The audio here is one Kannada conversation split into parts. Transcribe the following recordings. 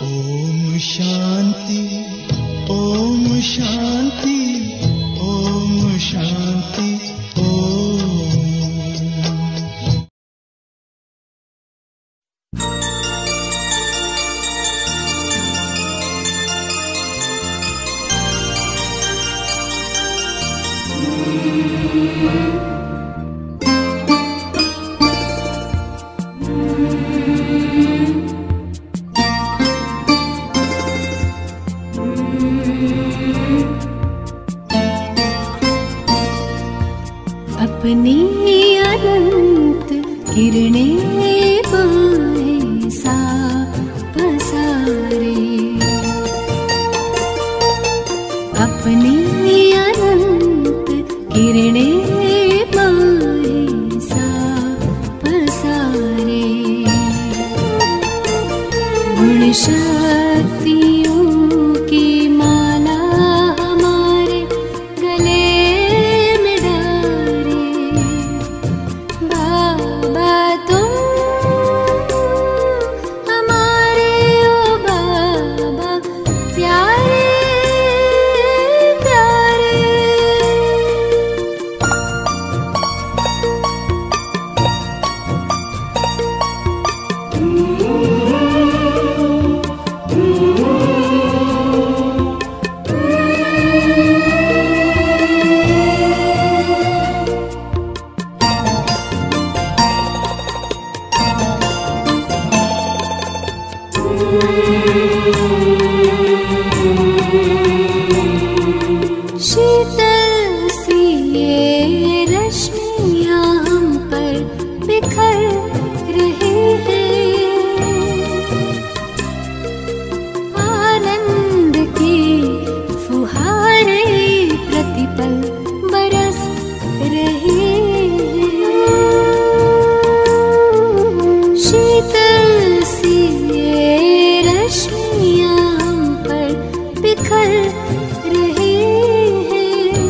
ओम शांति, ओम शांति, ओम शांति, ओम। अपनी अनंत किरणें पाए सा पसारे, अपनी अनंत किरणें पाए सा पसारे। गुण शक्तियों की माला हमारे गले में डाले। बाबा तुम हमारे, ओ बाबा प्यारे प्यारे। शीतल सी ये रश्मियाँ हम पर बिखर रही हैं, आनंद की फुहारें प्रतिपल बरस रही हैं। शीतल सी ये रश्मियाँ हम पर बिखर रही हैं,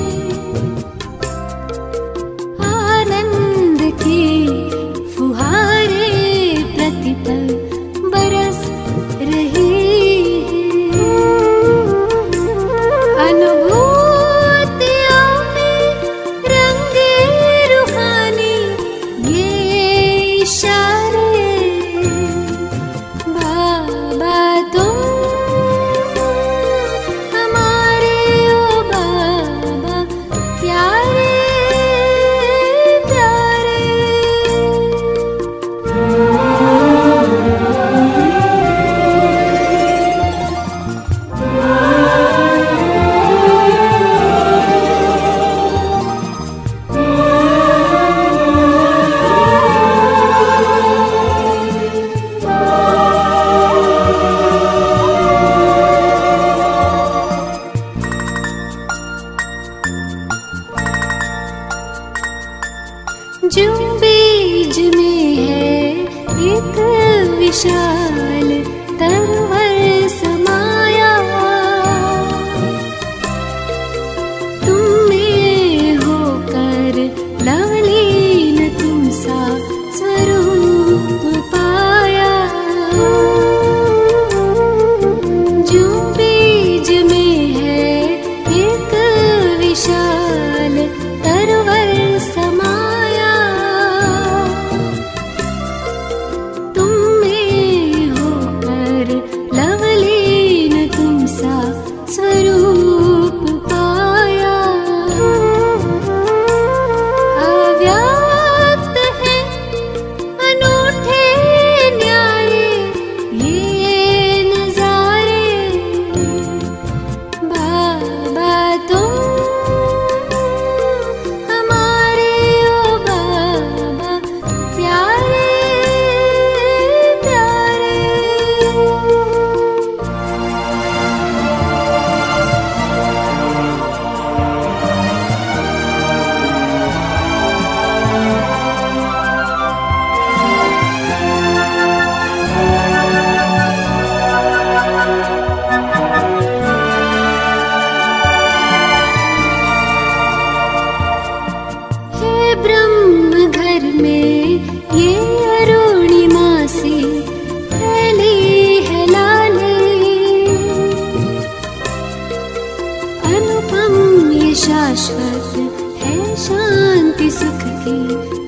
शाश्वत है शांति सुख की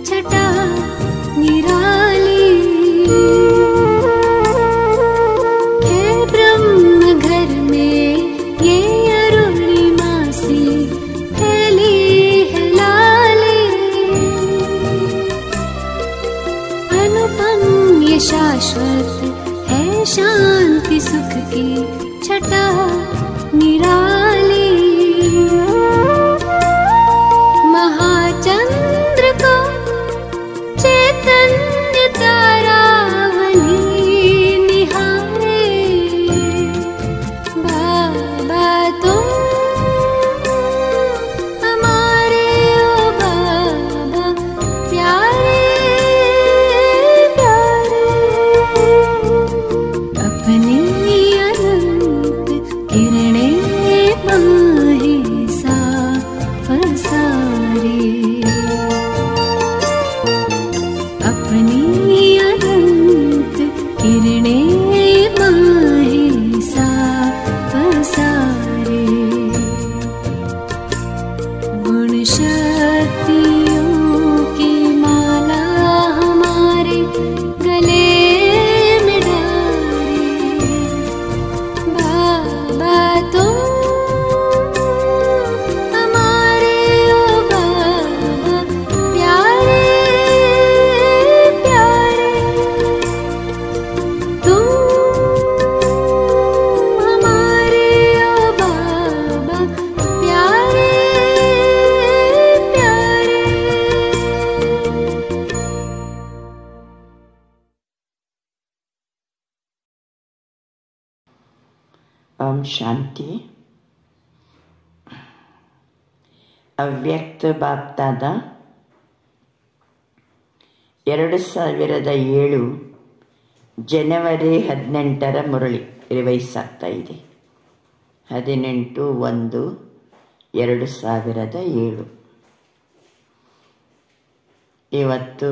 छटा निराली। है ब्रह्म घर में ये अरुणिमा सी फैली है लाली। अनुपम ये शाश्वत है शांति सुख की छटा निराली। महाचंद्र को चैतन्य तारावली निहारे। बाबा तुम हमारे ओ बाबा प्यारे प्यारे। अपनी अनंत किरणें बाहें सा पसारे। अपनी अनंत किरणें बाहें सा पसारे। गुण शक्तियों की माला हमारे गले में डाले। बाबा तुम हमारे ओ बाबा प्यारे प्यारे। तुम हमारे ओ बाबा प्यारे प्यारे। ಓಂ ಶಾಂತಿ. ಅವ್ಯಕ್ತ ಬಾಪ್ದಾದ 2007 ಜನವರಿ 18 ಮುರಳಿ ರಿವೈಸ್ ಆಗ್ತಾ ಇದೆ. 18/1/2007. ಇವತ್ತು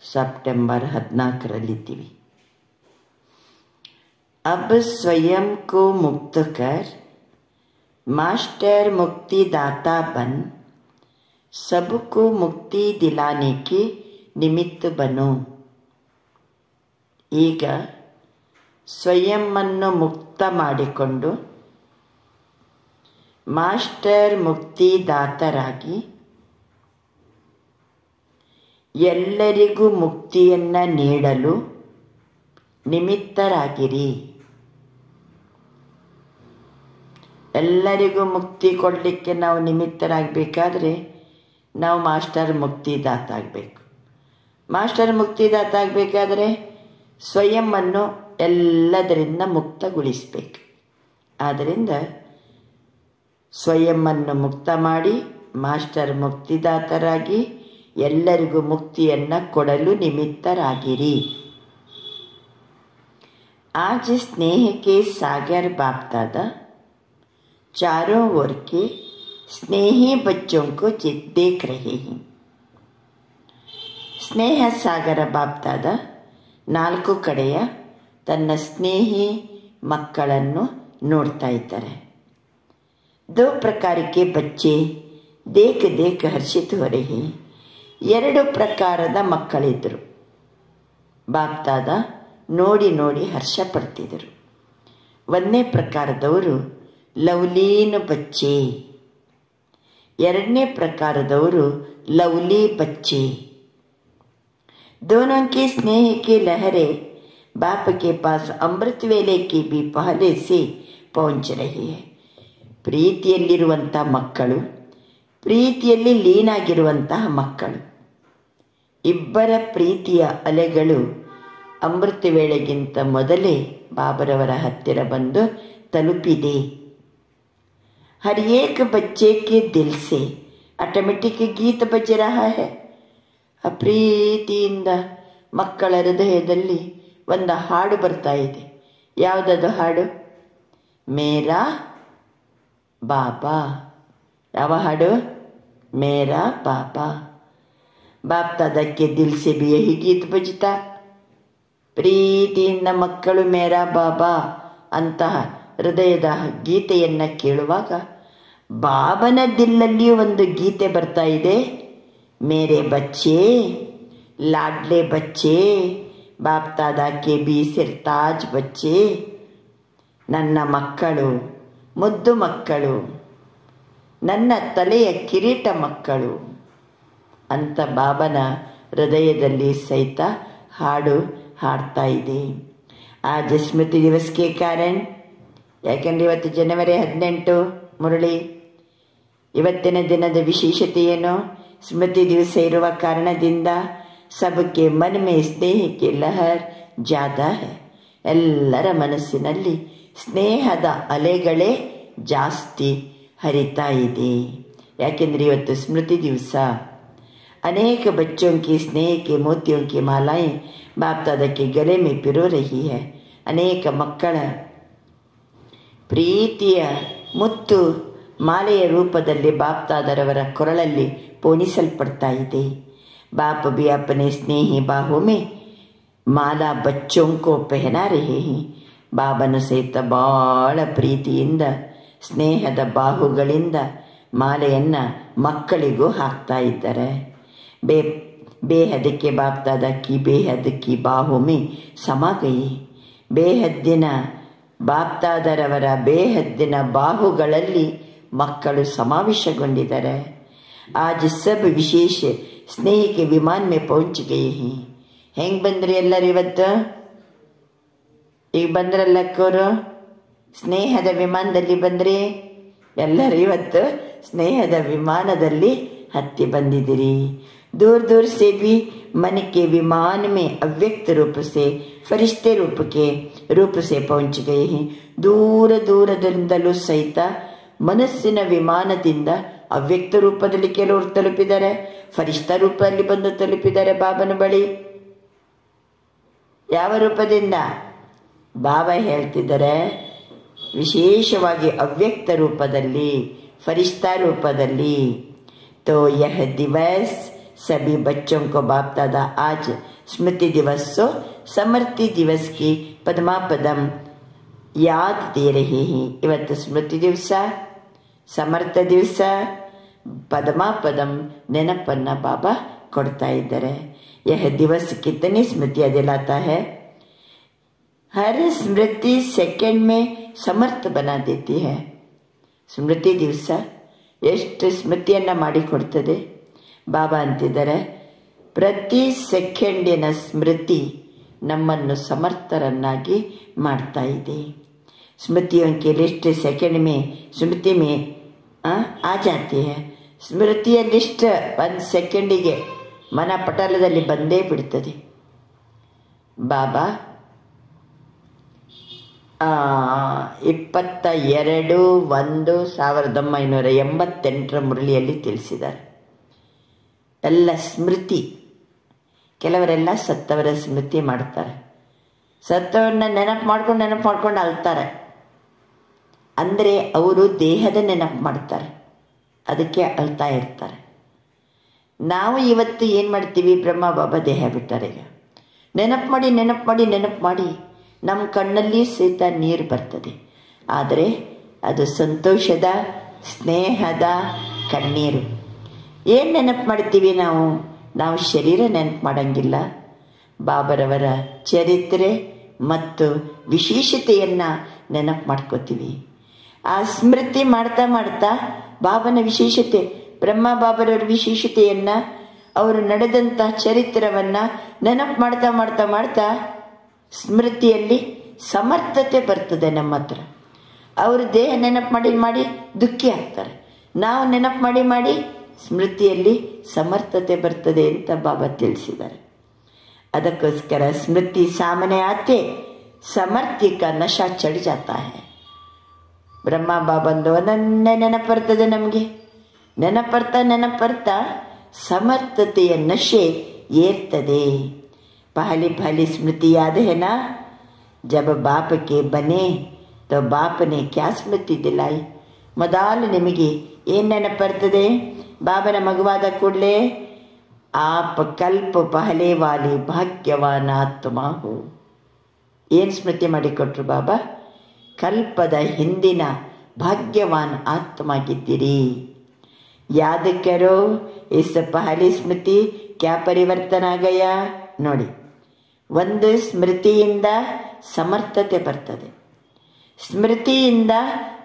ಸೆಪ್ಟೆಂಬರ್ 14ರಲ್ಲಿದ್ದೀವಿ. अब स्वयं को मुक्त कर मास्टर मुक्तिदाता बन सबको मुक्ति दिलाने के निमित्त बनो. ಈಗ ಸ್ವಯಂವನ್ನು ಮುಕ್ತ ಮಾಡಿಕೊಂಡು ಮಾಸ್ಟರ್ ಮುಕ್ತಿದಾತರಾಗಿ ಎಲ್ಲರಿಗೂ ಮುಕ್ತಿಯನ್ನು ನೀಡಲು ನಿಮಿತ್ತರಾಗಿರಿ. ಎಲ್ಲರಿಗೂ ಮುಕ್ತಿ ಕೊಡಲಿಕ್ಕೆ ನಾವು ನಿಮಿತ್ತರಾಗಬೇಕಾದ್ರೆ ನಾವು ಮಾಸ್ಟರ್ ಮುಕ್ತಿದಾತ ಆಗಬೇಕು. ಮಾಸ್ಟರ್ ಮುಕ್ತಿದಾತ ಆಗಬೇಕಾದ್ರೆ ಸ್ವಯಂವನ್ನು ಎಲ್ಲದರಿಂದ ಮುಕ್ತಗೊಳಿಸಬೇಕು. ಆದ್ದರಿಂದ ಸ್ವಯಂವನ್ನು ಮುಕ್ತ ಮಾಡಿ ಮಾಸ್ಟರ್ ಮುಕ್ತಿದಾತರಾಗಿ ಎಲ್ಲರಿಗೂ ಮುಕ್ತಿಯನ್ನು ಕೊಡಲು ನಿಮಿತ್ತರಾಗಿರಿ. आज स्नेह के सागर बाप दादा चारों ओर के स्नेही बच्चों को देख रहे हैं. ಸ್ನೇಹ ಸಾಗರ ಬಾಪ್ ದಾದ 4 ಕಡೆಯ ತನ್ನ ಸ್ನೇಹಿ ಮಕ್ಕಳನ್ನು ನೋಡ್ತಾ ಇದ್ದಾರೆ. 2 प्रकार के बच्चे देख देख हर्षित हो रहे हैं. 2 ಪ್ರಕಾರದ ಮಕ್ಕಳಿದ್ದರು. ಬಾಪ್ ದಾದ ನೋಡಿ ನೋಡಿ ಹರ್ಷ ಪಡ್ತಿದ್ದರು. 1ನೇ ಪ್ರಕಾರದವರು ಲವ್ಲೀನ್ ಬಚ್ಚೆ, 2ನೇ ಪ್ರಕಾರದವರು लवली बच्चे. दोनों के स्नेह की लहरें बाप के पास अमृत वेले की भी पहले से पहुंच रही है. ಪ್ರೀತಿಯಲ್ಲಿರುವಂತಹ ಮಕ್ಕಳು, ಪ್ರೀತಿಯಲ್ಲಿ ಲೀನಾಗಿರುವಂತಹ ಮಕ್ಕಳು, ಇಬ್ಬರ ಪ್ರೀತಿಯ ಅಲೆಗಳು ಅಮೃತ ವೇಳೆಗಿಂತ ಮೊದಲೇ ಬಾಬರವರ ಹತ್ತಿರ ಬಂದು ತಲುಪಿದೆ. हर एक बच्चे के दिल से ऑटोमेटिक गीत बज रहा है. ಪ್ರೀತಿಯಿಂದ ಮಕ್ಕಳ ಹೃದಯದಲ್ಲಿ ಒಂದು ಹಾಡು ಬರ್ತಾ ಇದೆ. ಯಾವುದದು ಹಾಡು? ಮೇರಾ ಬಾಬಾ. ಯಾವ ಹಾಡು? ಮೇರಾ ಬಾಬಾ. ಬಾಪ್ ದಾದಾ ಕೆ ದಿಲ್ ಸೆ ಭಿ ಯಹಿ ಗೀತ್ ಬಜ್ತಾ. ಪ್ರೀತಿಯಿಂದ ಮಕ್ಕಳು ಮೇರಾ ಬಾಬಾ ಅಂತಹ ಹೃದಯದ ಗೀತೆಯನ್ನು ಕೇಳುವಾಗ ಬಾಬನ ದಿಲ್ಲಲ್ಲಿಯೂ ಒಂದು ಗೀತೆ ಬರ್ತಾ ಇದೆ. ಮೇರೆ ಬಚ್ಚೆ ಲಾಡ್ಲೆ ಬಚ್ಚೆ ಬಾಪ್ ದಾದಾ ಕೆ ಬಿ ಸಿರ್ತಾಜ್ ಬಚ್ಚೆ, ನನ್ನ ಮಕ್ಕಳು, ಮುದ್ದು ಮಕ್ಕಳು, ನನ್ನ ತಲೆಯ ಕಿರೀಟ ಮಕ್ಕಳು ಅಂತ ಬಾಬನ ಹೃದಯದಲ್ಲಿ ಸಹಿತ ಹಾಡು ಹಾಡ್ತಾ ಇದೆ. ಆಜ್ ಸ್ಮೃತಿ ದಿವಸಕ್ಕೆ ಕಾರಣ, ಯಾಕೆಂದರೆ ಇವತ್ತು ಜನವರಿ 18 ಮುರಳಿ. ಇವತ್ತಿನ ದಿನದ ವಿಶೇಷತೆ ಏನು? ಸ್ಮೃತಿ ದಿವಸ ಇರುವ ಕಾರಣದಿಂದ ಸಬಕ್ಕೆ ಮನ್ ಮೇ ಸ್ನೇಹಕ್ಕೆ ಲಹರ್ ಜಾದಾ ಹೈ. ಎಲ್ಲರ ಮನಸ್ಸಿನಲ್ಲಿ ಸ್ನೇಹದ ಅಲೆಗಳೇ ಜಾಸ್ತಿ ಹರಿತಾ ಇದೆ. ಯಾಕೆಂದರೆ ಇವತ್ತು ಸ್ಮೃತಿ ದಿವಸ. अनेक बच्चों की स्नेह के मोतियों की मालाएं बाप दादा के गले में पिरो रही है. ಅನೇಕ ಮಕ್ಕಳ ಪ್ರೀತಿಯ ಮುತ್ತು ಮಾಲೆಯ ರೂಪದಲ್ಲಿ ಬಾಪ್ ದಾದರವರ ಕೊರಳಲ್ಲಿ ಪೋಣಿಸಲ್ಪಡ್ತಾ ಇದೆ. बाप भी अपने स्नेही बाहों में माला बच्चों को पहना रहे हैं. ಬಾಬನು ಸಹಿತ ಭಾಳ ಪ್ರೀತಿಯಿಂದ ಸ್ನೇಹದ ಬಾಹುಗಳಿಂದ ಮಾಲೆಯನ್ನು ಮಕ್ಕಳಿಗೂ ಹಾಕ್ತಾ ಇದ್ದಾರೆ. ಬೇಹದ್ ಕೆ ಬಾಪ್ ದಾದಾ ಕಿ ಬೇಹದ್ ಕಿ ಬಾಹು ಮೇ ಸಮಾ ಗಯಿ. ಬೇಹದ್ದಿನ ಬಾಪ್ ದಾದರವರ ಬೇಹದ್ದಿನ ಬಾಹುಗಳಲ್ಲಿ ಮಕ್ಕಳು ಸಮಾವೇಶಗೊಂಡಿದ್ದಾರೆ. ಆಜ್ ಸಬ್ ವಿಶೇಷ ಸ್ನೇಹ ಕೆ ವಿಮಾನ ಮೇ ಪಹುಂಚ್ ಗಯೇ ಹಿ. ಹೆಂಗೆ ಬಂದ್ರಿ ಎಲ್ಲರೂ ಇವತ್ತು? ಈಗ ಬಂದ್ರಲ್ಲಕ್ಕೋರು ಸ್ನೇಹದ ವಿಮಾನದಲ್ಲಿ ಬಂದ್ರಿ. ಎಲ್ಲರೂ ಇವತ್ತು ಸ್ನೇಹದ ವಿಮಾನದಲ್ಲಿ ಹತ್ತಿ ಬಂದಿದ್ದೀರಿ. दूर दूर से भी मन के विमान में अव्यक्त रूप से फरिश्ते रूप से पहुंच गए हैं. दूर ದೂರದಿಂದಲೂ ಸಹಿತ ಮನಸ್ಸಿನ ವಿಮಾನದಿಂದ ಅವ್ಯಕ್ತ ರೂಪದಲ್ಲಿ ಕೆಲವರು ತಲುಪಿದ್ದಾರೆ, ಫರಿಷ್ಠ ರೂಪದಲ್ಲಿ ಬಂದು ತಲುಪಿದ್ದಾರೆ ಬಾಬನ ಬಳಿ. ಯಾವ ರೂಪದಿಂದ? ಬಾಬಾ ಹೇಳ್ತಿದ್ದಾರೆ, ವಿಶೇಷವಾಗಿ ಅವ್ಯಕ್ತ ರೂಪದಲ್ಲಿ, ಫರಿಷ್ಠ ರೂಪದಲ್ಲಿ. तो यह दिवस सभी बच्चों को बाप दादा आज स्मृति दिवस सो समृति दिवस की पद्मापदम याद दे रहे हैं. ಇವತ್ತು ಸ್ಮೃತಿ ದಿವಸ, ಸಮರ್ಥ ದಿವಸ, ಪದ್ಮಾಪದಂ ನೆನಪನ್ನು ಬಾಬಾ ಕೊಡ್ತಾ ಇದ್ದಾರೆ. यह दिवस कितनी स्मृतियाँ दिलाता है. हर स्मृति सेकंड में समर्थ बना देती है. ಸ್ಮೃತಿ ದಿವಸ ಎಷ್ಟು ಸ್ಮೃತಿಯನ್ನು ಮಾಡಿಕೊಡ್ತದೆ. ಬಾಬಾ ಅಂತಿದ್ದಾರೆ, ಪ್ರತಿ ಸೆಕೆಂಡಿನ ಸ್ಮೃತಿ ನಮ್ಮನ್ನು ಸಮರ್ಥರನ್ನಾಗಿ ಮಾಡ್ತಾ ಇದೆ. ಸ್ಮೃತಿयों की लिस्ट सेकंड में स्मृति में आ जाती है. ಸ್ಮೃತಿಯ ಲಿಸ್ಟ್ 1 ಸೆಕೆಂಡಿಗೆ ಮನ ಪಟಲದಲ್ಲಿ ಬಂದೇ ಬಿಡ್ತದೆ. ಬಾಬಾ 22/1/1988 ಮುರಳಿಯಲ್ಲಿ ತಿಳಿಸಿದ್ದಾರೆ. ಎಲ್ಲ ಸ್ಮೃತಿ, ಕೆಲವರೆಲ್ಲ ಸತ್ತವರ ಸ್ಮೃತಿ ಮಾಡ್ತಾರೆ. ಸತ್ತವ್ರನ್ನ ನೆನಪು ಮಾಡ್ಕೊಂಡು ಅಳ್ತಾರೆ. ಅಂದರೆ ಅವರು ದೇಹದ ನೆನಪು ಮಾಡ್ತಾರೆ, ಅದಕ್ಕೆ ಅಳ್ತಾ ಇರ್ತಾರೆ. ನಾವು ಇವತ್ತು ಏನು ಮಾಡ್ತೀವಿ? ಬ್ರಹ್ಮ ಬಾಬಾ ದೇಹ ಬಿಟ್ಟಾರೆ. ಈಗ ನೆನಪು ಮಾಡಿ ನಮ್ಮ ಕಣ್ಣಲ್ಲಿ ಸಹಿತ ನೀರು ಬರ್ತದೆ. ಆದರೆ ಅದು ಸಂತೋಷದ, ಸ್ನೇಹದ ಕಣ್ಣೀರು. ಏನು ನೆನಪು ಮಾಡ್ತೀವಿ ನಾವು ಶರೀರ ನೆನಪು ಮಾಡೋಂಗಿಲ್ಲ. ಬಾಬರವರ ಚರಿತ್ರೆ ಮತ್ತು ವಿಶೇಷತೆಯನ್ನು ನೆನಪು ಮಾಡ್ಕೋತೀವಿ. ಆ ಸ್ಮೃತಿ ಮಾಡ್ತಾ ಬಾಬನ ವಿಶೇಷತೆ, ಬ್ರಹ್ಮ ಬಾಬರವರ ವಿಶೇಷತೆಯನ್ನು, ಅವರು ನಡೆದಂಥ ಚರಿತ್ರವನ್ನು ನೆನಪು ಮಾಡ್ತಾ ಸ್ಮೃತಿಯಲ್ಲಿ ಸಮರ್ಥತೆ ಬರ್ತದೆ ನಮ್ಮ ಹತ್ರ. ಅವರು ದೇಹ ನೆನಪು ಮಾಡಿ ದುಃಖಿ ಆಗ್ತಾರೆ. ನಾವು ನೆನಪು ಮಾಡಿ ಸ್ಮೃತಿಯಲ್ಲಿ ಸಮರ್ಥತೆ ಬರ್ತದೆ ಅಂತ ಬಾಬಾ ತಿಳಿಸಿದ್ದಾರೆ. ಅದಕ್ಕೋಸ್ಕರ ಸ್ಮೃತಿ ಸಾಮಾನ್ಯ ಆತೆ ಸಮರ್ಥಿ ಕಾ ನಶಾ ಚढ़ जाता है. ಬ್ರಹ್ಮ ಬಾಬಂದು ಒಂದೊಂದೇ ನೆನಪು ಬರ್ತದೆ ನಮಗೆ. ನೆನಪರ್ತಾ ಸಮರ್ಥತೆಯ ನಶೆ ಏರ್ತದೆ. पहली स्मृति याद है ना? जब बाप के बने तो बाप ने क्या स्मृति दिलाई. ಮೊದಲು ನಿಮಗೆ ಏನು ನೆನಪು ಬರ್ತದೆ? ಬಾಬನ ಮಗುವಾದ ಕೂಡಲೇ ಆಪ್ ಕಲ್ಪ ಪಹಲೆ ವಾಲಿ ಭಾಗ್ಯವಾನ ಆತ್ಮ ಹೋ. ಏನು ಸ್ಮೃತಿ ಮಾಡಿಕೊಟ್ರು ಬಾಬಾ? ಕಲ್ಪದ ಹಿಂದಿನ ಭಾಗ್ಯವಾನ್ ಆತ್ಮಾಗಿದ್ದೀರಿ. ಯಾದ್ ಕರೋ ಇಸ್ ಪಹಲಿ ಸ್ಮೃತಿ ಕ್ಯಾ ಪರಿವರ್ತನ ಆಗಯಾ. ನೋಡಿ, ಒಂದು ಸ್ಮೃತಿಯಿಂದ ಸಮರ್ಥತೆ ಬರ್ತದೆ, ಸ್ಮೃತಿಯಿಂದ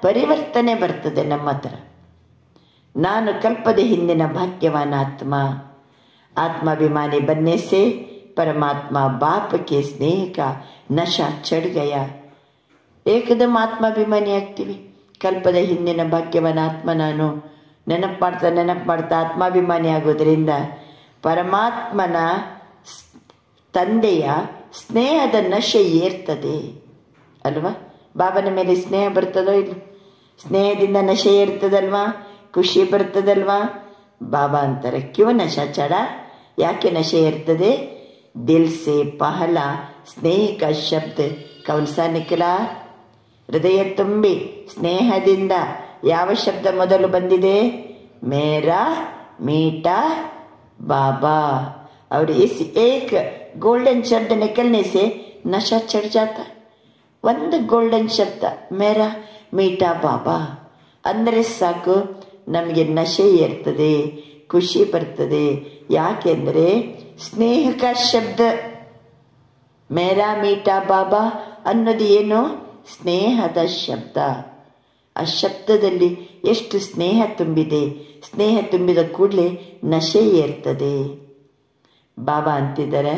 ಪರಿವರ್ತನೆ ಬರ್ತದೆ. ನಮ್ಮ ಹತ್ರ ನಾನು ಕಲ್ಪದ ಹಿಂದಿನ ಭಾಗ್ಯವಾನ್ ಆತ್ಮ. आत्माभिमानी बनने से परमात्मा बाप के स्नेह का नशा चढ़ गया. ಏಕದಮ್ ಆತ್ಮಾಭಿಮಾನಿ ಆಗ್ತೀವಿ. ಕಲ್ಪದ ಹಿಂದಿನ ಭಾಗ್ಯವಾನ್ ಆತ್ಮ ನಾನು ನೆನಪು ಮಾಡ್ತಾ ಆತ್ಮಾಭಿಮಾನಿ ಆಗೋದ್ರಿಂದ ಪರಮಾತ್ಮನ ತಂದೆಯ ಸ್ನೇಹದ ನಶೆ ಏರ್ತದೆ ಅಲ್ವಾ. ಬಾಬನ ಮೇಲೆ ಸ್ನೇಹ ಬರ್ತದೋ ಇಲ್ಲ? ಸ್ನೇಹದಿಂದ ನಶೆ ಏರ್ತದಲ್ವಾ, ಖುಷಿ ಬರ್ತದಲ್ವಾ. ಬಾಬಾ ಅಂತಾರೆ ಕ್ಯೂ ನಶಾ ಚಢ, ಯಾಕೆ ನಶೆ ಇರ್ತದೆ? ದಿಲ್ ಸೆ ಪಹಲ ಸ್ನೇಹ ಕ ಶಬ್ದ ಕೌನ್ಸ ನಿಖಲಾ. ಹೃದಯ ತುಂಬಿ ಸ್ನೇಹದಿಂದ ಯಾವ ಶಬ್ದ ಮೊದಲು ಬಂದಿದೆ? ಮೇರಾ ಮೀಠಾ बाबा. और इस एक गोल्डन शब्द निकलने से नशा चढ़ जाता. ಒಂದು ಗೋಲ್ಡನ್ ಶಬ್ದ ಮೇರಾ ಮೀಠಾ ಬಾಬಾ ಅಂದರೆ ಸಾಕು, ನಮಗೆ ನಶೆ ಏರ್ತದೆ, ಖುಷಿ ಬರ್ತದೆ. ಯಾಕೆಂದರೆ ಸ್ನೇಹಕ ಶಬ್ದ ಮೇರಾ ಮೀಠಾ ಬಾಬಾ ಅನ್ನೋದು ಏನು? ಸ್ನೇಹದ ಶಬ್ದ. ಆ ಶಬ್ದದಲ್ಲಿ ಎಷ್ಟು ಸ್ನೇಹ ತುಂಬಿದೆ. ಸ್ನೇಹ ತುಂಬಿದ ಕೂಡಲೇ ನಶೆ ಏರ್ತದೆ. ಬಾಬಾ ಅಂತಿದ್ದಾರೆ,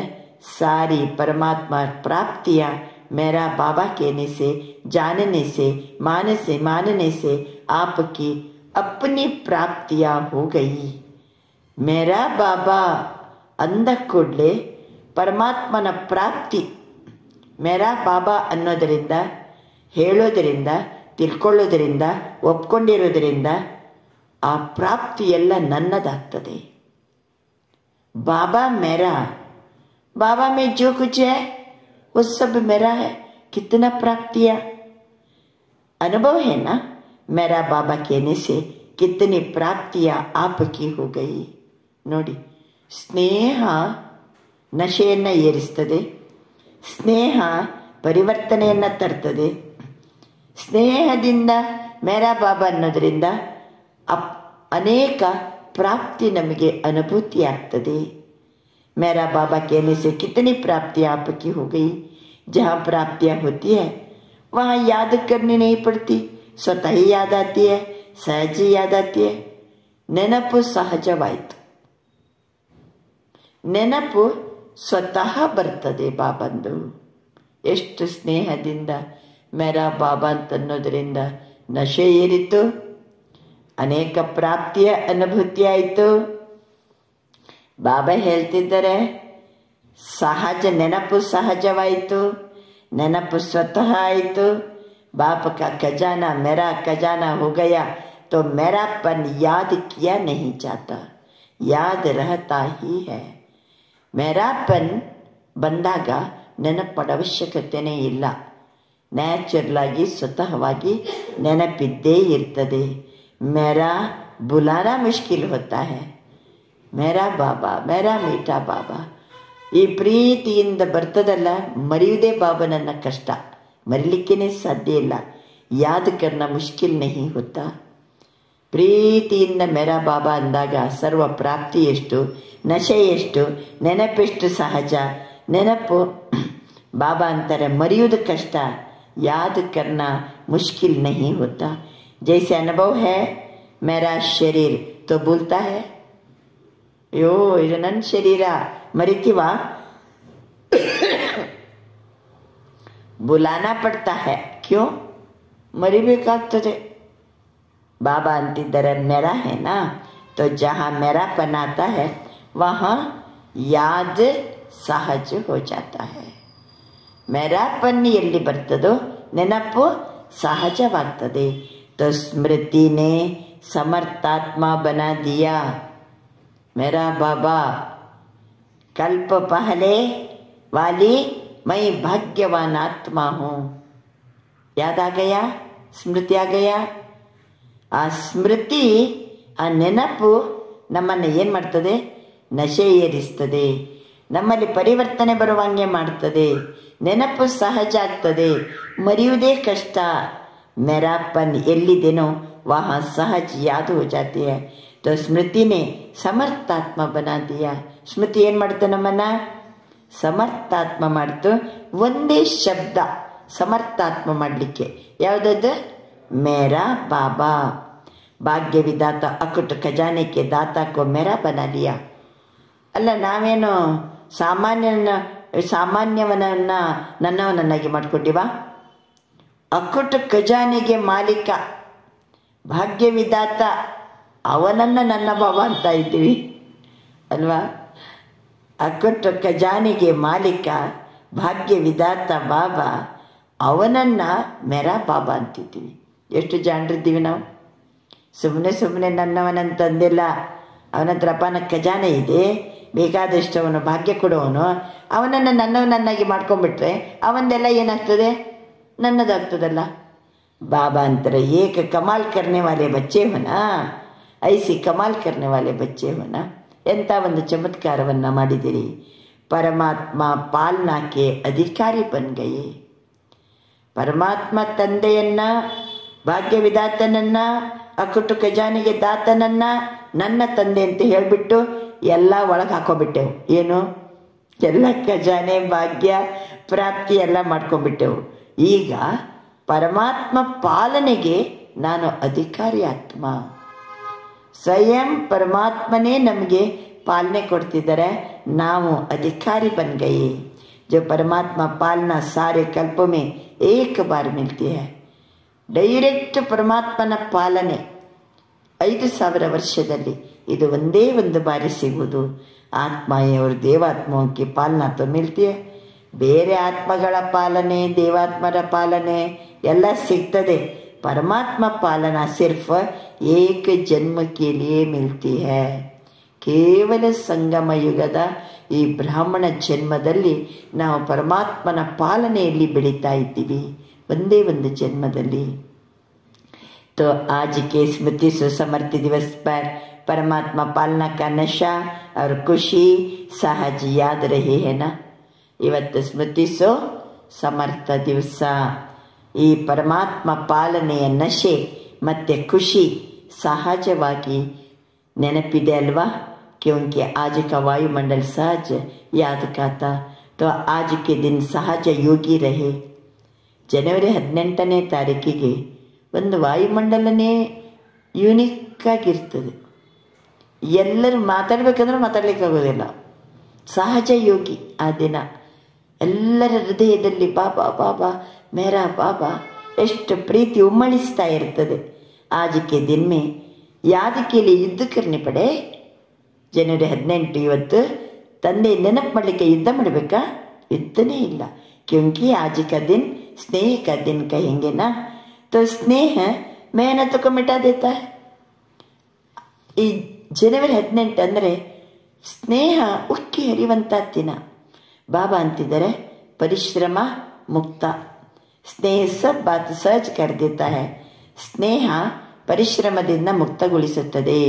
ಸಾರಿ ಪರಮಾತ್ಮ ಪ್ರಾಪ್ತಿಯ मेरा बाबा कहने से, जानने से, मानने से आपकी अपनी प्राप्तियां हो गई. मेरा बाबा ಅಂದ ಕೂಡಲೇ ಪರಮಾತ್ಮನ ಪ್ರಾಪ್ತಿ. ಮೇರಾ ಬಾಬಾ ಅನ್ನೋದರಿಂದ, ಹೇಳೋದರಿಂದ, ತಿಳ್ಕೊಳ್ಳೋದರಿಂದ, ಒಪ್ಕೊಂಡಿರೋದರಿಂದ ಆ ಪ್ರಾಪ್ತಿ ಎಲ್ಲ ನನ್ನದಾಗ್ತದೆ. ಬಾಬಾ ಮೇರಾ, बाबा में जो कुछ है वो सब मेरा है. कितना प्राप्तियां अनुभव है ना. मेरा बाबा कहने से कितनी प्राप्तियां आपकी हो गई. ನೋಡಿ, ಸ್ನೇಹ ನಶೆಯನ್ನು ಏರಿಸ್ತದೆ, ಸ್ನೇಹ ಪರಿವರ್ತನೆಯನ್ನು ತರ್ತದೆ. ಸ್ನೇಹದಿಂದ ಮೇರಾ ಬಾಬಾ ಅನ್ನೋದರಿಂದ ಅನೇಕ ಪ್ರಾಪ್ತಿ ನಮಗೆ ಅನುಭೂತಿ ಆಗ್ತದೆ. मेरा बाबा कहने से कितनी प्राप्तियां आपकी हो गई. जहाँ प्राप्तियां होती है वहाँ याद करनी नहीं पड़ती, स्वतः ही याद आती है, सहज ही याद आती है. ನೆನಪು ಸಹಜವಾಯಿತು, ನೆನಪು ಸ್ವತಃ ಬರ್ತದೆ ಬಾಬಂದು. ಎಷ್ಟು ಸ್ನೇಹದಿಂದ ಮೇರಾ ಬಾಬಾ ಅಂತನ್ನೋದರಿಂದ ನಶೆ ಏರಿತು, ಅನೇಕ ಪ್ರಾಪ್ತಿಯ ಅನುಭೂತಿ ಆಯಿತು. ಬಾಬಾ ಹೇಳ್ತಿದ್ದಾರೆ, ಸಹಜ ನೆನಪು ಸಹಜವಾಯಿತು, ನೆನಪು ಸ್ವತಃ ಆಯಿತು. बाप का खजाना मेरा खजाना हो गया तो मेरापन याद किया नहीं जाता, याद रहता ही है. मेरापन ಬಂದಾಗ ನೆನಪಡ ಅವಶ್ಯಕತೆಯೇ ಇಲ್ಲ. ನ್ಯಾಚುರಲ್ ಆಗಿ ಸ್ವತಃವಾಗಿ ನೆನಪಿದ್ದೇ ಇರ್ತದೆ. ಮೇರಾ ಬುಲಾನಾ ಮುಷ್ಕಿಲ್ ಹೋತಾ ಹೈ. ಮೇರಾ ಬಾಬಾ, ಮೇರಾ ಮೀಠಾ ಬಾಬಾ. ಈ ಪ್ರೀತಿಯಿಂದ ಬರ್ತದಲ್ಲ, ಮರೆಯುವುದೇ ಬಾಬನನ್ನ ಕಷ್ಟ, ಮರಿಲಿಕ್ಕೇನೆ ಸಾಧ್ಯ ಇಲ್ಲ. ಯಾದ್ ಕರ್ನ ಮುಷ್ಕಿಲ್ ನಹಿ ಹೋತಾ. ಪ್ರೀತಿಯಿಂದ ಮೇರಾ ಬಾಬಾ ಅಂದಾಗ ಸರ್ವ ಪ್ರಾಪ್ತಿ ಎಷ್ಟು, ನಶೆ ಎಷ್ಟು, ನೆನಪೆಷ್ಟು ಸಹಜ. ನೆನಪು ಬಾಬಾ ಅಂತಾರೆ ಮರೆಯುವುದು ಕಷ್ಟ, ಯಾದ್ ಕರ್ನ ಮುಷ್ಕಿಲ್ ನಹಿ ಹೋತಾ. ಜೈಸೆ ಅನುಭವ ಹೈ ಮೇರಾ ಶರೀರ್ ತೋ ಭೂಲ್ತಾ ಹೈ. ಅಯ್ಯೋ ಇದು ನನ್ನ ಶರೀರ, ಮರಿತೀವ? ಬುಲಾನಾ ಪಡ್ತಾ ಹೈ. ಕ್ಯೋ? ಮರಿಬೇಕಾಗ್ತದೆ. ಬಾಬಾ ಅಂತಿದ್ದಾರೆ ಮೇರಾ ಹೈ ನಾ, ತೋ ಜಹಾ ಮೇರಾಪನ್ ಆತಾ ಹೈ ವಹಾ ಯಾದ್ ಸಹಜ ಹೋ ಜಾತಾ ಹೈ. ಮೇರಾಪನ್ ಎಲ್ಲಿ ಬರ್ತದೋ ನೆನಪು ಸಹಜವಾಗ್ತದೆ. ತೋ ಸ್ಮೃತಿನೇ ಸಮರ್ಥಾತ್ಮ ಬನಾ ದಿಯಾ. मेरा बाबा कल्प पहले वाली मैं भाग्यवान आत्मा हूँ. याद आ गया, स्मृति आ गया. ಆ ಸ್ಮೃತಿ, ಆ ನೆನಪು ನಮ್ಮನ್ನು ಏನು ಮಾಡ್ತದೆ? ನಶೆ ಏರಿಸ್ತದೆ, ನಮ್ಮಲ್ಲಿ ಪರಿವರ್ತನೆ ಬರುವಂಗೆ ಮಾಡ್ತದೆ. ನೆನಪು ಸಹಜ ಆಗ್ತದೆ, ಮರೆಯುವುದೇ ಕಷ್ಟ. मेरापन ಎಲ್ಲಿದೆನೋ वहाँ सहज याद हो जाती है। तो स्मृति ने समर्थात्मा बना दिया। ಸ್ಮೃತಿ ಏನು ಮಾಡ್ತು ನಮ್ಮನ್ನ ಸಮರ್ಥಾತ್ಮ ಮಾಡ್ತು. ಒಂದೇ ಶಬ್ದ ಸಮರ್ಥಾತ್ಮ ಮಾಡಲಿಕ್ಕೆ ಯಾವುದದು? ಮೇರಾ ಬಾಬಾ. ಭಾಗ್ಯ ವಿಧಾತ ಅಕುಟ್ ಖಜಾನೆ ಕೆ ದಾತಾ ಕೋ ಮೇರಾ ಬನಾ ಲಿಯಾ. ಅಲ್ಲ, ನಾವೇನು ಸಾಮಾನ್ಯವನನ್ನ ನನ್ನವನನ್ನಾಗಿ ಮಾಡ್ಕೊಂಡಿವ? ಅಕುಟ್ ಖಜಾನೆಗೆ ಮಾಲೀಕ ಭಾಗ್ಯ ವಿಧಾತ, ಅವನನ್ನು ನನ್ನ ಬಾಬಾ ಅಂತ ಇದ್ದೀವಿ ಅಲ್ವಾ? ಅಕುಟ್ ಖಜಾನೆಗೆ ಮಾಲೀಕ ಭಾಗ್ಯ ವಿಧಾತ ಬಾಬಾ, ಅವನನ್ನು ಮೇರಾ ಬಾಬಾ ಅಂತಿದ್ದೀವಿ. ಎಷ್ಟು ಜಾಣರಿದ್ದೀವಿ ನಾವು. ಸುಮ್ಮನೆ ನನ್ನವನಂತಂದಿಲ್ಲ. ಅವನ ಹತ್ರ ಅಪಾನ ಖಜಾನೆ ಇದೆ, ಬೇಕಾದಷ್ಟು ಅವನು ಭಾಗ್ಯ ಕೊಡುವವನು. ಅವನನ್ನು ನನ್ನವನನ್ನಾಗಿ ಮಾಡ್ಕೊಂಡ್ಬಿಟ್ರೆ ಅವನದೆಲ್ಲ ಏನಾಗ್ತದೆ? ನನ್ನದಾಗ್ತದಲ್ಲ. ಬಾಬಾ ಅಂತಾರೆ, ಏಕ ಕಮಾಲ್ ಕರ್ನೆ ವಾಲೆ ಬಚ್ಚೆ ಹೋನಾ, ಐಸಿ ಕಮಾಲ್ ಕರ್ನೆ ವಾಲೆ ಬಚ್ಚೆ ಹೋನಾ. ಎಂಥ ಒಂದು ಚಮತ್ಕಾರವನ್ನು ಮಾಡಿದಿರಿ. ಪರಮಾತ್ಮ ಪಾಲನಾಕ್ಕೆ ಅಧಿಕಾರಿ ಬನ್ಗಯೇ. ಪರಮಾತ್ಮ ತಂದೆಯನ್ನ, ಭಾಗ್ಯ ವಿಧಾತನನ್ನ, ಅಕುಟು ಖಜಾನೆಗೆ ದಾತನನ್ನ ನನ್ನ ತಂದೆ ಅಂತ ಹೇಳಿಬಿಟ್ಟು ಎಲ್ಲ ಒಳಗೆ ಹಾಕೋಬಿಟ್ಟೆವು. ಏನು? ಎಲ್ಲ ಖಜಾನೆ ಭಾಗ್ಯ ಪ್ರಾಪ್ತಿ ಎಲ್ಲ ಮಾಡ್ಕೊಂಡ್ಬಿಟ್ಟೆವು. ಈಗ ಪರಮಾತ್ಮ ಪಾಲನೆಗೆ ನಾನು ಅಧಿಕಾರಿ ಆತ್ಮ. ಸ್ವಯಂ ಪರಮಾತ್ಮನೇ ನಮಗೆ ಪಾಲನೆ ಕೊಡ್ತಿದ್ದಾರೆ, ನಾವು ಅಧಿಕಾರಿ ಬನ್ ಗಯೇ. जो परमात्मा पालना सारे कल्पों में एक बार मिलती है. ಡೈರೆಕ್ಟ್ ಪರಮಾತ್ಮನ ಪಾಲನೆ 5000 ವರ್ಷದಲ್ಲಿ ಇದು ಒಂದೇ ಒಂದು ಬಾರಿ ಸಿಗುವುದು. ಆತ್ಮಾಯವರು ದೇವಾತ್ಮಕ್ಕೆ ಪಾಲನಾ ತೋ ಮಿಲ್ತಿ. ಬೇರೆ ಆತ್ಮಗಳ ಪಾಲನೆ, ದೇವಾತ್ಮರ ಪಾಲನೆ ಎಲ್ಲ ಸಿಗ್ತದೆ. ಪರಮಾತ್ಮ ಪಾಲನಾ ಸಿರ್ಫ್ ಏಕ ಜನ್ಮಕ್ಕೆ ಲಿಯೇ ಮಿಲ್ತಿ ಹೈ. ಕೇವಲ ಸಂಗಮ ಯುಗದ ಈ ಬ್ರಾಹ್ಮಣ ಜನ್ಮದಲ್ಲಿ ನಾವು ಪರಮಾತ್ಮನ ಪಾಲನೆಯಲ್ಲಿ ಬೆಳೀತಾ ಇದ್ದೀವಿ, ಒಂದೇ ಒಂದು ಜನ್ಮದಲ್ಲಿ. तो आज के स्मृति सुसमृति दिवस पर परमात्मा पालना का नशा और खुशी सहज याद रही है ना. ಇವತ್ತು ಸ್ಮೃತಿಸೋ ಸಮರ್ಥ ದಿವಸ. ಈ ಪರಮಾತ್ಮ ಪಾಲನೆಯ ನಶೆ ಮತ್ತು ಖುಷಿ ಸಹಜವಾಗಿ ನೆನಪಿದೆ ಅಲ್ವಾ? क्योंकि आज का वायुमंडल सहज याद का था. तो आज के दिन सहज योगी रहे. ಜನವರಿ 18ನೇ ತಾರೀಕಿಗೆ ಒಂದು ವಾಯುಮಂಡಲನೇ ಯೂನಿಕ್ ಆಗಿರ್ತದೆ. ಎಲ್ಲರೂ ಮಾತಾಡಬೇಕಂದ್ರೆ ಮಾತಾಡಲಿಕ್ಕಾಗೋದಿಲ್ಲ. ಸಹಜ ಯೋಗಿ ಆ ದಿನ ಎಲ್ಲರ ಹೃದಯದಲ್ಲಿ ಬಾಬಾ ಬಾಬಾ ಮೇರಾ ಬಾಬಾ ಎಷ್ಟು ಪ್ರೀತಿ ಉಮ್ಮಳಿಸ್ತಾ ಇರ್ತದೆ. ಆಜಕ್ಕೆ ದಿನ ಯಾದಕ್ಕೆ ಯುದ್ಧ ಕರ್ನಿ ಪಡೆ. ಜನವರಿ 18 ಇವತ್ತು ತಂದೆ ನೆನಪು ಮಾಡಲಿಕ್ಕೆ ಯುದ್ಧ ಮಾಡಬೇಕಾ? ಯುದ್ಧನೇ ಇಲ್ಲ. क्योंकि आज का दिन स्नेह का दिन कहेंगे ना, तो स्नेह मेहनत को मिटा देता है. ಈ ಜನವರಿ 18 ಅಂದರೆ ಸ್ನೇಹ ಉಕ್ಕಿ ಹರಿಯುವಂಥ ದಿನ. ಬಾಬಾ ಅಂತಿದ್ದಾರೆ ಪರಿಶ್ರಮ ಮುಕ್ತ. ಸ್ನೇಹ ಸಬ್ ಬಾತ್ ಸಹಜ್ ಕರ್ ದೇತಾ ಹೈ. ಸ್ನೇಹ ಪರಿಶ್ರಮದಿಂದ ಮುಕ್ತಗೊಳಿಸುತ್ತದೆ.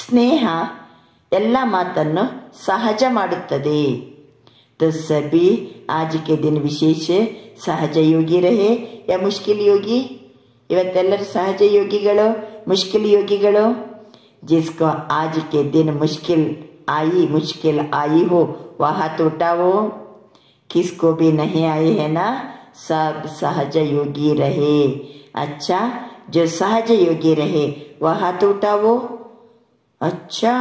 ಸ್ನೇಹ ಎಲ್ಲ ಮಾತನ್ನು ಸಹಜ ಮಾಡುತ್ತದೆ. तो सभी आज के दिन विशेष सहज योगी रहे या मुश्किल योगी. ಇವತ್ತೆಲ್ಲರೂ ಸಹಜ ಯೋಗಿಗಳು, ಮುಷ್ಕಿಲ್ ಯೋಗಿಗಳು. जिसको आज के दिन मुश्किल आई हो वह हाथ उठाओ. किसको भी नहीं आई है ना, सब सहज योगी रहे. अच्छा, जो सहज योगी रहे वह हाथ उठाओ. अच्छा,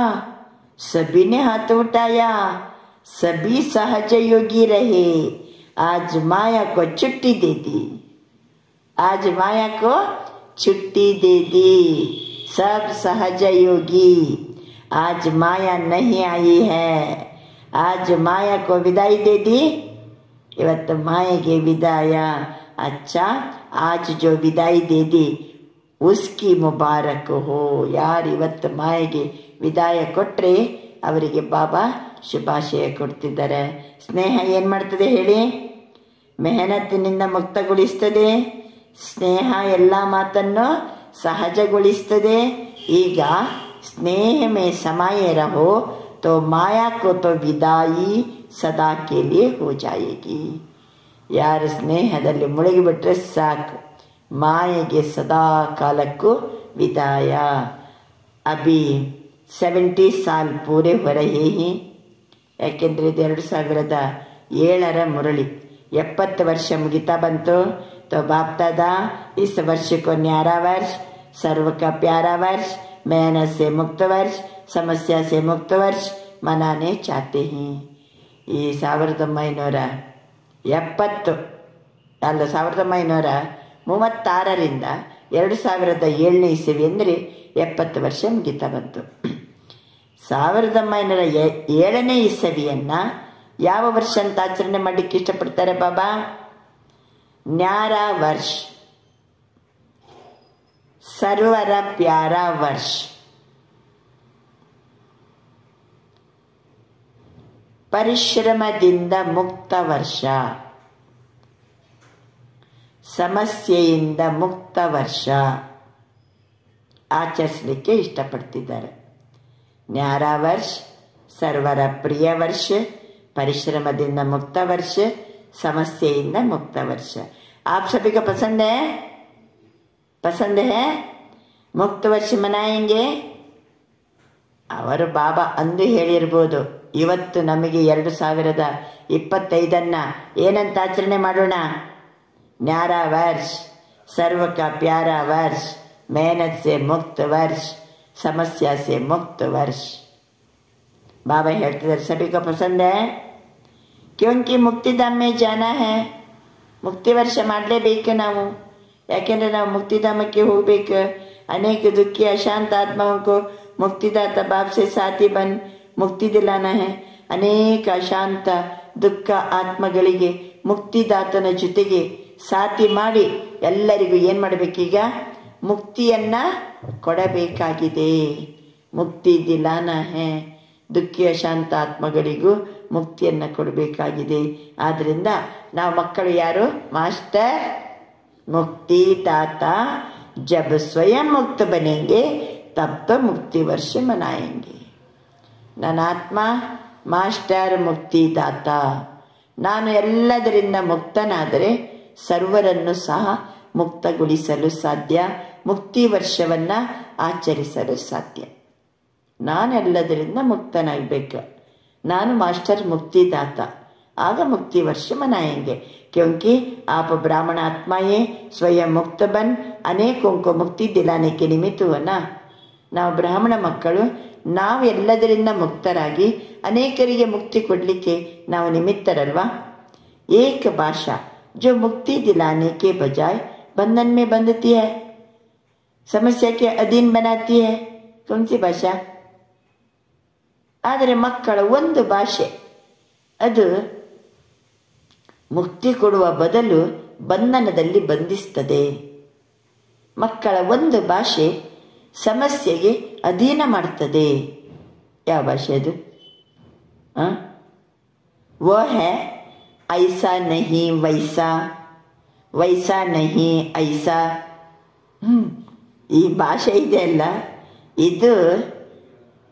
सभी ने हाथ उठाया. सभी सहज योगी रहे. आज माया को छुट्टी दे दी. आज माया को छुट्टी दे दी. सब सहज योगी. आज माया नहीं आई है. आज माया को विदाई दे दी. ಇವತ್ತು ಮಾಯೆಗೆ ವಿದಾಯ. अच्छा, आज जो विदाई दे दी उसकी मुबारक हो. ಯಾರು ಇವತ್ತು ಮಾಯೆಗೆ ವಿದಾಯ ಕೊಟ್ಟರೆ ಅವರಿಗೆ ಬಾಬಾ ಶುಭಾಶಯ ಕೊಡ್ತಿದ್ದಾರೆ. ಸ್ನೇಹ ಏನು ಮಾಡ್ತದೆ ಹೇಳಿ? ಮೆಹನತ್ತಿನಿಂದ ಮುಕ್ತಗೊಳಿಸ್ತದೆ. ಸ್ನೇಹ ಎಲ್ಲ ಮಾತನ್ನು ಸಹಜಗೊಳಿಸ್ತದೆ. ಈಗ ಸ್ನೇಹ ಮೇ समाये रहो तो माया को तो विदाई सदा के लिए हो जाएगी. ಯಾರ ಸ್ನೇಹದಲ್ಲಿ ಮುಳುಗಿಬಿಟ್ರೆ ಸಾಕು, ಮಾಯೆಗೆ ಸದಾ ಕಾಲಕ್ಕೂ ವಿದಾಯ. ಅಭಿ 70 ಸಾಲ್ ಪೂರೆ ಹೊರಹೇ ಹಿ. ಯಾಕೆಂದರೆ ಇದು 2007 ಮುರಳಿ. 70 ವರ್ಷ ಮುಗಿತಾ ಬಂತು. तो बाप दादा इस वर्ष को न्यारा वर्ष, सर्व का प्यारा वर्ष, मेहनत से मुक्त वर्ष, समस्या से मुक्त वर्ष मनाने चाहते हैं. ಈ 1970 ಅಲ್ಲ 1936ರಿಂದ 2007 ಇಸವಿ ಅಂದರೆ 70 ವರ್ಷ ಮುಗಿತಾ ಬಂತು. 1907 ಇಸವಿಯನ್ನು ಯಾವ ವರ್ಷ ಅಂತ ಆಚರಣೆ ಮಾಡಲಿಕ್ಕೆ ಇಷ್ಟಪಡ್ತಾರೆ ಬಾಬಾ? न्यारा वर्ष, सर्वर प्यारा वर्ष, ಪರಿಶ್ರಮದಿಂದ ಮುಕ್ತ ವರ್ಷ, ಸಮಸ್ಯೆಯಿಂದ ಮುಕ್ತ ವರ್ಷ ಆಚರಿಸಲಿಕ್ಕೆ ಇಷ್ಟಪಡ್ತಿದ್ದಾರೆ. ನ್ಯಾರಾ ವರ್ಷ, ಸರ್ವರ ಪ್ರಿಯ ವರ್ಷ, ಪರಿಶ್ರಮದಿಂದ ಮುಕ್ತ ವರ್ಷ, समस्या मुक्त वर्ष. आप सभी को पसंद है? पसंद है? मुक्त वर्ष मनाएंगे. ಅವರು ಬಾಬಾ ಅಂದು ಹೇಳಿರ್ಬೋದು, ಇವತ್ತು ನಮಗೆ 2025 ಏನಂತ ಆಚರಣೆ ಮಾಡೋಣ? ನ್ಯಾರಾ ವರ್ಷ, ಸರ್ವ ಕಾ ಪ್ಯಾರಾ ವರ್ಷ, मेहनत से मुक्त वर्ष, समस्या से मुक्त वर्ष. बाबा ಹೇಳ್ತಿದ್ದಾರೆ सभी को पसंद है? क्योंकि मुक्तिधाम में जाना है. ಮುಕ್ತಿ ವರ್ಷ ಮಾಡಲೇಬೇಕು ನಾವು. ಯಾಕೆಂದರೆ ನಾವು ಮುಕ್ತಿಧಾಮಕ್ಕೆ ಹೋಗಬೇಕು. ಅನೇಕ ದುಃಖಿ ಅಶಾಂತ ಆತ್ಮಕ್ಕೂ ಮುಕ್ತಿದಾತ ಬಾಪ್ ಸೆ ಸಾಥಿ ಬನ್ ಮುಕ್ತಿ ದಿಲಾನ ಹೈ. ಅನೇಕ ಅಶಾಂತ ದುಃಖ ಆತ್ಮಗಳಿಗೆ ಮುಕ್ತಿದಾತನ ಜೊತೆಗೆ ಸಾಥಿ ಮಾಡಿ ಎಲ್ಲರಿಗೂ ಏನು ಮಾಡಬೇಕೀಗ? ಮುಕ್ತಿಯನ್ನ ಕೊಡಬೇಕಾಗಿದೆ. ಮುಕ್ತಿ ದಿಲಾನ ಹೈ. ದುಃಖಿ ಅಶಾಂತ ಆತ್ಮಗಳಿಗೂ ಮುಕ್ತಿಯನ್ನು ಕೊಡಬೇಕಾಗಿದೆ. ಆದ್ದರಿಂದ ನಾವು ಮಕ್ಕಳು ಯಾರು? ಮಾಸ್ಟರ್ ಮುಕ್ತಿದಾತ. ಜಬ್ ಸ್ವಯಂ ಮುಕ್ತ ಬನೆಂಗೆ ತಬ್ ತೋ ಮುಕ್ತಿ ವರ್ಷ ಮನಾಯಂಗೆ. ನನ್ನ ಆತ್ಮ ಮಾಸ್ಟರ್ ಮುಕ್ತಿದಾತ. ನಾನು ಎಲ್ಲದರಿಂದ ಮುಕ್ತನಾದರೆ ಸರ್ವರನ್ನು ಸಹ ಮುಕ್ತಗೊಳಿಸಲು ಸಾಧ್ಯ, ಮುಕ್ತಿ ವರ್ಷವನ್ನು ಆಚರಿಸಲು ಸಾಧ್ಯ. ನಾನೆಲ್ಲದರಿಂದ ಮುಕ್ತನಾಗಬೇಕು. ನಾನು ಮಾಸ್ಟರ್ ಮುಕ್ತಿದಾತ. ಆಗ ಮುಕ್ತಿ ವರ್ಷ ಮನಾಯಂಗೆ. क्योंकि आप ब्राह्मण आत्माएं स्वयं मुक्त बन अनेकों को मुक्ति दिलाने के निमित्त हो ना. ನಾವು ಬ್ರಾಹ್ಮಣ ಮಕ್ಕಳು, ನಾವು ಎಲ್ಲದರಿಂದ ಮುಕ್ತರಾಗಿ ಅನೇಕರಿಗೆ ಮುಕ್ತಿ ಕೊಡಲಿಕ್ಕೆ ನಾವು ನಿಮಿತ್ತರಲ್ವಾ. एक भाषा जो मुक्ति दिलाने के बजाय बंधन में बंधती है, समस्या के अधीन बनाती है. कौन सी भाषा? ಆದರೆ ಮಕ್ಕಳ ಒಂದು ಭಾಷೆ ಅದು ಮುಕ್ತಿ ಕೊಡುವ ಬದಲು ಬಂಧನದಲ್ಲಿ ಬಂಧಿಸ್ತದೆ. ಮಕ್ಕಳ ಒಂದು ಭಾಷೆ ಸಮಸ್ಯೆಗೆ ಅಧೀನ ಮಾಡ್ತದೆ. ಯಾವ ಭಾಷೆ ಅದು? वो है ऐसा नहीं वैसा, वैसा नहीं ऐसा. ಈ ಭಾಷೆ ಇದೆಯಲ್ಲ, ಇದು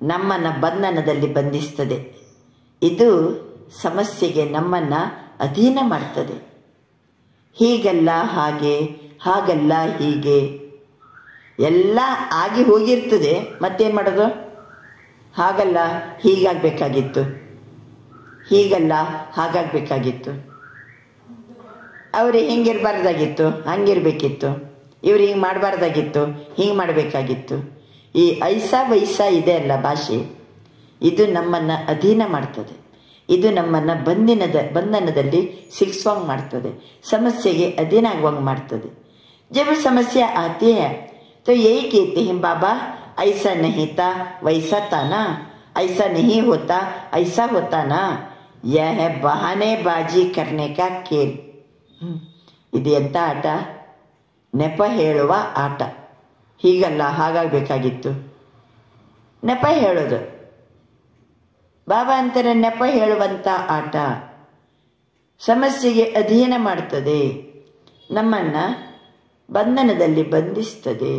ನಮ್ಮನ್ನು ಬಂಧನದಲ್ಲಿ ಬಂಧಿಸ್ತದೆ. ಇದು ಸಮಸ್ಯೆಗೆ ನಮ್ಮನ್ನು ಅಧೀನ ಮಾಡ್ತದೆ. ಹೀಗಲ್ಲ ಹಾಗೆ, ಹಾಗಲ್ಲ ಹೀಗೆ ಎಲ್ಲ ಆಗಿ ಹೋಗಿರ್ತದೆ. ಮತ್ತೇನು ಮಾಡೋದು? ಹಾಗಲ್ಲ ಹೀಗಾಗಬೇಕಾಗಿತ್ತು, ಹೀಗಲ್ಲ ಹಾಗಾಗಬೇಕಾಗಿತ್ತು, ಅವರು ಹಿಂಗಿರಬಾರ್ದಾಗಿತ್ತು, ಹಂಗಿರಬೇಕಿತ್ತು, ಇವ್ರು ಹಿಂಗೆ ಮಾಡಬಾರ್ದಾಗಿತ್ತು, ಹಿಂಗೆ ಮಾಡಬೇಕಾಗಿತ್ತು. ಈ ಐಸಾ ವೈಸಾ ಇದೆ ಅಲ್ಲ ಭಾಷೆ, ಇದು ನಮ್ಮನ್ನು ಅಧೀನ ಮಾಡ್ತದೆ. ಇದು ನಮ್ಮನ್ನು ಬಂಧನದಲ್ಲಿ ಸಿಕ್ಸುವಂಗೆ ಮಾಡ್ತದೆ, ಸಮಸ್ಯೆಗೆ ಅಧೀನ ಆಗುವಂಗೆ ಮಾಡ್ತದೆ. ಜब समस्या आती है तो यही कहते हैं बाबा ऐसा नहीं था वैसा था ना, ऐसा नहीं होता ऐसा होता ना. यह है बहानेबाजी करने का खेल. ಇದು ಎಂಥ ಆಟ? ನೆಪ ಹೇಳುವ ಆಟ. ಹೀಗಲ್ಲ ಹಾಗಾಗಬೇಕಾಗಿತ್ತು, ನೆಪ ಹೇಳೋದು. ಬಾಬಾ ಅಂತಾರೆ ನೆಪ ಹೇಳುವಂಥ ಆಟ ಸಮಸ್ಯೆಗೆ ಅಧೀನ ಮಾಡ್ತದೆ, ನಮ್ಮನ್ನು ಬಂಧನದಲ್ಲಿ ಬಂಧಿಸ್ತದೆ.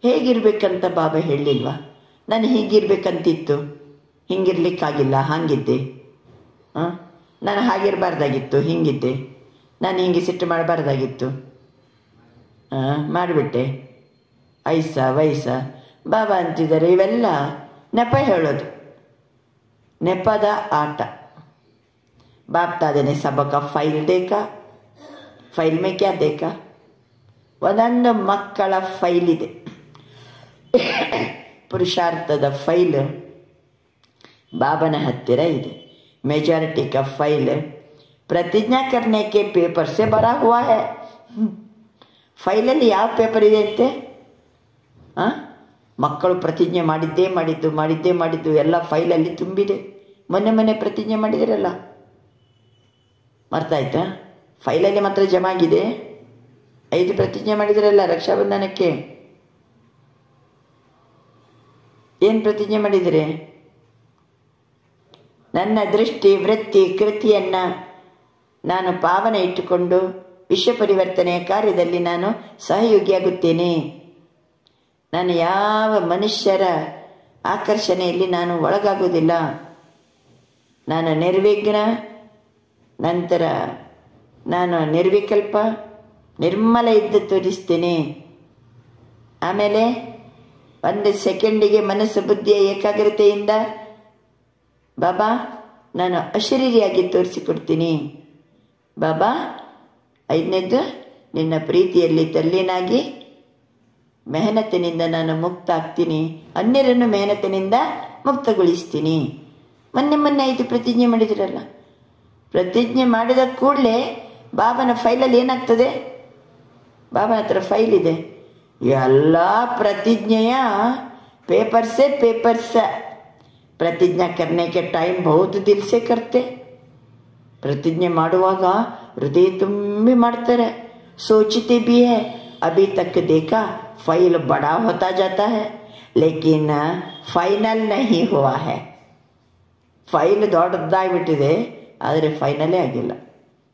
ಹೇಗಿರ್ಬೇಕಂತ ಬಾಬಾ ಹೇಳಿಲ್ವಾ? ನಾನು ಹೀಗಿರ್ಬೇಕಂತಿತ್ತು, ಹಿಂಗಿರ್ಲಿಕ್ಕಾಗಿಲ್ಲ, ಹಾಗಿದ್ದೆ. ನಾನು ಹಾಗಿರಬಾರ್ದಾಗಿತ್ತು, ಹಿಂಗಿದ್ದೆ, ನಾನು ಹಿಂಗೆ ಸಿಟ್ಟು ಮಾಡಬಾರ್ದಾಗಿತ್ತು, ಮಾಡಿಬಿಟ್ಟೆ, ವಯಸ್ಸ ಬಾಬಾ ಅಂತಿದ್ದಾರೆ. ಇವೆಲ್ಲ ನೆಪ ಹೇಳೋದು, ನೆಪದ ಆಟ. बाप दादा ने सबका ಫೈಲ್ देखा, ಫೈಲ್ में क्या देखा? ಒಂದೊಂದು ಮಕ್ಕಳ ಫೈಲ್ ಇದೆ, ಪುರುಷಾರ್ಥದ ಫೈಲ್ ಬಾಬನ ಹತ್ತಿರ ಇದೆ. मेजॉरिटी का फाइल प्रतिज्ञा करने के पेपर से भरा हुआ है. ಫೈಲಲ್ಲಿ ಯಾವ ಪೇಪರ್ ಇದೆ ಅಂತೆ? ಮಕ್ಕಳು ಪ್ರತಿಜ್ಞೆ ಮಾಡಿದ್ದು ಎಲ್ಲ ಫೈಲಲ್ಲಿ ತುಂಬಿದೆ. ಮೊನ್ನೆ ಪ್ರತಿಜ್ಞೆ ಮಾಡಿದಿರಲ್ಲ, ಮರ್ತಾಯ್ತಾ? ಫೈಲಲ್ಲಿ ಮಾತ್ರ ಜಮಾ ಆಗಿದೆ. 5 ಪ್ರತಿಜ್ಞೆ ಮಾಡಿದಿರಲ್ಲ ರಕ್ಷಾಬಂಧನಕ್ಕೆ. ಏನು ಪ್ರತಿಜ್ಞೆ ಮಾಡಿದಿರಿ? ನನ್ನ ದೃಷ್ಟಿ ವೃತ್ತಿ ಕೃತಿಯನ್ನು ನಾನು ಪಾವನ ಇಟ್ಟುಕೊಂಡು ವಿಶ್ವ ಪರಿವರ್ತನೆಯ ಕಾರ್ಯದಲ್ಲಿ ನಾನು ಸಹಯೋಗಿಯಾಗುತ್ತೇನೆ. ನಾನು ಯಾವ ಮನುಷ್ಯರ ಆಕರ್ಷಣೆಯಲ್ಲಿ ನಾನು ಒಳಗಾಗುವುದಿಲ್ಲ. ನಾನು ನಿರ್ವಿಘ್ನ, ನಂತರ ನಾನು ನಿರ್ವಿಕಲ್ಪ, ನಿರ್ಮಲ ಇದ್ದು ತೋರಿಸ್ತೇನೆ. ಆಮೇಲೆ 1 ಸೆಕೆಂಡಿಗೆ ಮನಸ್ಸು ಬುದ್ಧಿಯ ಏಕಾಗ್ರತೆಯಿಂದ ಬಾಬಾ ನಾನು ಅಶರೀರಿಯಾಗಿ ತೋರಿಸಿಕೊಡ್ತೀನಿ. ಬಾಬಾ 5ನೇದ್ದು, ನಿನ್ನ ಪ್ರೀತಿಯಲ್ಲಿ ತಲ್ಲೀನಾಗಿ ಮೆಹನತ್ತಿನಿಂದ ನಾನು ಮುಕ್ತ ಆಗ್ತೀನಿ, ಅನ್ಯರನ್ನು ಮೆಹನತ್ತಿನಿಂದ ಮುಕ್ತಗೊಳಿಸ್ತೀನಿ. ಮೊನ್ನೆ 5 ಪ್ರತಿಜ್ಞೆ ಮಾಡಿದಿರಲ್ಲ. ಪ್ರತಿಜ್ಞೆ ಮಾಡಿದ ಕೂಡಲೇ ಬಾಬನ ಫೈಲಲ್ಲಿ ಏನಾಗ್ತದೆ? ಬಾಬನ ಹತ್ರ ಫೈಲ್ ಇದೆ, ಎಲ್ಲ ಪ್ರತಿಜ್ಞೆಯ पेपर्स. प्रतिज्ञा करने के टाइम बहुत दिल से करते. प्रतिज्ञೆ ಮಾಡುವಾಗ ಹೃದಯ ತುಂಬಿ ಮಾಡ್ತಾರೆ, सोचते भी है. अभी तक देखा फाइल बड़ा होता जाता है लेकिन फाइनल नहीं हुआ है. ಫೈಲ್ ದೊಡ್ಡದಾಗ್ಬಿಟ್ಟಿದೆ, ಆದರೆ ಫೈನಲೇ ಆಗಿಲ್ಲ.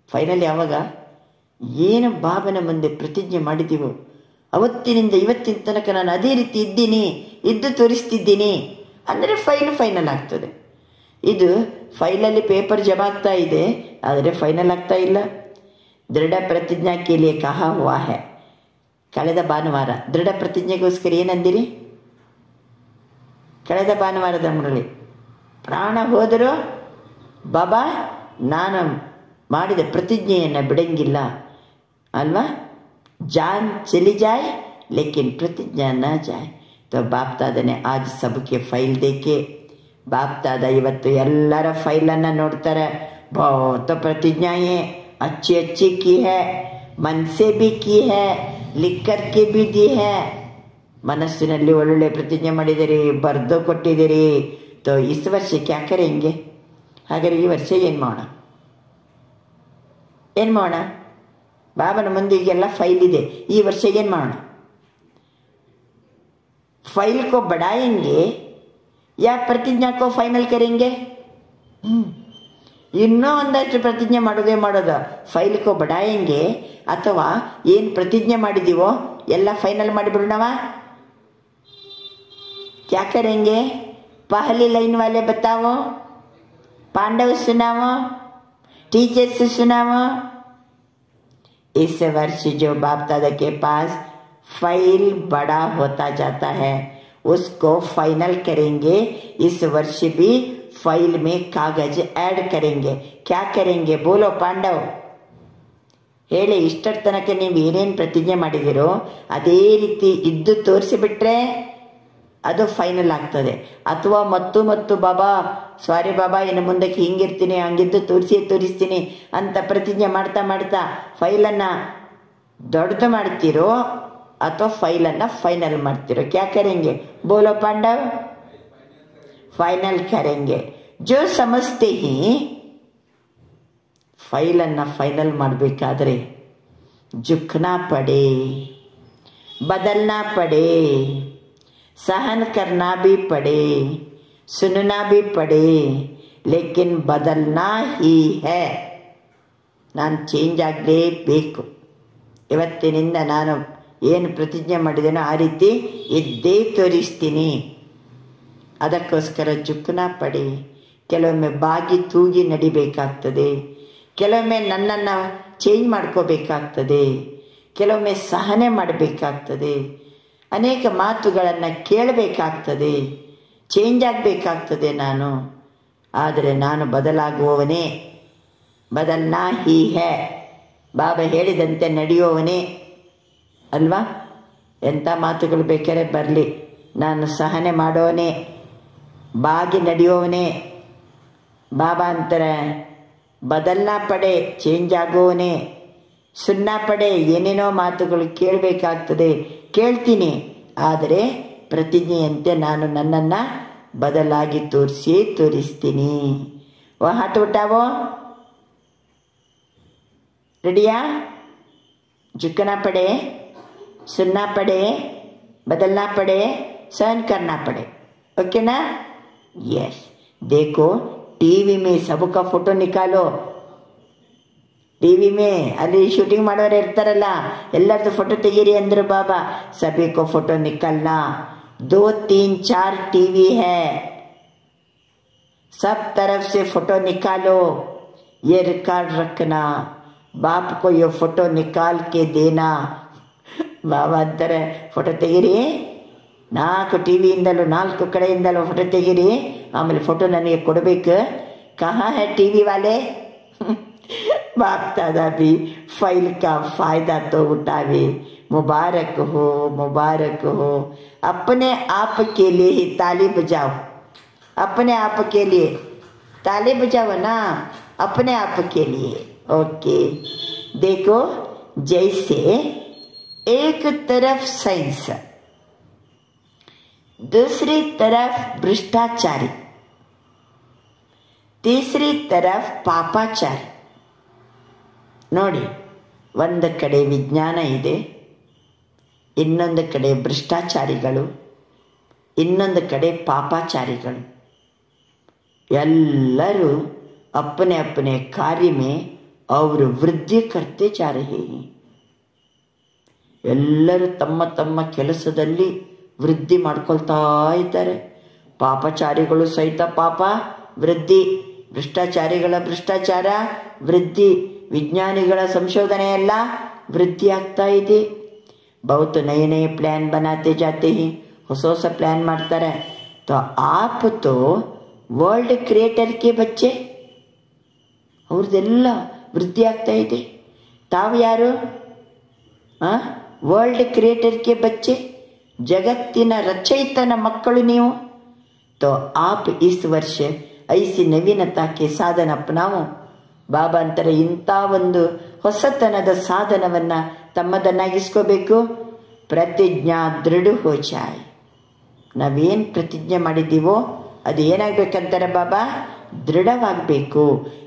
ಫೈನಲ್ ಯಾವಾಗ? ಏನು ಬಾಬನ ಮುಂದೆ ಪ್ರತಿಜ್ಞೆ ಮಾಡಿದ್ದೀವೋ ಅವತ್ತಿನಿಂದ ಇವತ್ತಿನ ತನಕ ನಾನು ಅದೇ ರೀತಿ ಇದ್ದು ತೋರಿಸ್ತಿದ್ದೀನಿ ಅಂದರೆ ಫೈನಲ್ ಆಗ್ತದೆ. ಇದು ಫೈಲಲ್ಲಿ ಪೇಪರ್ ಜಮಾ ಆಗ್ತಾ ಇದೆ, ಆದರೆ ಫೈನಲ್ ಆಗ್ತಾ ಇಲ್ಲ. ದೃಢ ಪ್ರತಿಜ್ಞಾ ಕೇಳಿಯ ಕಹಾ ಹುವಾ ಹೈ. ಕಳೆದ ಭಾನುವಾರ ದೃಢ ಪ್ರತಿಜ್ಞೆಗೋಸ್ಕರ ಏನಂದಿರಿ? ಕಳೆದ ಭಾನುವಾರದ ಮುರಳಿ, ಪ್ರಾಣ ಹೋದರೂ ಬಾಬಾ ನಾನು ಮಾಡಿದ ಪ್ರತಿಜ್ಞೆಯನ್ನು ಬಿಡಂಗಿಲ್ಲ ಅಲ್ವಾ? ಜಾನ್ ಚಲಿ ಜಾಯ್ ಲೇಕಿನ್ ಪ್ರತಿಜ್ಞಾ ನ ಜಾಯ್. तो बाप दादा ने आज सबके फाइल देखे. बाप दादा ಇವತ್ತು ಎಲ್ಲರ ಫೈಲನ್ನು ನೋಡ್ತಾರೆ. बहुत प्रतिज्ञाएं अच्छी की है, मन से भी की है, लिख करके भी दी है. ಮನಸ್ಸಿನಲ್ಲಿ ಒಳ್ಳೊಳ್ಳೆ ಪ್ರತಿಜ್ಞೆ ಮಾಡಿದಿರಿ, ಬರೆದು ಕೊಟ್ಟಿದ್ದೀರಿ. तो इस वर्ष क्या करेंगे? ಹಾಗಾದ್ರೆ ಈ ವರ್ಷ ಏನು ಮಾಡೋಣ? ಬಾಬನ ಮುಂದೆ ಈಗೆಲ್ಲ ಫೈಲ್ ಇದೆ, ಈ ವರ್ಷ ಏನು ಮಾಡೋಣ? फाइल को बढ़ाएंगे या प्रतिज्ञा को फाइनल करेंगे? ಇನ್ನೂ ಒಂದಷ್ಟು ಪ್ರತಿಜ್ಞೆ ಮಾಡೋದು. ಫೈಲ್ ಕೋ ಬಡಾಯಂಗೆ ಅಥವಾ ಏನು ಪ್ರತಿಜ್ಞೆ ಮಾಡಿದೀವೋ ಎಲ್ಲ ಫೈನಲ್ ಮಾಡಿಬಿಡೋಣವಾ? क्या करेंगे? पहली लाइन वाले बताओ, पांडव सुनाओ, टीचर्स सुनाओ. इस वर्ष जो बाप दादा के पास फाइल बड़ा होता जाता है उसको फाइनल करेंगे. इस वर्ष भी फाइल में कागज ऐड करेंगे. क्या करेंगे बोलो पांडव? ಹೇಳಿ. ಇಷ್ಟರ ತನಕ ನೀವು ಏನೇನು ಪ್ರತಿಜ್ಞೆ ಮಾಡಿದಿರೋ ಅದೇ ರೀತಿ ಇದ್ದು ತೋರಿಸಿಬಿಟ್ರೆ ಅದು ಫೈನಲ್ ಆಗ್ತದೆ. ಅಥವಾ ಮತ್ತು ಬಾಬಾ ಸಾರಿ ಬಾಬಾ ಇನ್ನು ಮುಂದಕ್ಕೆ ಹಿಂಗಿರ್ತೀನಿ, ಹಂಗಿದ್ದು ತೋರಿಸ್ತೀನಿ ಅಂತ ಪ್ರತಿಜ್ಞೆ ಮಾಡ್ತಾ ಫೈಲನ್ನು ದೊಡ್ಡದು ಮಾಡ್ತೀರೋ ಅಥವಾ ಫೈಲನ್ನು ಫೈನಲ್ ಮಾಡ್ತಿರೋ? क्या करेंगे बोलो पांडव? फाइनल करेंगे. जो समझते ही ಫೈಲನ್ನು ಫೈನಲ್ ಮಾಡಬೇಕಾದ್ರೆ झुकना पड़े, बदलना पड़े, सहन करना भी पड़े, सुनना भी पड़े, लेकिन बदलना ही है. ನಾನು ಚೇಂಜ್ ಆಗಲೇಬೇಕು. ಇವತ್ತಿನಿಂದ ನಾನು ಏನು ಪ್ರತಿಜ್ಞೆ ಮಾಡಿದ್ದೇನೋ ಆ ರೀತಿ ಇದ್ದೇ ತೋರಿಸ್ತೀನಿ. ಅದಕ್ಕೋಸ್ಕರ झुकना पड़े, ಕೆಲವೊಮ್ಮೆ ಬಾಗಿ ತೂಗಿ ನಡಿಬೇಕಾಗ್ತದೆ, ಕೆಲವೊಮ್ಮೆ ನನ್ನನ್ನು ಚೇಂಜ್ ಮಾಡ್ಕೋಬೇಕಾಗ್ತದೆ, ಕೆಲವೊಮ್ಮೆ ಸಹನೆ ಮಾಡಬೇಕಾಗ್ತದೆ, ಅನೇಕ ಮಾತುಗಳನ್ನು ಕೇಳಬೇಕಾಗ್ತದೆ, ಚೇಂಜ್ ಆಗಬೇಕಾಗ್ತದೆ ನಾನು. ಆದರೆ ನಾನು ಬದಲಾಗುವವನೇ, ಬದಲ್ನಾ ಹೀ ಹೇ, ಬಾಬಾ ಹೇಳಿದಂತೆ ನಡೆಯುವವನೇ ಅಲ್ವಾ. ಎಂಥ ಮಾತುಗಳು ಬೇಕಾದ್ರೆ ಬರಲಿ, ನಾನು ಸಹನೆ ಮಾಡೋವನೇ, ಬಾಗಿ ನಡೆಯೋವನೇ. ಬಾಬಾ ಅಂತಾರೆ ಬದಲ್ನಾ ಪಡೆ, ಚೇಂಜ್ ಆಗೋವನೇ. ಸುನ್ನ ಪಡೆ, ಏನೇನೋ ಮಾತುಗಳು ಕೇಳಬೇಕಾಗ್ತದೆ, ಕೇಳ್ತೀನಿ. ಆದರೆ ಪ್ರತಿಜ್ಞೆಯಂತೆ ನಾನು ನನ್ನನ್ನು ಬದಲಾಗಿ ತೋರಿಸ್ತೀನಿ. ಹಾಟ್ ಉಟಾವೋ, ರೆಡಿಯಾ? झुकना पड़े, सुनना पड़े, बदलना पड़े, सहन करना पड़े. ओके ना? यस. देखो टीवी में सबका फोटो निकालो. टीवी में ಅಲ್ಲಿ ಶೂಟಿಂಗ್ ಮಾಡೋರು ಇರ್ತಾರಲ್ಲ, ಎಲ್ಲರದ್ದು ಫೋಟೋ ತೆಗೀರಿ ಅಂದ್ರು ಬಾಬಾ. सभी को फोटो निकालना. 2, 3, 4 टीवी है, सब तरफ से फोटो निकालो. ये रिकॉर्ड रखना, बाप को ये फोटो निकाल के देना. ಬಾಬಾ ಅಂತಾರೆ ಫೋಟೋ ತೆಗೀರಿ, 4 ಟಿವಿಯಿಂದಲೂ 4 ಕಡೆಯಿಂದಲೂ ಫೋಟೋ ತೆಗೀರಿ, ಆಮೇಲೆ ಫೋಟೋ ನನಗೆ ಕೊಡಬೇಕು. ಕहाँ है टीवी वाले? बाप दादा भी फाइल का फायदा तो उठावे. मुबारक हो, मुबारक हो. अपने आप के लिए ही ताली बजाओ, अपने आप के लिए ताली बजाओ ना, अपने आप के लिए. ओके. देखो जैसे एक तरफ साइंस, दूसरी तरफ भ्रष्टाचारी, तीसरी तरफ पापाचारी. ನೋಡಿ, ಒಂದು ಕಡೆ ವಿಜ್ಞಾನ ಇದೆ, ಇನ್ನೊಂದು ಕಡೆ ಭ್ರಷ್ಟಾಚಾರಿಗಳು, ಇನ್ನೊಂದು ಕಡೆ ಪಾಪಾಚಾರಿಗಳು. ಎಲ್ಲರೂ अपने अपने कार्य में और वृद्धि करते जा रहे हैं. ಎಲ್ಲರೂ ತಮ್ಮ ತಮ್ಮ ಕೆಲಸದಲ್ಲಿ ವೃದ್ಧಿ ಮಾಡ್ಕೊಳ್ತಾ ಇದ್ದಾರೆ. ಪಾಪಚಾರಿಗಳು ಸಹಿತ ಪಾಪ ವೃದ್ಧಿ, ಭ್ರಷ್ಟಾಚಾರಿಗಳ ಭ್ರಷ್ಟಾಚಾರ ವೃದ್ಧಿ, ವಿಜ್ಞಾನಿಗಳ ಸಂಶೋಧನೆ ಎಲ್ಲ ವೃದ್ಧಿ ಆಗ್ತಾ ಇದೆ. बहुत नए नए प्लान बनाते जाते हैं, ಹೊಸ ಹೊಸ ಪ್ಲ್ಯಾನ್ ಮಾಡ್ತಾರೆ. तो आप तो वर्ल्ड क्रिएटर के बच्चे, ಅವ್ರದ್ದೆಲ್ಲ ವೃದ್ಧಿ ಆಗ್ತಾ ಇದೆ. ತಾವು ಯಾರು? ವರ್ಲ್ಡ್ ಕ್ರಿಯೇಟರ್ ಕೆ ಬಚ್ಚೆ, ಜಗತ್ತಿನ ರಚಯಿತನ ಮಕ್ಕಳು ನೀವು. तो आप इस वर्ष ऐसी नवीनता के साधन अपनाओ. ಬಾಬಾ ಅಂತಾರೆ ಇಂಥ ಒಂದು ಹೊಸತನದ ಸಾಧನವನ್ನು ತಮ್ಮದನ್ನಾಗಿಸ್ಕೋಬೇಕು. ಪ್ರತಿಜ್ಞಾ ದೃಢ ಹೋ ಜಾಯ್. ನಾವೇನು ಪ್ರತಿಜ್ಞೆ ಮಾಡಿದ್ದೀವೋ ಅದು ಏನಾಗಬೇಕಂತಾರೆ ಬಾಬಾ? ದೃಢವಾಗಬೇಕು.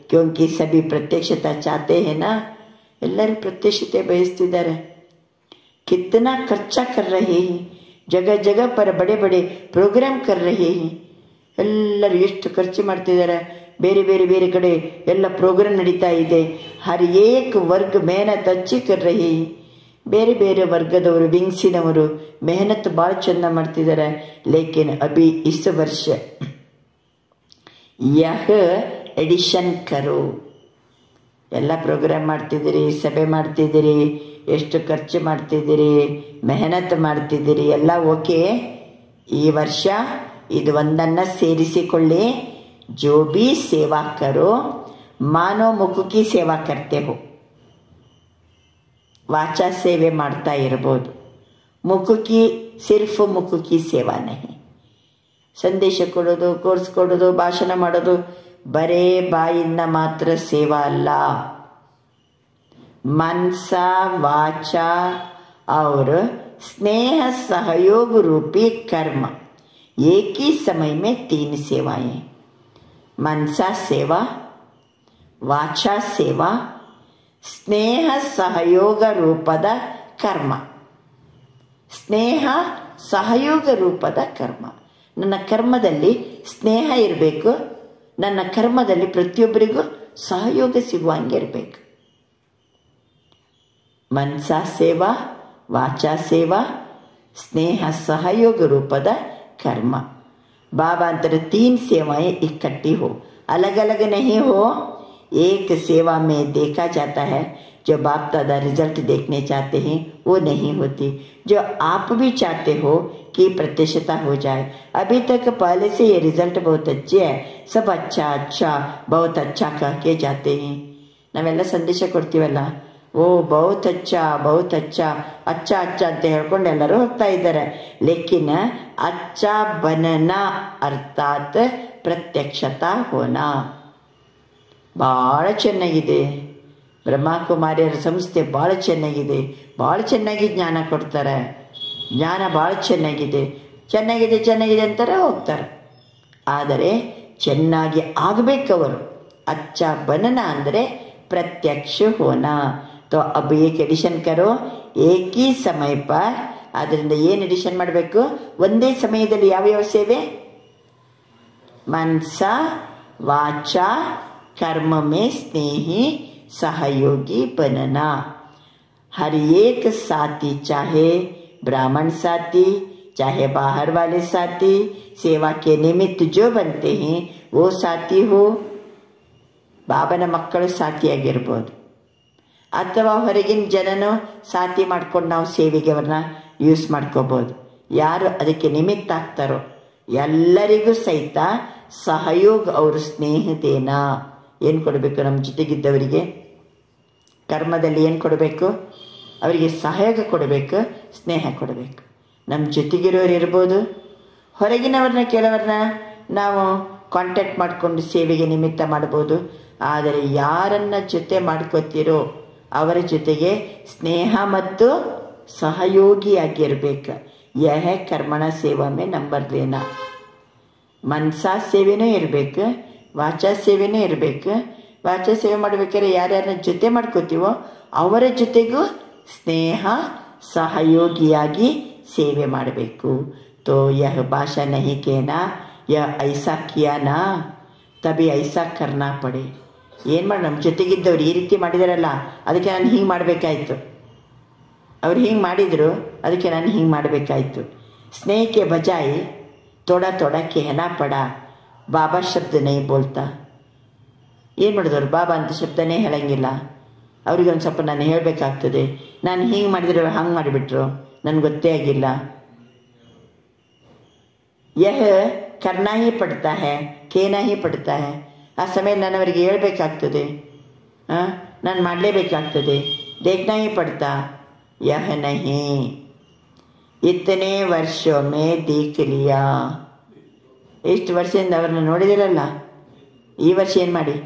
ಕ್ಯೋಂಕಿ ಸಭಿ ಪ್ರತ್ಯಕ್ಷತಾ ಚಾತೆ ಹೇನಾ, ಎಲ್ಲರೂ ಪ್ರತ್ಯಕ್ಷತೆ ಬಯಸ್ತಿದ್ದಾರೆ. कितना खर्चा कर रहे हैं, जगह जगह पर बड़े बड़े प्रोग्राम कर रहे हैं. ಎಲ್ಲರೂ ಎಷ್ಟು ಖರ್ಚು ಮಾಡ್ತಿದ್ದಾರೆ, ಬೇರೆ ಬೇರೆ ಬೇರೆ ಕಡೆ ಎಲ್ಲ ಪ್ರೋಗ್ರಾಮ್ ನಡೀತಾ ಇದೆ. ಹರ್ ಏಕ್ ವರ್ಗ ಮೆಹನತ್ ಅಚ್ಚಿ ಕರ್ ರಹಿ. ಬೇರೆ ಬೇರೆ ವರ್ಗದವರು, ವಿಂಗ್ಸಿನವರು ಮೆಹನತ್ ಭಾಳ ಚಂದ ಮಾಡ್ತಿದ್ದಾರೆ. ಲೇಕಿನ್ ಅಭಿ ಇಸ್ ವರ್ಷ ಯಹ ಎಡಿಷನ್ ಕರೋ. ಎಲ್ಲ ಪ್ರೋಗ್ರಾಮ್ ಮಾಡ್ತಿದ್ದೀರಿ, ಸಭೆ ಮಾಡ್ತಿದ್ದೀರಿ, ಎಷ್ಟು ಖರ್ಚು ಮಾಡ್ತಿದ್ದೀರಿ, ಮೆಹನತ್ ಮಾಡ್ತಿದ್ದೀರಿ, ಎಲ್ಲ ಓಕೆ. ಈ ವರ್ಷ ಇದು ಒಂದನ್ನು ಸೇರಿಸಿಕೊಳ್ಳಿ. ಜೋ ಬಿ ಸೇವಾ ಕರೋ ಮಾನೋ ಮುಖುಕಿ ಸೇವಾ ಕರ್ತೆ ಹೋ. ವಾಚಾ ಸೇವೆ ಮಾಡ್ತಾ ಇರ್ಬೋದು, ಮುಖುಕಿ ಸಿರ್ಫ್ ಮುಖುಕಿ ಸೇವಾ ನಹಿ. ಸಂದೇಶ ಕೊಡೋದು, ಕೋರ್ಸ್ ಕೊಡೋದು, ಭಾಷಣ ಮಾಡೋದು ಬರೇ ಬಾಯಿಂದ ಮಾತ್ರ ಸೇವಾ ಅಲ್ಲ. मनसा वाचा और स्नेह सहयोग रूपी कर्म, एक ही समय में 3 सेवाएं. मनसा सेवा, वाचा सेवा, स्नेह सहयोग ರೂಪದ ಕರ್ಮ. ಸ್ನೇಹ ಸಹಯೋಗ ರೂಪದ ಕರ್ಮ. ನನ್ನ ಕರ್ಮದಲ್ಲಿ ಸ್ನೇಹ ಇರಬೇಕು, ನನ್ನ ಕರ್ಮದಲ್ಲಿ ಪ್ರತಿಯೊಬ್ಬರಿಗೂ ಸಹಯೋಗ ಸಿಗುವಂಗೆ ಇರಬೇಕು. ಮನಸಾ ಸೇವಾ, ವಾಚಾ ಸೇವಾ, ಸ್ನೇಹ ಸಹಯೋಗ ರೂಪದ ಕರ್ಮ. बाबा अंतर 3 सेवाएं इकट्ठी हो, अलग अलग नहीं हो, एक सेवा में देखा जाता है। जो बाप दादा रिजल्ट देखने चाहते हैं वो नहीं होती, जो आप भी चाहते हो कि प्रत्यक्षता हो जाए। अभी तक पहले से ये रिजल्ट बहुत अच्छे है, सब अच्छा अच्छा बहुत अच्छा कह के जाते हैं। ನಾವೆಲ್ಲ ಸಂದೇಶ ಕೊಡ್ತೀವಲ್ಲ, ಓ ಬಹುತ್ ಅಚ್ಚಾ ಬಹುತ್ ಅಚ್ಚಾ ಅಚ್ಚಾ ಅಚ್ಚಾ ಅಂತ ಹೇಳ್ಕೊಂಡು ಎಲ್ಲರೂ ಹೋಗ್ತಾ ಇದ್ದಾರೆ. ಲೇಕಿನ್ ಅಚ್ಚಾ ಬನನಾ ಅರ್ಥಾತ್ ಪ್ರತ್ಯಕ್ಷತಾ ಹೋನಾ. ಭಾಳ ಚೆನ್ನಾಗಿದೆ. ಬ್ರಹ್ಮಕುಮಾರಿಯರ ಸಂಸ್ಥೆ ಭಾಳ ಚೆನ್ನಾಗಿದೆ, ಭಾಳ ಚೆನ್ನಾಗಿ ಜ್ಞಾನ ಕೊಡ್ತಾರೆ, ಜ್ಞಾನ ಭಾಳ ಚೆನ್ನಾಗಿದೆ ಚೆನ್ನಾಗಿದೆ ಚೆನ್ನಾಗಿದೆ ಅಂತಾರೆ, ಹೋಗ್ತಾರೆ. ಆದರೆ ಚೆನ್ನಾಗಿ ಆಗಬೇಕವರು. ಅಚ್ಚಾ ಬನನ ಅಂದರೆ प्रत्यक्ष होना. तो अब एक एडिशन करो एक ही समय पर. ಆದ್ದರಿಂದ ಏನು ಎಡಿಷನ್ ಮಾಡಬೇಕು? ಒಂದೇ ಸಮಯದಲ್ಲಿ ಯಾವ್ಯಾವ ಸೇವೆ? ಮನಸ ವಾಚ कर्म में स्नेही सहयोगी बनना. हर एक साथी, चाहे ब्राह्मण साथी चाहे बाहर वाले साथी, सेवा के निमित्त जो बनते हैं वो साथी हो. ಬಾಬನ ಮಕ್ಕಳು ಸಾಥಿಯಾಗಿರ್ಬೋದು, ಅಥವಾ ಹೊರಗಿನ ಜನನು ಸಾಥಿ ಮಾಡ್ಕೊಂಡು ನಾವು ಸೇವೆಗೆ ಅವ್ರನ್ನ ಯೂಸ್ ಮಾಡ್ಕೋಬೋದು. ಯಾರು ಅದಕ್ಕೆ ನಿಮಿತ್ತ ಆಗ್ತಾರೋ ಎಲ್ಲರಿಗೂ ಸಹಿತ ಸಹಯೋಗ, ಅವರು ಸ್ನೇಹದೇನ ಏನು ಕೊಡಬೇಕು? ನಮ್ಮ ಜೊತೆಗಿದ್ದವರಿಗೆ ಕರ್ಮದಲ್ಲಿ ಏನು ಕೊಡಬೇಕು? ಅವರಿಗೆ ಸಹಯೋಗ ಕೊಡಬೇಕು, ಸ್ನೇಹ ಕೊಡಬೇಕು. ನಮ್ಮ ಜೊತೆಗಿರೋರು ಇರ್ಬೋದು, ಹೊರಗಿನವ್ರನ್ನ ಕೆಲವ್ರನ್ನ ನಾವು ಕಾಂಟ್ಯಾಕ್ಟ್ ಮಾಡಿಕೊಂಡು ಸೇವೆಗೆ ನಿಮಿತ್ತ ಮಾಡ್ಬೋದು. ಆದರೆ ಯಾರನ್ನ ಜೊತೆ ಮಾಡ್ಕೋತೀರೋ ಅವರ ಜೊತೆಗೆ ಸ್ನೇಹ ಮತ್ತು ಸಹಯೋಗಿಯಾಗಿರ್ಬೇಕು. ಯಹ ಕರ್ಮಣ ಸೇವಾ ಮೇ ನಂಬರ್ ಲೇನಾ. ಮನಸಾ ಸೇವೆನೂ ಇರಬೇಕು, ವಾಚಾ ಸೇವೆನೂ ಇರಬೇಕು. ವಾಚಾ ಸೇವೆ ಮಾಡ್ಬೇಕಾದ್ರೆ ಯಾರ್ಯಾರನ್ನ ಜೊತೆ ಮಾಡ್ಕೋತೀವೋ ಅವರ ಜೊತೆಗೂ ಸ್ನೇಹ ಸಹಯೋಗಿಯಾಗಿ ಸೇವೆ ಮಾಡಬೇಕು. तो यह भाषा नहीं कहना, यह ऐसा किया ना तभी ऐसा करना पड़े. ಏನು ಮಾಡಿ, ನಮ್ಮ ಜೊತೆಗಿದ್ದವ್ರು ಈ ರೀತಿ ಮಾಡಿದಾರಲ್ಲ ಅದಕ್ಕೆ ನಾನು ಹಿಂಗೆ ಮಾಡಬೇಕಾಯ್ತು, ಅವ್ರು ಹಿಂಗೆ ಮಾಡಿದರು ಅದಕ್ಕೆ ನಾನು ಹಿಂಗೆ ಮಾಡಬೇಕಾಯ್ತು. ಸ್ನೇಹಕ್ಕೆ ಬಜಾಯಿ ಥೋಡಾ ಥೋಡಾ कहना पड़ा. ಬಾಬಾ ಶಬ್ದ ನೈ ಬೋಲ್ತಾ. ಏನು ಮಾಡಿದವ್ರು? ಬಾಬಾ ಅಂತ ಶಬ್ದನೇ ಹೇಳಂಗಿಲ್ಲ. ಅವ್ರಿಗೆ ಒಂದು ಸ್ವಲ್ಪ ನಾನು ಹೇಳಬೇಕಾಗ್ತದೆ. ನಾನು ಹಿಂಗೆ ಮಾಡಿದ್ರೆ ಹಂಗೆ ಮಾಡಿಬಿಟ್ರು, ನನಗೆ ಗೊತ್ತೇ ಆಗಿಲ್ಲ. यह करना ही पड़ता है, कहना ही पड़ता है. ಆ ಸಮಯ ನಾನು ಅವರಿಗೆ ಹೇಳಬೇಕಾಗ್ತದೆ, ನಾನು ಮಾಡಲೇಬೇಕಾಗ್ತದೆ. देखना ही पड़ता. यह नहीं इतने वर्षों में देख लिया. ಎಷ್ಟು ವರ್ಷದಿಂದ ಅವ್ರನ್ನ ನೋಡಿದಿರಲ್ಲ, ಈ ವರ್ಷ ಏನು ಮಾಡಿ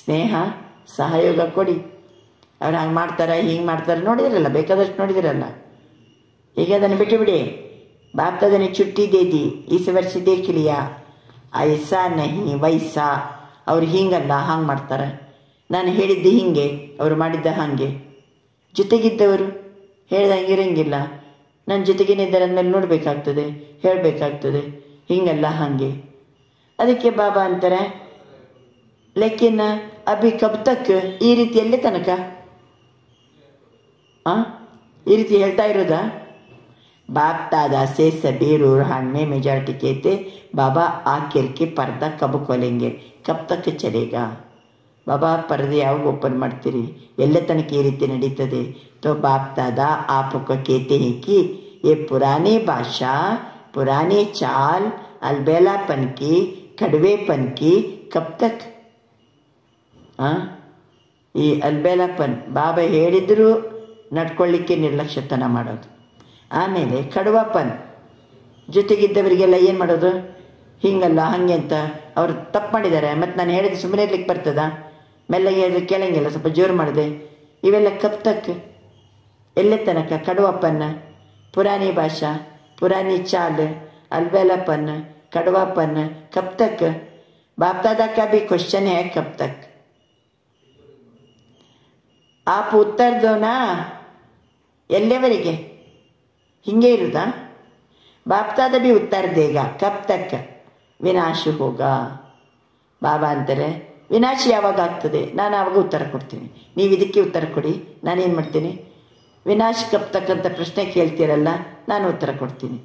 ಸ್ನೇಹ ಸಹಯೋಗ ಕೊಡಿ. ಅವ್ರು ಹಂಗೆ ಮಾಡ್ತಾರೆ ಹಿಂಗೆ ಮಾಡ್ತಾರೆ ನೋಡಿದಿರಲ್ಲ, ಬೇಕಾದಷ್ಟು ನೋಡಿದಿರಲ್ಲ. ಈಗ ಅದನ್ನು ಬಿಟ್ಟು ಬಿಡಿ. बाप दादा ने छुट्टी दे दी, इस वर्ष देख लिया. ऐसा नहीं वैसा. ಅವ್ರು ಹಿಂಗಲ್ಲ ಹಂಗೆ ಮಾಡ್ತಾರೆ, ನಾನು ಹೇಳಿದ್ದು ಹಿಂಗೆ ಅವರು ಮಾಡಿದ್ದ ಹಾಗೆ. ಜೊತೆಗಿದ್ದವರು ಹೇಳ್ದಂಗೆ ಇರಂಗಿಲ್ಲ. ನನ್ನ ಜೊತೆಗೇನಿದ್ದಾರೆ ಅಂದಮೇಲೆ ನೋಡಬೇಕಾಗ್ತದೆ, ಹೇಳಬೇಕಾಗ್ತದೆ, ಹಿಂಗಲ್ಲ ಹಾಗೆ. ಅದಕ್ಕೆ ಬಾಬಾ ಅಂತಾರೆ, ಲೇಕಿನ್ ಅಭಿ ಕಬ್ ತಕ್, ಈ ರೀತಿಯಲ್ಲೇ ತನಕ ಈ ರೀತಿ ಹೇಳ್ತಾ ಇರೋದಾ? बाप दादा से सभी रूहान में मेजॉरिटी कहते, बाबा आखिर के पर्दा कब खोलेंगे, कब तक चलेगा? बाबा पर्दे ಯಾವಾಗ ಓಪನ್ ಮಾಡ್ತೀರಿ, ಎಲ್ಲ ತನಕ ಈ ರೀತಿ ನಡೀತದೆ? तो बाप दादा आपको कहते हैं कि ये पुरानी भाषा, पुरानी चाल, अलबेलापन की, कड़वेपन की कब तक? ಈ ಅಲ್ಬೇಲಾಪನ್ ಬಾಬಾ ಹೇಳಿದ್ರು ನಡ್ಕೊಳ್ಳಿಕ್ಕೆ ನಿರ್ಲಕ್ಷ್ಯತನ ಮಾಡೋದು. ಆಮೇಲೆ ಕಡುವಾಪನ್, ಜೊತೆಗಿದ್ದವರಿಗೆಲ್ಲ ಏನು ಮಾಡೋದು? ಹಿಂಗಲ್ಲ ಹಾಗೆ ಅಂತ ಅವ್ರು ತಪ್ಪು ಮಾಡಿದ್ದಾರೆ, ಮತ್ತು ನಾನು ಹೇಳಿದ್ದು ಸುಮ್ಮನೆ ಇರ್ಲಿಕ್ಕೆ ಬರ್ತದ? ಮೆಲ್ಲಗೆ ಹೇಳಿದ್ರೆ ಕೇಳಂಗಿಲ್ಲ, ಸ್ವಲ್ಪ ಜೋರು ಮಾಡಿದೆ. ಇವೆಲ್ಲ ಕಬ್ ತಕ್, ಎಲ್ಲೇ ತನಕ? ಕಡುವಾಪನ್, ಪುರಾನಿ ಭಾಷಾ, ಪುರಾನಿ ಚಾಲ್, ಅಲ್ಬೇಲಾಪನ್, ಕಡುವಾಪನ್, ಕಬ್ ತಕ್? ಬಾಪ್ दादा का भी क्वेश्चन है, कब तक? आप उत्तर दो ना. ಎಲ್ಲಿವರೆಗೆ ಹಿಂಗೆ ಇರುತ್ತಾ? ಬಾಪ್ दादा भी उत्तर देगा, कब तक? ವಿನಾಶ ಹೋಗ. ಬಾಬಾ ಅಂತಾರೆ, ವಿನಾಶ ಯಾವಾಗ ಆಗ್ತದೆ? ನಾನು ಆವಾಗ ಉತ್ತರ ಕೊಡ್ತೀನಿ, ನೀವು ಇದಕ್ಕೆ ಉತ್ತರ ಕೊಡಿ. ನಾನೇನು ಮಾಡ್ತೀನಿ? ವಿನಾಶ ಕಬ್ ತಕ್ ಅಂತ ಪ್ರಶ್ನೆ ಕೇಳ್ತೀರಲ್ಲ, ನಾನು ಉತ್ತರ ಕೊಡ್ತೀನಿ.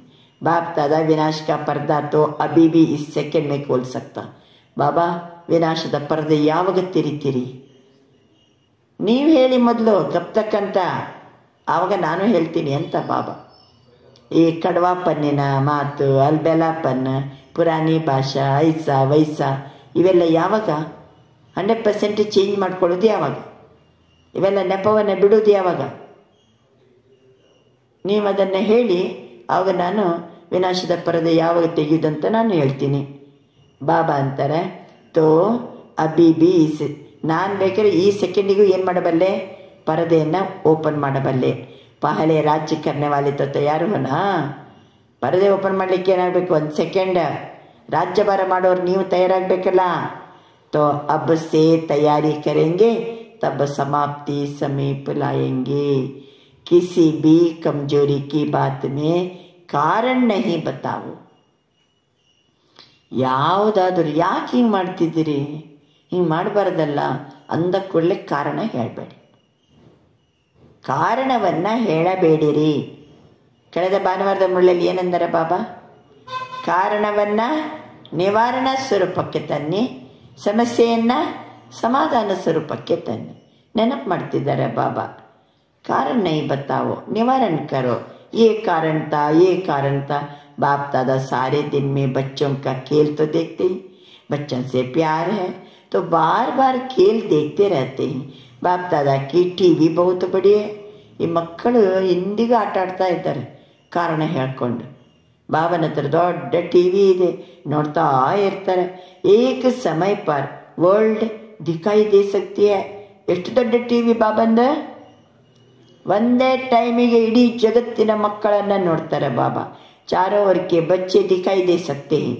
बाप दादा विनाश का पर्दा तो अभी भी इस सेकेंड में खोल सकता. ಬಾಬಾ ವಿನಾಶದ ಪರದೆ ಯಾವಾಗ ತೆರಿತೀರಿ? ನೀವು ಹೇಳಿ ಮೊದಲು ಗಪ್ತಕ್ಕಂತ, ಆವಾಗ ನಾನು ಹೇಳ್ತೀನಿ ಅಂತ ಬಾಬಾ. ಈ ಕಡವಾ ಪನ್ನಿನ ಮಾತು, ಅಲ್ಬೆಲಾಪನ್ನ, ಪುರಾಣಿ ಭಾಷಾ, ಐಸಾ ವೈಸಾ ಇವೆಲ್ಲ ಯಾವಾಗ 100% ಚೇಂಜ್ ಮಾಡ್ಕೊಳ್ಳೋದು ಯಾವಾಗ? ಇವೆಲ್ಲ ನೆಪವನ್ನು ಬಿಡೋದು ಯಾವಾಗ? ನೀವು ಅದನ್ನು ಹೇಳಿ, ಆವಾಗ ನಾನು ವಿನಾಶದ ಪರದೆ ಯಾವಾಗ ತೆಗೆಯುವುದಂತ ನಾನು ಹೇಳ್ತೀನಿ. ಬಾಬಾ ಅಂತಾರೆ, ತೋ ಅಬಿ ಬಿ ನಾನು ಬೇಕಾದ್ರೆ ಈ ಸೆಕೆಂಡಿಗೂ ಏನು ಮಾಡಬಲ್ಲೆ? ಪರದೆಯನ್ನು ಓಪನ್ ಮಾಡಬಲ್ಲೆ. ಪಹಲೆ ರಾಜ್ಯ ಕರ್ನೆ ವಾಲೆ ತೋ ತಯಾರು ಹೋನಾ. ಪರದೆ ಓಪನ್ ಮಾಡಲಿಕ್ಕೆ ಏನಾಗಬೇಕು? 1 ಸೆಕೆಂಡ್. ರಾಜ್ಯಭಾರ ಮಾಡೋರು ನೀವು ತಯಾರಾಗಬೇಕಲ್ಲ. तो अब से तैयारी करेंगे तब समाप्ति समीप लाएंगे. किसी भी कमजोरी की बात में कारण नहीं बताओ. ಯಾವುದಾದ್ರೂ ಯಾಕೆ ಹಿಂಗೆ ಮಾಡ್ತಿದ್ದೀರಿ, ಹಿಂಗೆ ಮಾಡಬಾರ್ದಲ್ಲ ಅಂದ ಕೂಡಲೇ ಕಾರಣ ಹೇಳಬೇಡಿ. ಕಾರಣವನ್ನು ಹೇಳಬೇಡಿರಿ. ಕಳೆದ ಭಾನುವಾರದ ಮುಳ್ಳಲ್ಲಿ ಏನಂದರೆ ಬಾಬಾ, ಕಾರಣವನ್ನು ನಿವಾರಣಾ ಸ್ವರೂಪಕ್ಕೆ ತನ್ನಿ, ಸಮಸ್ಯೆಯನ್ನು ಸಮಾಧಾನ ಸ್ವರೂಪಕ್ಕೆ ತನ್ನಿ. ನೆನಪು ಮಾಡ್ತಿದ್ದಾರೆ ಬಾಬಾ. कारण नहीं बताओ, निवारण करो. ये कारण था. बाप दादा सारे दिन में बच्चों का खेल तो देखते ही, बच्चों से प्यार है तो बार बार खेल देखते रहते हैं. बाप दादा की टीवी बहुत बड़ी है. ಈ ಮಕ್ಕಳು ಇಂದಿಗೂ ಆಟ ಆಡ್ತಾ ಇದ್ದಾರೆ ಕಾರಣ ಹೇಳ್ಕೊಂಡು. ಬಾಬನ ಹತ್ರ ದೊಡ್ಡ ಟಿವಿ ಇದೆ, ನೋಡ್ತಾ ಇರ್ತಾರೆ. ಏಕ ಸಮಯ ಪರ್ ವರ್ಲ್ಡ್ ದಿಖಾಯಿ ದೇ ಸಕ್ತಿ ಹೈ. ಎಷ್ಟು ದೊಡ್ಡ ಟಿವಿ ಬಾಬಂದ, ಒಂದೇ ಟೈಮಿಗೆ ಇಡೀ ಜಗತ್ತಿನ ಮಕ್ಕಳನ್ನು ನೋಡ್ತಾರೆ ಬಾಬಾ. ಚಾರೋ ವರ್ಗೆ ಬಚ್ಚೆ ದಿಖಾಯಿ ದೇ ಸಕ್ತೆ ಹೈ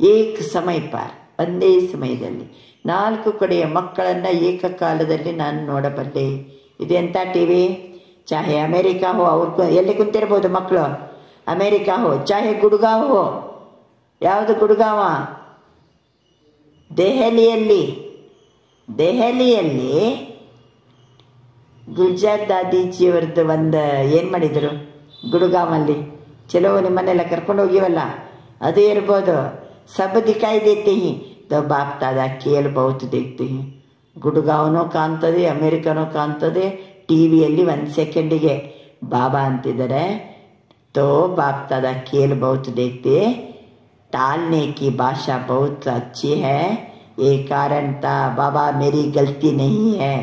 ಏಕ ಸಮಯ ಪಾರ್. ಒಂದೇ ಸಮಯದಲ್ಲಿ 4 ಕಡೆಯ ಮಕ್ಕಳನ್ನು ಏಕಕಾಲದಲ್ಲಿ ನಾನು ನೋಡಬಲ್ಲೆ. ಇದೆಂಥ ಟಿ ವಿ? ಚಾಹೆ ಅಮೇರಿಕಾ ಹೋ, ಅವ್ರು ಎಲ್ಲಿ ಕುಂತಿರ್ಬೋದು ಮಕ್ಕಳು, ಅಮೇರಿಕಾ ಹೋ ಚಾಹೆ ಗುಡ್ಗಾಂವ್ ಹೋ. ಯಾವುದು ಗುಡ್ಗಾಂವ? ದೆಹಲಿಯಲ್ಲಿ ಗುಲ್ಜಾರ್ ದಾದೀಜಿಯವ್ರದ್ದು ಒಂದು ಏನು ಮಾಡಿದರು ಗುಡ್ಗಾಂವಲ್ಲಿ. ಚಲೋ ನಿಮ್ಮನ್ನೆಲ್ಲ ಕರ್ಕೊಂಡು ಹೋಗಿವಲ್ಲ, ಅದು ಇರ್ಬೋದು. ಸಬ್ ದಿಖಾಯಿ ದೇತೆ ಹಿ तो बाप दादा खेल बहुत देखते हैं. ಗುಡ್ಗಾಂವ್ನೂ ಕಾಣ್ತದೆ, ಅಮೇರಿಕಾನೂ ಕಾಣ್ತದೆ ಟಿವಿಯಲ್ಲಿ 1 ಸೆಕೆಂಡಿಗೆ. ಬಾಬಾ ಅಂತಿದ್ದಾರೆ, तो बाप दादा खेल बहुत देखते, टालने की भाषा बहुत अच्छी है. ये कारण था बाबा, मेरी गलती नहीं है.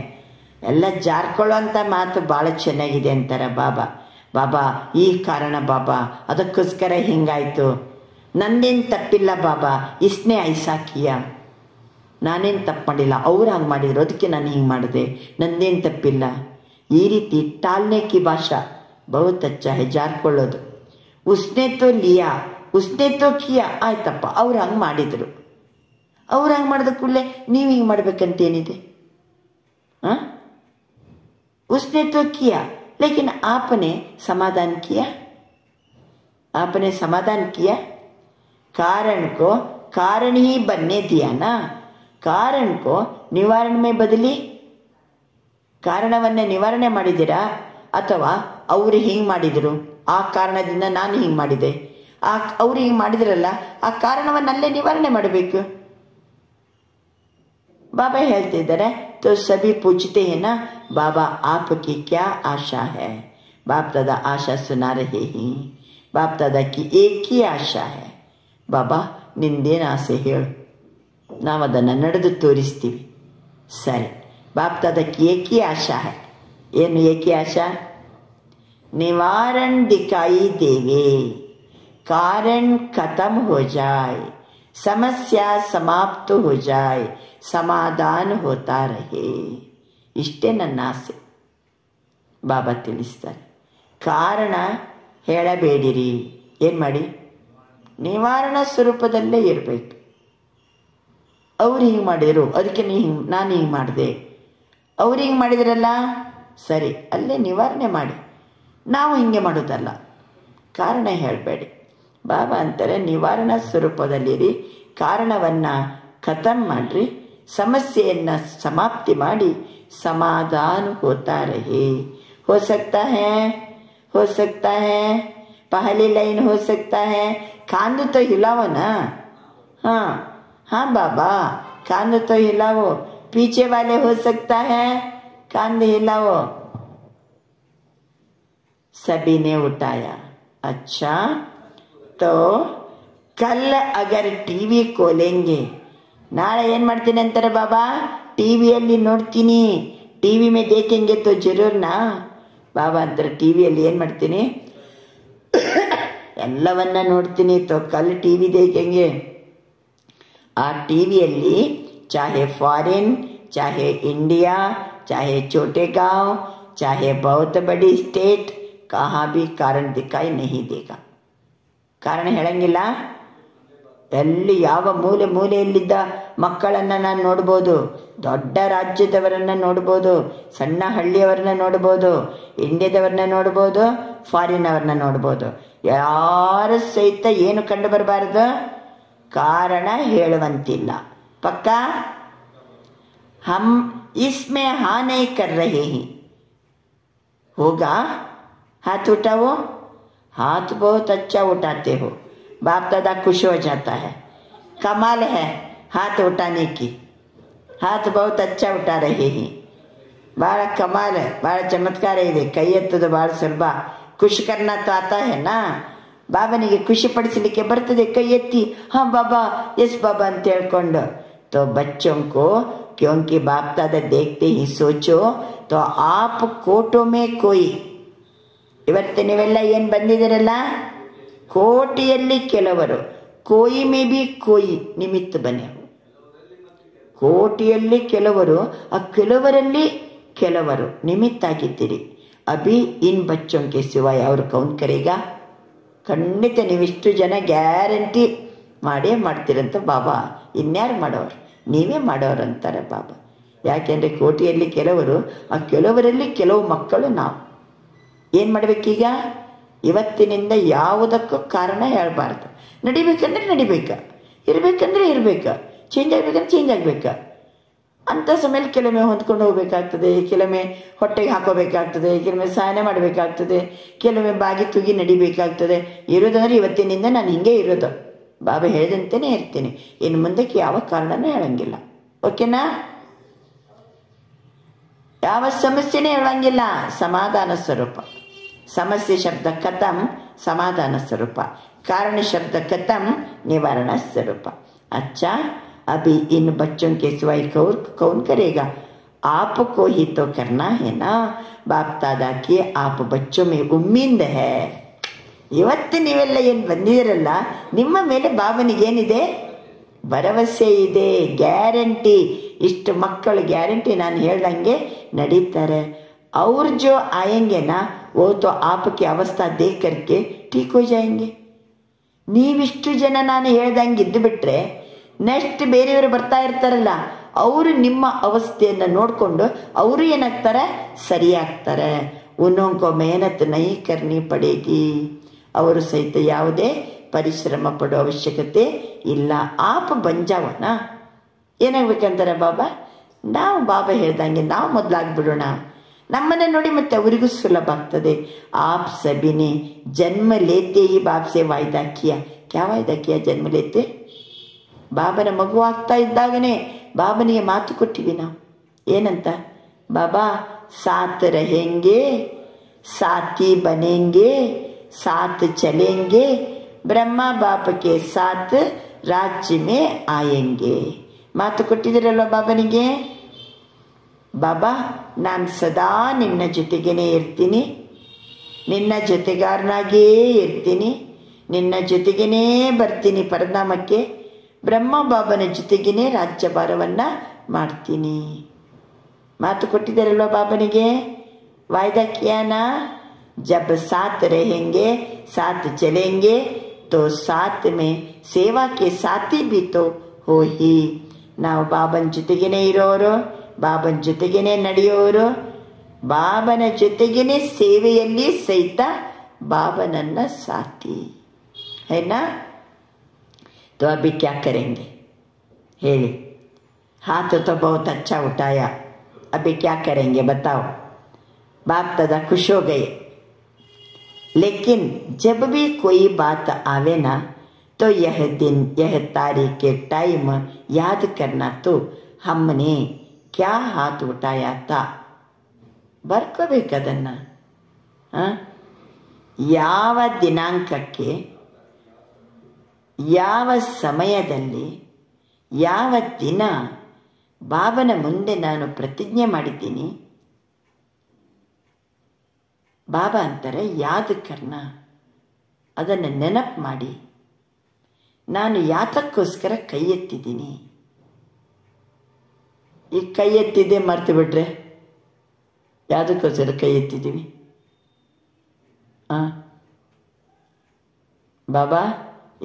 ಎಲ್ಲ ಜಾರ್ಕೊಳ್ಳೋಂಥ ಮಾತು ಭಾಳ ಚೆನ್ನಾಗಿದೆ ಅಂತಾರೆ ಬಾಬಾ. ಬಾಬಾ ಈ ಕಾರಣ ಬಾಬಾ, ಅದಕ್ಕೋಸ್ಕರ ಹಿಂಗಾಯಿತು. ನಂದೇನು ತಪ್ಪಿಲ್ಲ ಬಾಬಾ, ಇಸ್ನೇ ಐಸಾ ಕಿಯಾ. ನಾನೇನು ತಪ್ಪು ಮಾಡಿಲ್ಲ, ಅವ್ರು ಹಂಗೆ ಮಾಡಿದ್ರು ಅದಕ್ಕೆ ನಾನು ಹಿಂಗೆ ಮಾಡಿದೆ, ನಂದೇನು ತಪ್ಪಿಲ್ಲ. ಈ ರೀತಿ ಟಾಲ್ನೆ ಕಿ ಭಾಷಾ ಬಹುತ್ ಅಚ್ಚಾ ಹೈ, ಜಾರ್ಕೊಳ್ಳೋದು. ಉಸ್ನೇ ತೋ ಲಿಯಾ, ಉಸ್ನೇ ತೋ ಕಿಯಾ, ಆಯ್ತಪ್ಪ ಅವ್ರು ಹಂಗೆ ಮಾಡಿದರು, ಅವ್ರು ಹಂಗೆ ಮಾಡಿದ ಕೂಡಲೇ ನೀವು ಹಿಂಗೆ ಮಾಡ್ಬೇಕಂತೇನಿದೆ? ಹಾಂ, उसने तो किया लेकिन आपने समाधान किया. आपने समाधान किया, कारण को कारण ही बनने दिया ना. कारण को निवारण में बदली. ಕಾರಣವನ್ನೇ ನಿವಾರಣೆ ಮಾಡಿದ್ದೀರಾ ಅಥವಾ ಅವರು ಹಿಂಗೆ ಮಾಡಿದರು, ಆ ಕಾರಣದಿಂದ ನಾನು ಹಿಂಗೆ ಮಾಡಿದೆ, ಅವ್ರು ಹಿಂಗೆ ಮಾಡಿದ್ರಲ್ಲ ಆ ಕಾರಣವನ್ನಲ್ಲೇ ನಿವಾರಣೆ ಮಾಡಬೇಕು. बाबा ಹೇಳ್ತಿದ್ದಾರೆ, तो सभी पूछते हैं ना बाबा आपकी क्या आशा है. बाप दादा आशा सुना रहे हैं. बाप दादा की एक ही आशा है. बाबा ನಿಂದೇನು ಆಸೆ ಹೇಳು, ನಾವು ಅದನ್ನು ನಡೆದು ತೋರಿಸ್ತೀವಿ. ಸರಿ, बाप दादा की एक ही आशा है. ಏನು एक ही आशा? निवारण दिखाई देवे, कारण खत्म हो जाए, ಸಮಸ್ಯೆ ಸಮಾಪ್ತ हो जाए, ಸಮಾಧಾನ ಹೋತಾ ರಹೆ. ಇಷ್ಟೇ ನನ್ನ ಆಸೆ. ಬಾಬಾ ತಿಳಿಸ್ತಾರೆ, ಕಾರಣ ಹೇಳಬೇಡಿರಿ. ಏನು ಮಾಡಿ? ನಿವಾರಣಾ ಸ್ವರೂಪದಲ್ಲೇ ಇರಬೇಕು. ಅವ್ರು ಹಿಂಗೆ ಮಾಡಿದರು ಅದಕ್ಕೆ ನಾನು ಹಿಂಗೆ ಮಾಡಿದೆ, ಅವ್ರು ಹಿಂಗೆ ಮಾಡಿದ್ರಲ್ಲ ಸರಿ, ಅಲ್ಲೇ ನಿವಾರಣೆ ಮಾಡಿ. ನಾವು ಹಿಂಗೆ ಮಾಡೋದಲ್ಲ, ಕಾರಣ ಹೇಳಬೇಡಿ. ಬಾಬಾ ಅಂತಾರೆ, ನಿವಾರಣಾ ಸ್ವರೂಪದಲ್ಲಿರಿ, ಕಾರಣವನ್ನು ಖತಮ್ ಮಾಡಿರಿ, ಸಮಸ್ಯೆಯನ್ನು ಸಮಾಪ್ತಿ ಮಾಡಿ ಸಮಾಧಾನ ಹೋತಾ ರಹೆ. हो सकता है पहली लाइन हो सकता है, कांध तो हिलाओ ना। हाँ हाँ बाबा, कांध तो हिलाओ। पीछे वाले हो सकता है, कांध हिलाओ। सभी ने उठाया। अच्छा, तो कल अगर टीवी खोलेंगे, ನಾಳೆ ಏನು ಮಾಡ್ತೀನಿ ಅಂತಾರೆ ಬಾಬಾ, ಟಿವಿಯಲ್ಲಿ ನೋಡ್ತೀನಿ, ಟಿವಿ ಮೇ ದೇಖೆಂಗೆ ತೋ ಜರೂರ್ನಾ. ಬಾಬಾ ಅಂತಾರೆ ಟಿವಿಯಲ್ಲಿ ಏನು ಮಾಡ್ತೀನಿ, ಎಲ್ಲವನ್ನ ನೋಡ್ತೀನಿ. ತೋ ಕಲ್ ಟಿವಿ ದೇಖೆಂಗೆ. ಆ ಟಿವಿಯಲ್ಲಿ ಚಾಹೆ ಫಾರಿನ್, ಚಾಹೆ ಇಂಡಿಯಾ, ಚಾಹೆ छोटे गांव, चाहे बहुत बड़ी स्टेट, कहाँ भी कारण दिखाई नहीं देगा. ಕಾರಣ ಹೇಳಂಗಿಲ್ಲ. ಎಲ್ಲಿ ಯಾವ ಮೂಲೆ ಮೂಲೆಯಲ್ಲಿದ್ದ ಮಕ್ಕಳನ್ನು ನಾನು ನೋಡ್ಬೋದು, ದೊಡ್ಡ ರಾಜ್ಯದವರನ್ನು ನೋಡ್ಬೋದು, ಸಣ್ಣ ಹಳ್ಳಿಯವರನ್ನ ನೋಡ್ಬೋದು, ಇಂಡಿಯಾದವ್ರನ್ನ ನೋಡ್ಬೋದು, ಫಾರಿನ್ ಅವ್ರನ್ನ ನೋಡ್ಬೋದು. ಯಾರು ಸಹಿತ ಏನು ಕಂಡು ಬರಬಾರ್ದು, ಕಾರಣ ಹೇಳುವಂತಿಲ್ಲ. ಪಕ್ಕಾ हम इसमें हाँ नहीं कर रहे हैं. होगा? हाथ उठाओ. हाथ बहुत अच्छा उठाते हो, बाप दादा खुश हो जाता है. कमाल है हाथ उठाने की. हाथ बहुत अच्छा उठा रहे हैं. बड़ा कमाल है, बड़ा चमत्कार है. ಕೈ ಎತ್ತದು ಬಹಳ ಸುಲಭ. ಖುಷಿ करना तो आता है ना. ಬಾಬನಿಗೆ ಖುಷಿ ಪಡಿಸಲಿಕ್ಕೆ ಬರ್ತದೆ. ಕೈ ಎತ್ತಿ हाँ बाबा, यस बाबा ಅಂತ ಹೇಳ್ಕೊಂಡು. तो बच्चों को क्योंकि बाप दादा देखते ही सोचो, तो आप कोटों में कोई, ಇವತ್ತು ನೀವೆಲ್ಲ ಏನು ಬಂದಿದ್ದೀರಲ್ಲ, ಕೋಟಿಯಲ್ಲಿ ಕೆಲವರು, ಕೋಯಿ ಮೇ ಬಿ ಕೋಯಿ ನಿಮಿತ್ತ ಬನ್ನಿ. ಕೋಟಿಯಲ್ಲಿ ಕೆಲವರು, ಆ ಕೆಲವರಲ್ಲಿ ಕೆಲವರು ನಿಮಿತ್ತ ಆಗಿದ್ದೀರಿ. ಅಭಿ ಇನ್ ಬಚ್ಚೋಂ ಕೆ ಸಿವಾಯ್ ಅವ್ರು ಕೌನ್ ಕರೆಗ. ಖಂಡಿತ ನೀವಿಷ್ಟು ಜನ ಗ್ಯಾರಂಟಿ ಮಾಡೇ ಮಾಡ್ತೀರಂತ ಬಾಬಾ. ಇನ್ಯಾರು ಮಾಡೋರು, ನೀವೇ ಮಾಡೋರು ಅಂತಾರೆ ಬಾಬಾ. ಯಾಕೆಂದರೆ ಕೋಟಿಯಲ್ಲಿ ಕೆಲವರು, ಆ ಕೆಲವರಲ್ಲಿ ಕೆಲವು ಮಕ್ಕಳು ನಾವು. ಏನು ಮಾಡಬೇಕೀಗ? ಇವತ್ತಿನಿಂದ ಯಾವುದಕ್ಕೂ ಕಾರಣ ಹೇಳಬಾರ್ದು. ನಡಿಬೇಕಂದ್ರೆ ನಡಿಬೇಕ, ಇರಬೇಕಂದ್ರೆ ಇರಬೇಕ, ಚೇಂಜ್ ಆಗ್ಬೇಕಂದ್ರೆ ಚೇಂಜ್ ಆಗ್ಬೇಕ. ಅಂಥ ಸಮಯದಲ್ಲಿ ಕೆಲವೊಮ್ಮೆ ಹೊಂದ್ಕೊಂಡು ಹೋಗ್ಬೇಕಾಗ್ತದೆ, ಕೆಲವೊಮ್ಮೆ ಹೊಟ್ಟೆಗೆ ಹಾಕೋಬೇಕಾಗ್ತದೆ, ಕೆಲವೊಮ್ಮೆ ಸಹನ ಮಾಡಬೇಕಾಗ್ತದೆ, ಕೆಲವೊಮ್ಮೆ ಬಾಗಿ ತುಗಿ ನಡಿಬೇಕಾಗ್ತದೆ. ಇರೋದಂದ್ರೆ ಇವತ್ತಿನಿಂದ ನಾನು ಹಿಂಗೆ ಇರೋದು, ಬಾಬಾ ಹೇಳಿದಂತೆಯೇ ಇರ್ತೀನಿ, ಇನ್ನು ಮುಂದಕ್ಕೆ ಯಾವ ಕಾರಣನೂ ಹೇಳಂಗಿಲ್ಲ. ಓಕೆನಾ? ಯಾವ ಸಮಸ್ಯೆನೇ ಹೇಳಂಗಿಲ್ಲ. ಸಮಾಧಾನ ಸ್ವರೂಪ. ಸಮಸ್ಯೆ ಶಬ್ದ ಖತಮ್, ಸಮಾಧಾನ ಸ್ವರೂಪ. कारण शब्द खत्म, निवारणा स्वरूप. अच्छा, अभी इन बच्चों के सिवाय कौन करेगा? आपको ही तो करना है ना. बाप दादा की आप बच्चों में उम्मीद है. ಇವತ್ತು ನೀವೆಲ್ಲ ಏನು ಬಂದಿದ್ದೀರಲ್ಲ, ನಿಮ್ಮ ಮೇಲೆ ಬಾಬನಿಗೇನಿದೆ? ಭರವಸೆ ಇದೆ, ಗ್ಯಾರಂಟಿ. ಇಷ್ಟು ಮಕ್ಕಳು ಗ್ಯಾರಂಟಿ ನಾನು ಹೇಳ್ದಂಗೆ ನಡೀತಾರೆ. और जो आएंगे ना, वो तो आपकी अवस्था देख करके ठीक हो जाएंगे. ನೀವಿಷ್ಟು ಜನ ನಾನು ಹೇಳ್ದಂಗೆ ಇದ್ದು ಬಿಟ್ರೆ, ನೆಕ್ಸ್ಟ್ ಬೇರೆಯವರು ಬರ್ತಾ ಇರ್ತಾರಲ್ಲ, ಅವರು ನಿಮ್ಮ ಅವಸ್ಥೆಯನ್ನು ನೋಡಿಕೊಂಡು ಅವರು ಏನಾಗ್ತಾರೆ? ಸರಿಯಾಗ್ತಾರೆ. ಉನ್ನೋಂಕೋ ಮೆಹನತ್ ನೈ ಕರ್ನಿ ಪಡೇಗಿ. ಅವರು ಸಹಿತ ಯಾವುದೇ ಪರಿಶ್ರಮ ಪಡೋ ಅವಶ್ಯಕತೆ ಇಲ್ಲ. ಆಪ ಬಂಜಾವನ. ಏನಾಗ್ಬೇಕಂತಾರೆ ಬಾಬಾ? ನಾವು ಬಾಬಾ ಹೇಳ್ದಂಗೆ ನಾವು ಮೊದಲಾಗ್ಬಿಡೋಣ. ನಮ್ಮನ್ನ ನೋಡಿ ಮತ್ತೆ ಅವರಿಗೂ ಸುಲಭ ಆಗ್ತದೆ. आप सभी ने जन्म लेते ही बाप से वायदा किया. क्या वायदा किया? जन्म लेते ಬಾಬನ ಮಗು ಆಗ್ತಾ ಇದ್ದಾಗನೇ ಬಾಬನಿಗೆ ಮಾತು ಕೊಟ್ಟಿವಿ ನಾವು. ಏನಂತ? ಬಾಬಾ ಸಾತ್ रहेंगे, साथी बनेंगे, साथ चलेंगे, ಬ್ರಹ್ಮ ಬಾಪ के साथ राज्य में आएंगे. ಮಾತು ಕೊಟ್ಟಿದ್ದೀರಲ್ವ ಬಾಬನಿಗೆ. ಬಾಬಾ ನಾನು ಸದಾ ನಿನ್ನ ಜೊತೆಗೇನೆ ಇರ್ತೀನಿ, ನಿನ್ನ ಜೊತೆಗಾರನಾಗೇ ಇರ್ತೀನಿ, ನಿನ್ನ ಜೊತೆಗೇನೇ ಬರ್ತೀನಿ ಪರಧಾಮಕ್ಕೆ, ಬ್ರಹ್ಮ ಬಾಬನ ಜೊತೆಗೇನೆ ರಾಜ್ಯಭಾರವನ್ನು ಮಾಡ್ತೀನಿ. ಮಾತು ಕೊಟ್ಟಿದ್ದಾರಲ್ವ ಬಾಬನಿಗೆ. ವಾಯ್ದಾ ಕಿಯಾನಾ? ಜಬ್ ಸಾಥ್ रहेंगे, साथ चलेंगे, तो साथ में सेवा के साथी भी तो हो ही. ನಾವು ಬಾಬನ ಜೊತೆಗೇನೆ ಇರೋರು, ಬಾಬನ ಜೊತೆಗೇನೆ ನಡೆಯೋರು, ಬಾಬನ ಜೊತೆಗೇನೆ ಸೇವೆಯಲ್ಲಿ ಸಹಿತ ಬಾಬನನ್ನ ಸಾಥಿ है ना. तो अभी क्या करेंगे ಹೇಳಿ? हाथ तो बहुत अच्छा उठाया, अभी क्या करेंगे बताओ. बाप दादा खुश हो गए. लेकिन जब भी कोई बात आवे ना तो यह दिन यह तारीख के टाइम याद करना तो हमने क्या हाथ उठाया था ಬರ್ಕೋಬೇಕದನ್ನ. ಯಾವ ದಿನಾಂಕಕ್ಕೆ ಯಾವ ಸಮಯದಲ್ಲಿ ಯಾವ ದಿನ ಬಾಬನ ಮುಂದೆ ನಾನು ಪ್ರತಿಜ್ಞೆ ಮಾಡಿದ್ದೀನಿ. ಬಾಬಾ ಅಂತಾರೆ ಯಾದ್ ಕರ್ನ, ಅದನ್ನು ನೆನಪು ಮಾಡಿ. ನಾನು ಯಾತಕ್ಕೋಸ್ಕರ ಕೈ ಎತ್ತಿದ್ದೀನಿ. ಈ ಕೈ ಎತ್ತಿದ್ದೆ ಮರ್ತು ಬಿಟ್ರೆ ಯಾವುದಕ್ಕೋಸ್ಕರ ಕೈ ಎತ್ತಿದ್ದೀವಿ? ಬಾಬಾ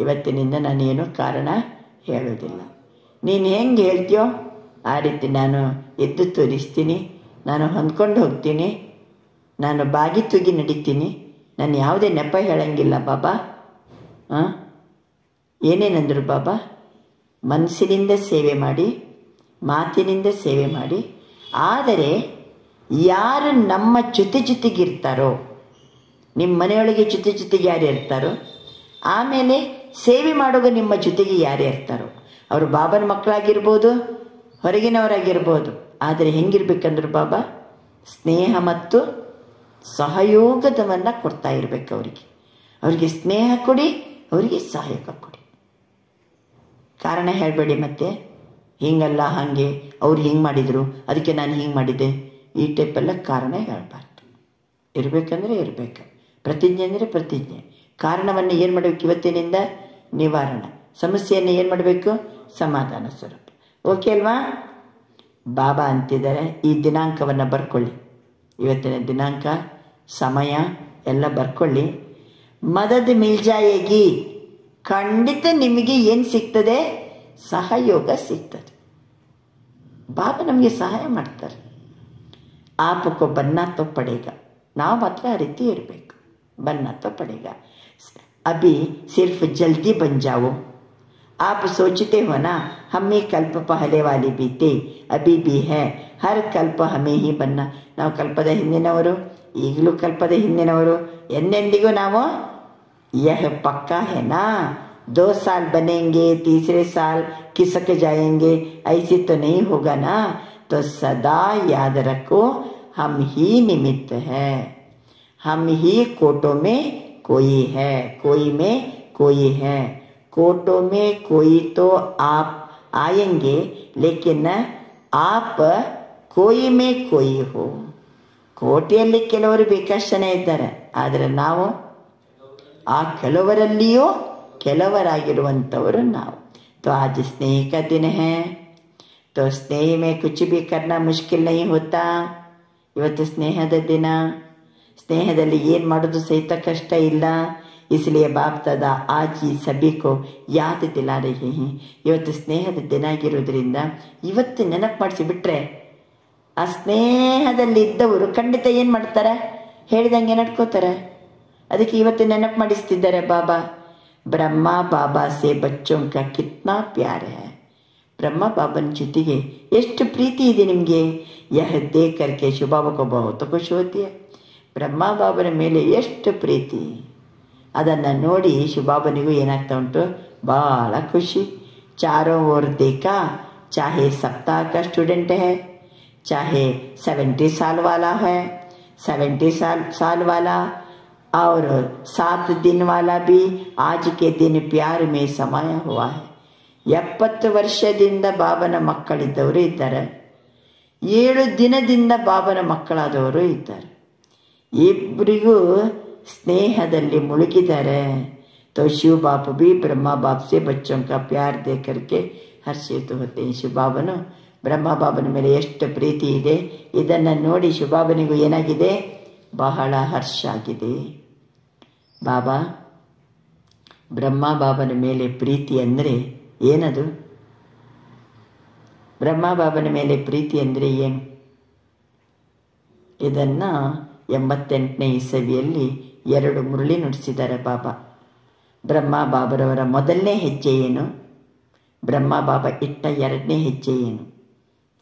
ಇವತ್ತಿನಿಂದ ನಾನೇನು ಕಾರಣ ಹೇಳೋದಿಲ್ಲ. ನೀನು ಹೆಂಗೆ ಹೇಳ್ತೀಯೋ ಆ ರೀತಿ ನಾನು ಎದ್ದು ತೋರಿಸ್ತೀನಿ. ನಾನು ಹೊಂದ್ಕೊಂಡು ಹೋಗ್ತೀನಿ. ನಾನು ಬಾಗಿ ತೂಗಿ ನಡೀತೀನಿ. ನಾನು ಯಾವುದೇ ನೆಪ ಹೇಳಂಗಿಲ್ಲ ಬಾಬಾ. ಏನೇನಂದರು ಬಾಬಾ? ಮನಸ್ಸಿನಿಂದ ಸೇವೆ ಮಾಡಿ, ಮಾತಿನಿಂದ ಸೇವೆ ಮಾಡಿ. ಆದರೆ ಯಾರು ನಮ್ಮ ಜೊತೆಗಿರ್ತಾರೋ, ನಿಮ್ಮ ಮನೆಯೊಳಗೆ ಜೊತೆಗೆ ಯಾರು ಇರ್ತಾರೋ, ಆಮೇಲೆ ಸೇವೆ ಮಾಡುವಾಗ ನಿಮ್ಮ ಜೊತೆಗೆ ಯಾರೇ ಇರ್ತಾರೋ, ಅವರು ಬಾಬನ ಮಕ್ಕಳಾಗಿರ್ಬೋದು, ಹೊರಗಿನವರಾಗಿರ್ಬೋದು. ಆದರೆ ಹೆಂಗಿರ್ಬೇಕಂದ್ರು ಬಾಬಾ ಸ್ನೇಹ ಮತ್ತು ಸಹಯೋಗದವನ್ನು ಕೊಡ್ತಾ ಇರಬೇಕು. ಅವರಿಗೆ ಸ್ನೇಹ ಕೊಡಿ, ಅವರಿಗೆ ಸಹಯೋಗ ಕೊಡಿ. ಕಾರಣ ಹೇಳಬೇಡಿ. ಮತ್ತೆ ಹಿಂಗಲ್ಲ, ಹಾಗೆ ಅವ್ರು ಹಿಂಗೆ ಮಾಡಿದರು ಅದಕ್ಕೆ ನಾನು ಹಿಂಗೆ ಮಾಡಿದ್ದೆ, ಈ ಟೈಪೆಲ್ಲ ಕಾರಣ ಹೇಳಬಾರ್ದು. ಇರಬೇಕಂದ್ರೆ ಇರಬೇಕು. ಪ್ರತಿಜ್ಞೆ ಅಂದರೆ ಪ್ರತಿಜ್ಞೆ. ಕಾರಣವನ್ನು ಏನು ಮಾಡಬೇಕು? ಇವತ್ತಿನಿಂದ ನಿವಾರಣೆ. ಸಮಸ್ಯೆಯನ್ನು ಏನು ಮಾಡಬೇಕು? ಸಮಾಧಾನ ಸ್ವರೂಪ. ಓಕೆ ಅಲ್ವಾ? ಬಾಬಾ ಅಂತಿದ್ದಾರೆ ಈ ದಿನಾಂಕವನ್ನು ಬರ್ಕೊಳ್ಳಿ. ಇವತ್ತಿನ ದಿನಾಂಕ, ಸಮಯ ಎಲ್ಲ ಬರ್ಕೊಳ್ಳಿ. ಮದದ್ ಮಿಲ್ಜಾಯೇಗಿ, ಖಂಡಿತ ನಿಮಗೆ ಏನು ಸಿಗ್ತದೆ? ಸಹಯೋಗ ಸಿಗ್ತದೆ. ಬಾಬಾ ನಮಗೆ ಸಹಾಯ ಮಾಡ್ತಾರೆ. ಆಪಕ್ಕೋ ಬನ್ನ ತೋ ಪಡೇಗ. ನಾವು ಮಾತ್ರ ಆ ರೀತಿ ಇರಬೇಕು. ಬನ್ನ ತೋ ಪಡೇಗ. ಅಭಿ ಸಿರ್ಫ್ ಜಲ್ದಿ ಬನ್ ಜಾವೋ. आप सोचते हो ना हमें कल्प पहले वाली बीते, अभी भी है. हर कल्प हमें ही बनना. ನಾವು ಕಲ್ಪದ ಹಿಂದಿನವರು, ಈಗಲೂ ಕಲ್ಪದ ಹಿಂದಿನವರು, ಎಂದೆಂದಿಗೂ ನಾವು यह पक्का है ना. 2 साल बनेंगे, तीसरे साल खिसक जाएंगे, ऐसे तो नहीं होगा ना. तो सदा याद रखो हम ही निमित्त है, हम ही कोटों में कोई है, कोई में कोई है. कोटों में कोई तो आप आएंगे, लेकिन आप कोई में कोई हो. ಕೋಟೆಯಲ್ಲಿ ಕೆಲವರು ಬೇಕಷ್ಟು ಜನ ಇದ್ದಾರೆ, ಆದರೆ ನಾವು ಆ ಕೆಲವರಲ್ಲಿಯೂ ಕೆಲವರಾಗಿರುವಂಥವರು ನಾವು. तो आज स्नेह का दिन है, तो स्नेह में कुछ भी करना मुश्किल नहीं होता. ಇವತ್ತು ಸ್ನೇಹದ ದಿನ. ಸ್ನೇಹದಲ್ಲಿ ಏನು ಮಾಡೋದು ಸಹಿತ ಕಷ್ಟ ಇಲ್ಲ. इसलिए बाप दादा आज ही सभी को याद दिला रहे हैं. ಇವತ್ತು ಸ್ನೇಹದ ದಿನ ಆಗಿರೋದ್ರಿಂದ ಇವತ್ತು ನೆನಪು ಮಾಡಿಸಿಬಿಟ್ರೆ ಆ ಸ್ನೇಹದಲ್ಲಿ ಇದ್ದವರು ಖಂಡಿತ ಏನು ಮಾಡ್ತಾರೆ? ಹೇಳಿದಂಗೆ ನಡ್ಕೋತಾರೆ. ಅದಕ್ಕೆ ಇವತ್ತು ನೆನಪು ಮಾಡಿಸ್ತಿದ್ದಾರೆ ಬಾಬಾ. ಬ್ರಹ್ಮ ಬಾಬಾ ಸೇ ಬಚ್ಚೋಂ ಕಾ ಕಿತ್ನಾ ಪ್ಯಾರ ಹೈ. ಬ್ರಹ್ಮ ಬಾಬನ ಜೊತೆಗೆ ಎಷ್ಟು ಪ್ರೀತಿ ಇದೆ ನಿಮಗೆ. ಯಹ ದೇಖ್ ಕರ್ಕೆ ಶಿವಬಾಬಾ ಬಹುತ ಖುಷಿ ಹೋತಿ ಹೈ. ಬ್ರಹ್ಮ ಬಾಬನ ಮೇಲೆ ಎಷ್ಟು ಪ್ರೀತಿ, ಅದನ್ನು ನೋಡಿ ಶಿವಬಾಬನಿಗೂ ಏನಾಗ್ತಾ ಉಂಟು? ಭಾಳ ಖುಷಿ. ಚಾರೋ ಓರ್ ದೇಖಾ, ಚಾಹೆ ಸಪ್ತಾಹ ಕಾ ಸ್ಟೂಡೆಂಟ್ ಹೈ, चाहे 70 साल वाला है, 70 साल वाला और 7 दिन वाला भी आज के दिन प्यार में समाया हुआ है. 70 ವರ್ಷದಿಂದ ಬಾಬನ ಮಕ್ಕಳಿದ್ದವರು ಇದ್ದಾರೆ, 7 ದಿನದಿಂದ ಬಾಬನ ಮಕ್ಕಳಾದವರು ಇದ್ದಾರೆ. ಇಬ್ಬರಿಗೂ ಸ್ನೇಹದಲ್ಲಿ ಮುಳುಗಿದ್ದಾರೆ. तो शिव बाप भी ब्रह्मा बाप से बच्चों का प्यार दे करके हर्षित होते हैं. शिव बाबನು ಬ್ರಹ್ಮ ಬಾಬನ ಮೇಲೆ ಎಷ್ಟು ಪ್ರೀತಿ ಇದೆ, ಇದನ್ನು ನೋಡಿ ಶಿವಬಾಬನಿಗೂ ಏನಾಗಿದೆ? ಬಹಳ ಹರ್ಷ ಆಗಿದೆ. ಬಾಬಾ ಬ್ರಹ್ಮ ಬಾಬನ ಮೇಲೆ ಪ್ರೀತಿ ಅಂದರೆ ಏನದು? ಬ್ರಹ್ಮ ಬಾಬನ ಮೇಲೆ ಪ್ರೀತಿ ಅಂದರೆ ಏನು? ಇದನ್ನು 88ನೇ ಇಸವಿಯಲ್ಲಿ 2 ಮುರಳಿ ನುಡಿಸಿದ್ದಾರೆ ಬಾಬಾ. ಬ್ರಹ್ಮ ಬಾಬರವರ ಮೊದಲನೇ ಹೆಜ್ಜೆ ಏನು? ಬ್ರಹ್ಮ ಬಾಬಾ ಇಟ್ಟ 2ನೇ ಹೆಜ್ಜೆ ಏನು?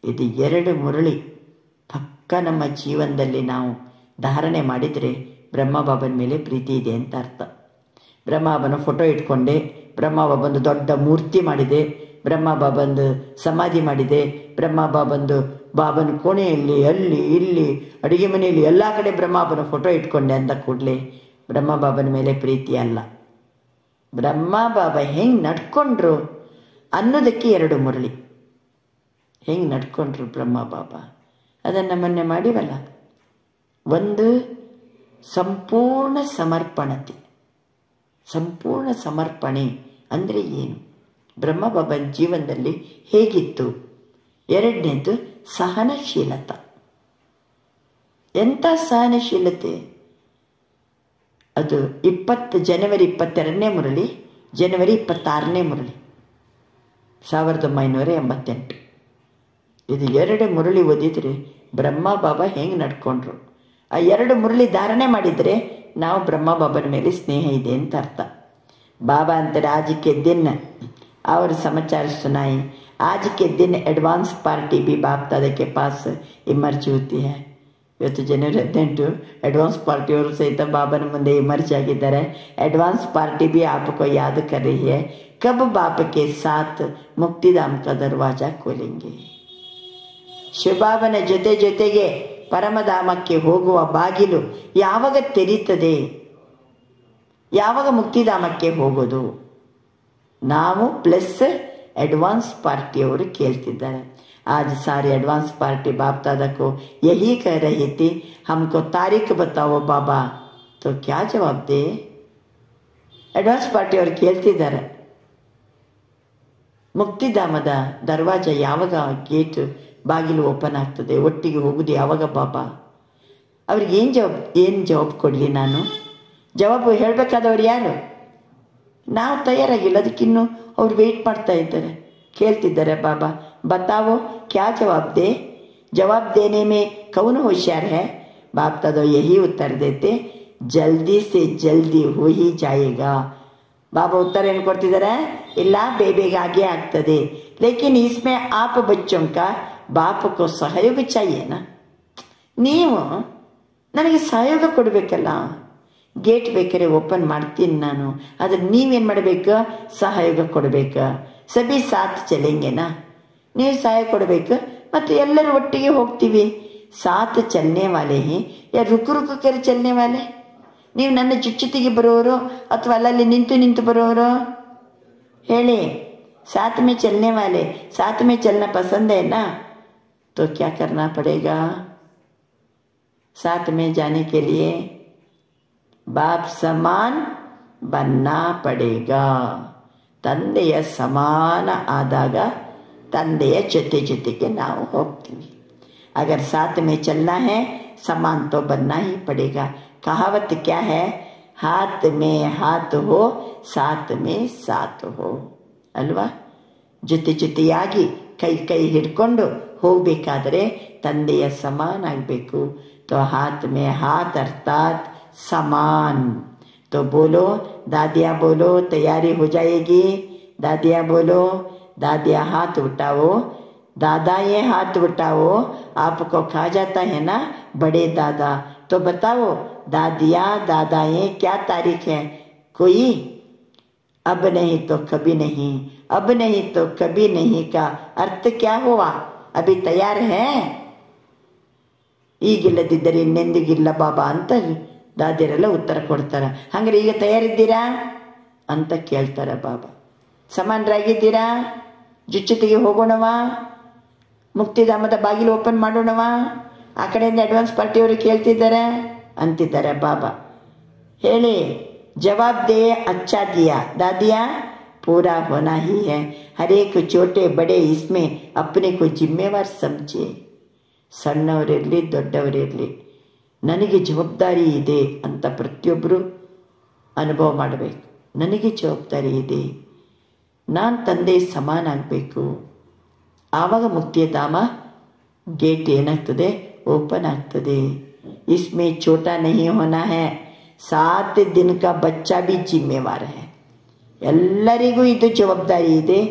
ಇದು 2 ಮುರಳಿ ಪಕ್ಕ ನಮ್ಮ ಜೀವನದಲ್ಲಿ ನಾವು ಧಾರಣೆ ಮಾಡಿದರೆ ಬ್ರಹ್ಮ ಬಾಬನ ಮೇಲೆ ಪ್ರೀತಿ ಇದೆ ಅಂತ ಅರ್ಥ. ಬ್ರಹ್ಮ ಬಾಬನ ಫೋಟೋ ಇಟ್ಕೊಂಡೆ, ಬ್ರಹ್ಮ ಬಾಬಂದು ದೊಡ್ಡ ಮೂರ್ತಿ ಮಾಡಿದೆ, ಬ್ರಹ್ಮ ಬಾಬಂದು ಸಮಾಧಿ ಮಾಡಿದೆ, ಬ್ರಹ್ಮ ಬಾಬನ ಕೋಣೆಯಲ್ಲಿ ಅಲ್ಲಿ ಇಲ್ಲಿ ಅಡುಗೆ ಮನೆಯಲ್ಲಿ ಎಲ್ಲ ಕಡೆ ಬ್ರಹ್ಮ ಬಾಬನ ಫೋಟೋ ಇಟ್ಕೊಂಡೆ ಅಂದ ಕೂಡಲೇ ಬ್ರಹ್ಮ ಬಾಬನ ಮೇಲೆ ಪ್ರೀತಿ ಅಲ್ಲ. ಬ್ರಹ್ಮ ಬಾಬಾ ಹೆಂಗೆ ನಡ್ಕೊಂಡ್ರು ಅನ್ನೋದಕ್ಕೆ 2 ಮುರಳಿ. ಹೆಂಗೆ ನಡ್ಕೊಂಡ್ರು ಬ್ರಹ್ಮ ಬಾಬಾ ಅದನ್ನು ಮೊನ್ನೆ ಮಾಡಿವಲ್ಲ. ಒಂದು ಸಂಪೂರ್ಣ ಸಮರ್ಪಣತೆ. ಸಂಪೂರ್ಣ ಸಮರ್ಪಣೆ ಅಂದರೆ ಏನು? ಬ್ರಹ್ಮ ಬಾಬನ ಜೀವನದಲ್ಲಿ ಹೇಗಿತ್ತು? 2ನೇದು ಸಹನಶೀಲತೆ. ಎಂಥ ಸಹನಶೀಲತೆ ಅದು! ಜನವರಿ 22ನೇ ಮುರಳಿ, ಜನವರಿ 26ನೇ ಮುರಳಿ 1988. ಇದು 2 ಮುರಳಿ ಓದಿದರೆ ಬ್ರಹ್ಮ ಬಾಬಾ ಹೆಂಗೆ ನಡ್ಕೊಂಡ್ರು. ಆ 2 ಮುರಳಿ ಧಾರಣೆ ಮಾಡಿದರೆ ನಾವು ಬ್ರಹ್ಮ ಬಾಬನ ಮೇಲೆ ಸ್ನೇಹ ಇದೆ ಅಂತ ಅರ್ಥ. बाबा अंतर आज के दिन और समाचार सुनाए. आज के दिन एडवांस पार्टी भी बाप दादा के पास इमर्ज होती है. ಇವತ್ತು ಜನವರಿ 18 एडवांस पार्टी ಅವರು ಸಹಿತ ಬಾಬನ ಮುಂದೆ इमर्ज ಆಗಿದ್ದಾರೆ. एडवांस पार्टी भी आपको याद कर रही है. कब बाप के साथ मुक्तिधाम का दरवाजा खोलेंगे. ಶಿವಬಾಬನ ಜೊತೆಗೆ ಪರಮಧಾಮಕ್ಕೆ ಹೋಗುವ ಬಾಗಿಲು ಯಾವಾಗ ತೆರೀತದೆ? ಯಾವಾಗ ಮುಕ್ತಿಧಾಮಕ್ಕೆ ಹೋಗೋದು? ನಾವು ಪ್ಲಸ್ एडवांस पार्टी ಅವರು ಕೇಳ್ತಿದ್ದಾರೆ. आज सारे एडवांस पार्टी बाप दादा को यही कह रही थी, हमको तारीख बताओ बाबा. तो क्या जवाब दे? एडवांस पार्टी ಅವರು ಕೇಳ್ತಿದ್ದಾರೆ, ಮುಕ್ತಿಧಾಮದ ದರ್ವಾಜ ಯಾವಾಗ, ಗೇಟ್ ಬಾಗಿಲು ಓಪನ್ ಆಗ್ತದೆ, ಒಟ್ಟಿಗೆ ಹೋಗುದು ಯಾವಾಗ ಬಾಬಾ? ಅವ್ರಿಗೆ ಏನು ಜವಾಬ್ ಕೊಡಲಿ ನಾನು? ಜವಾಬು ಹೇಳಬೇಕಾದವ್ರು ಯಾರು? ನಾವು ತಯಾರಾಗಿಲ್ಲ, ಅದಕ್ಕಿನ್ನೂ ಅವ್ರು ವೆಯ್ಟ್ ಮಾಡ್ತಾ ಇದ್ದಾರೆ, ಕೇಳ್ತಿದ್ದಾರೆ. ಬಾಬಾ बताओ क्या जवाब दे? जवाब देने में कौन होशियार है? बाप दादा यही उत्तर देते, जल्दी से जल्दी हो ही जाएगा. बाबा उत्तर ಏನು ಕೊಡ್ತಿದ್ದಾರೆ? ಇಲ್ಲ, ಬೇಗ ಆಗಿ ಆಗ್ತದೆ. लेकिन इसमें आप बच्चों का बाप को सहयोग चाहिए ना. ನೀವು ನನಗೆ ಸಹಯೋಗ ಕೊಡಬೇಕಲ್ಲ. ಗೇಟ್ ಬೇಕಾದ್ರೆ ಓಪನ್ ಮಾಡ್ತೀನಿ ನಾನು, ಆದರೆ ನೀವೇನು ಮಾಡಬೇಕು? ಸಹಯೋಗ ಕೊಡಬೇಕು. ಸಭಿ ಸಾಥ್ ಚಲೆಂಗೆನಾ? ನೀವು ಸಹಾಯ ಕೊಡಬೇಕು, ಮತ್ತು ಎಲ್ಲರೂ ಒಟ್ಟಿಗೆ ಹೋಗ್ತೀವಿ. ಸಾಥ್ ಚಲನೆ ವಾಲೆ ಯಾ ರುಕು ಕರೆ ಚಲನೆ ವಾಲೆ? ನೀವು ನನ್ನ ಜೊತೆಗೆ ಬರೋರು ಅಥವಾ ಅಲ್ಲಲ್ಲಿ ನಿಂತು ಬರೋರು? ಹೇಳಿ. साथ में चलने वाले, साथ में चलना पसंद है ना? तो क्या करना पड़ेगा? साथ में जाने के लिए बाप समान बनना पड़ेगा. ತಂದೆಯ ಸಮಾನ ಆದಾಗ ತಂದೆಯ ಜೊತೆಗೆ ನಾವು ಹೋಗ್ತೀವಿ. अगर साथ में चलना है समान तो बनना ही पड़ेगा. कहावत क्या है? हाथ में हाथ हो, साथ में साथ हो ಅಲ್ವಾ? ಜೊತೆಯಾಗಿ ಕೈ ಹಿಡ್ಕೊಂಡು ಹೋಗಬೇಕಾದರೆ ತಂದೆಯ ಸಮಾನ ಆಗಬೇಕು. तो हाथ में हाथ अर्थात समान. तो बोलो दादिया, बोलो तैयारी हो जाएगी. दादिया बोलो, दादिया हाथ उठाओ, दादा ये हाथ उठाओ. आपको कहा जाता है ना बड़े दादा, तो बताओ दादिया दादाएं क्या तारीख है? कोई? अब नहीं तो कभी नहीं, अब नहीं तो कभी नहीं का अर्थ क्या हुआ? अभी तैयार है? ಈಗಿಲ್ಲದಿದ್ದರೆ ಇನ್ನೆಂದಿಗಿಲ್ಲ ಬಾಬಾ ಅಂತ ದಾದಿಯರೆಲ್ಲ ಉತ್ತರ ಕೊಡ್ತಾರೆ. ಹಂಗಾರೆ ಈಗ ತಯಾರಿದ್ದೀರಾ ಅಂತ ಕೇಳ್ತಾರೆ ಬಾಬಾ. ಸಮಾನರಾಗಿದ್ದೀರಾ? ಜೊತೆಗೆ ಹೋಗೋಣವಾ? ಮುಕ್ತಿಧಾಮದ ಬಾಗಿಲು ಓಪನ್ ಮಾಡೋಣವಾ? ಆ ಕಡೆಯಿಂದ ಅಡ್ವಾನ್ಸ್ ಪಾರ್ಟಿಯವರು ಕೇಳ್ತಿದ್ದಾರೆ ಅಂತಿದ್ದಾರೆ ಬಾಬಾ. ಹೇಳಿ, ಜವಾಬ್ ದೇ. ಅಚ್ಚಾ ದಿಯಾ दादिया, पूरा होना ही है. हर एक छोटे बड़े इसमें अपने को जिम्मेवार समझे. ಸಣ್ಣವರಿರಲಿ ದೊಡ್ಡವರಿರಲಿ ನನಗೆ ಜವಾಬ್ದಾರಿ ಇದೆ ಅಂತ ಪ್ರತಿಯೊಬ್ಬರು ಅನುಭವ ಮಾಡಬೇಕು. ನನಗೆ ಜವಾಬ್ದಾರಿ ಇದೆ, ನಾನು ತಂದೆ ಸಮಾನ ಆಗಬೇಕು. ಆವಾಗ ಮುಕ್ತಿಯ ಧಾಮ ಗೇಟ್ ಏನಾಗ್ತದೆ? ಓಪನ್ ಆಗ್ತದೆ. इसमें छोटा नहीं होना है. 7 दिन का बच्चा भी जिम्मेवार है. ಎಲ್ಲರಿಗೂ ಇದು ಜವಾಬ್ದಾರಿ ಇದೆ.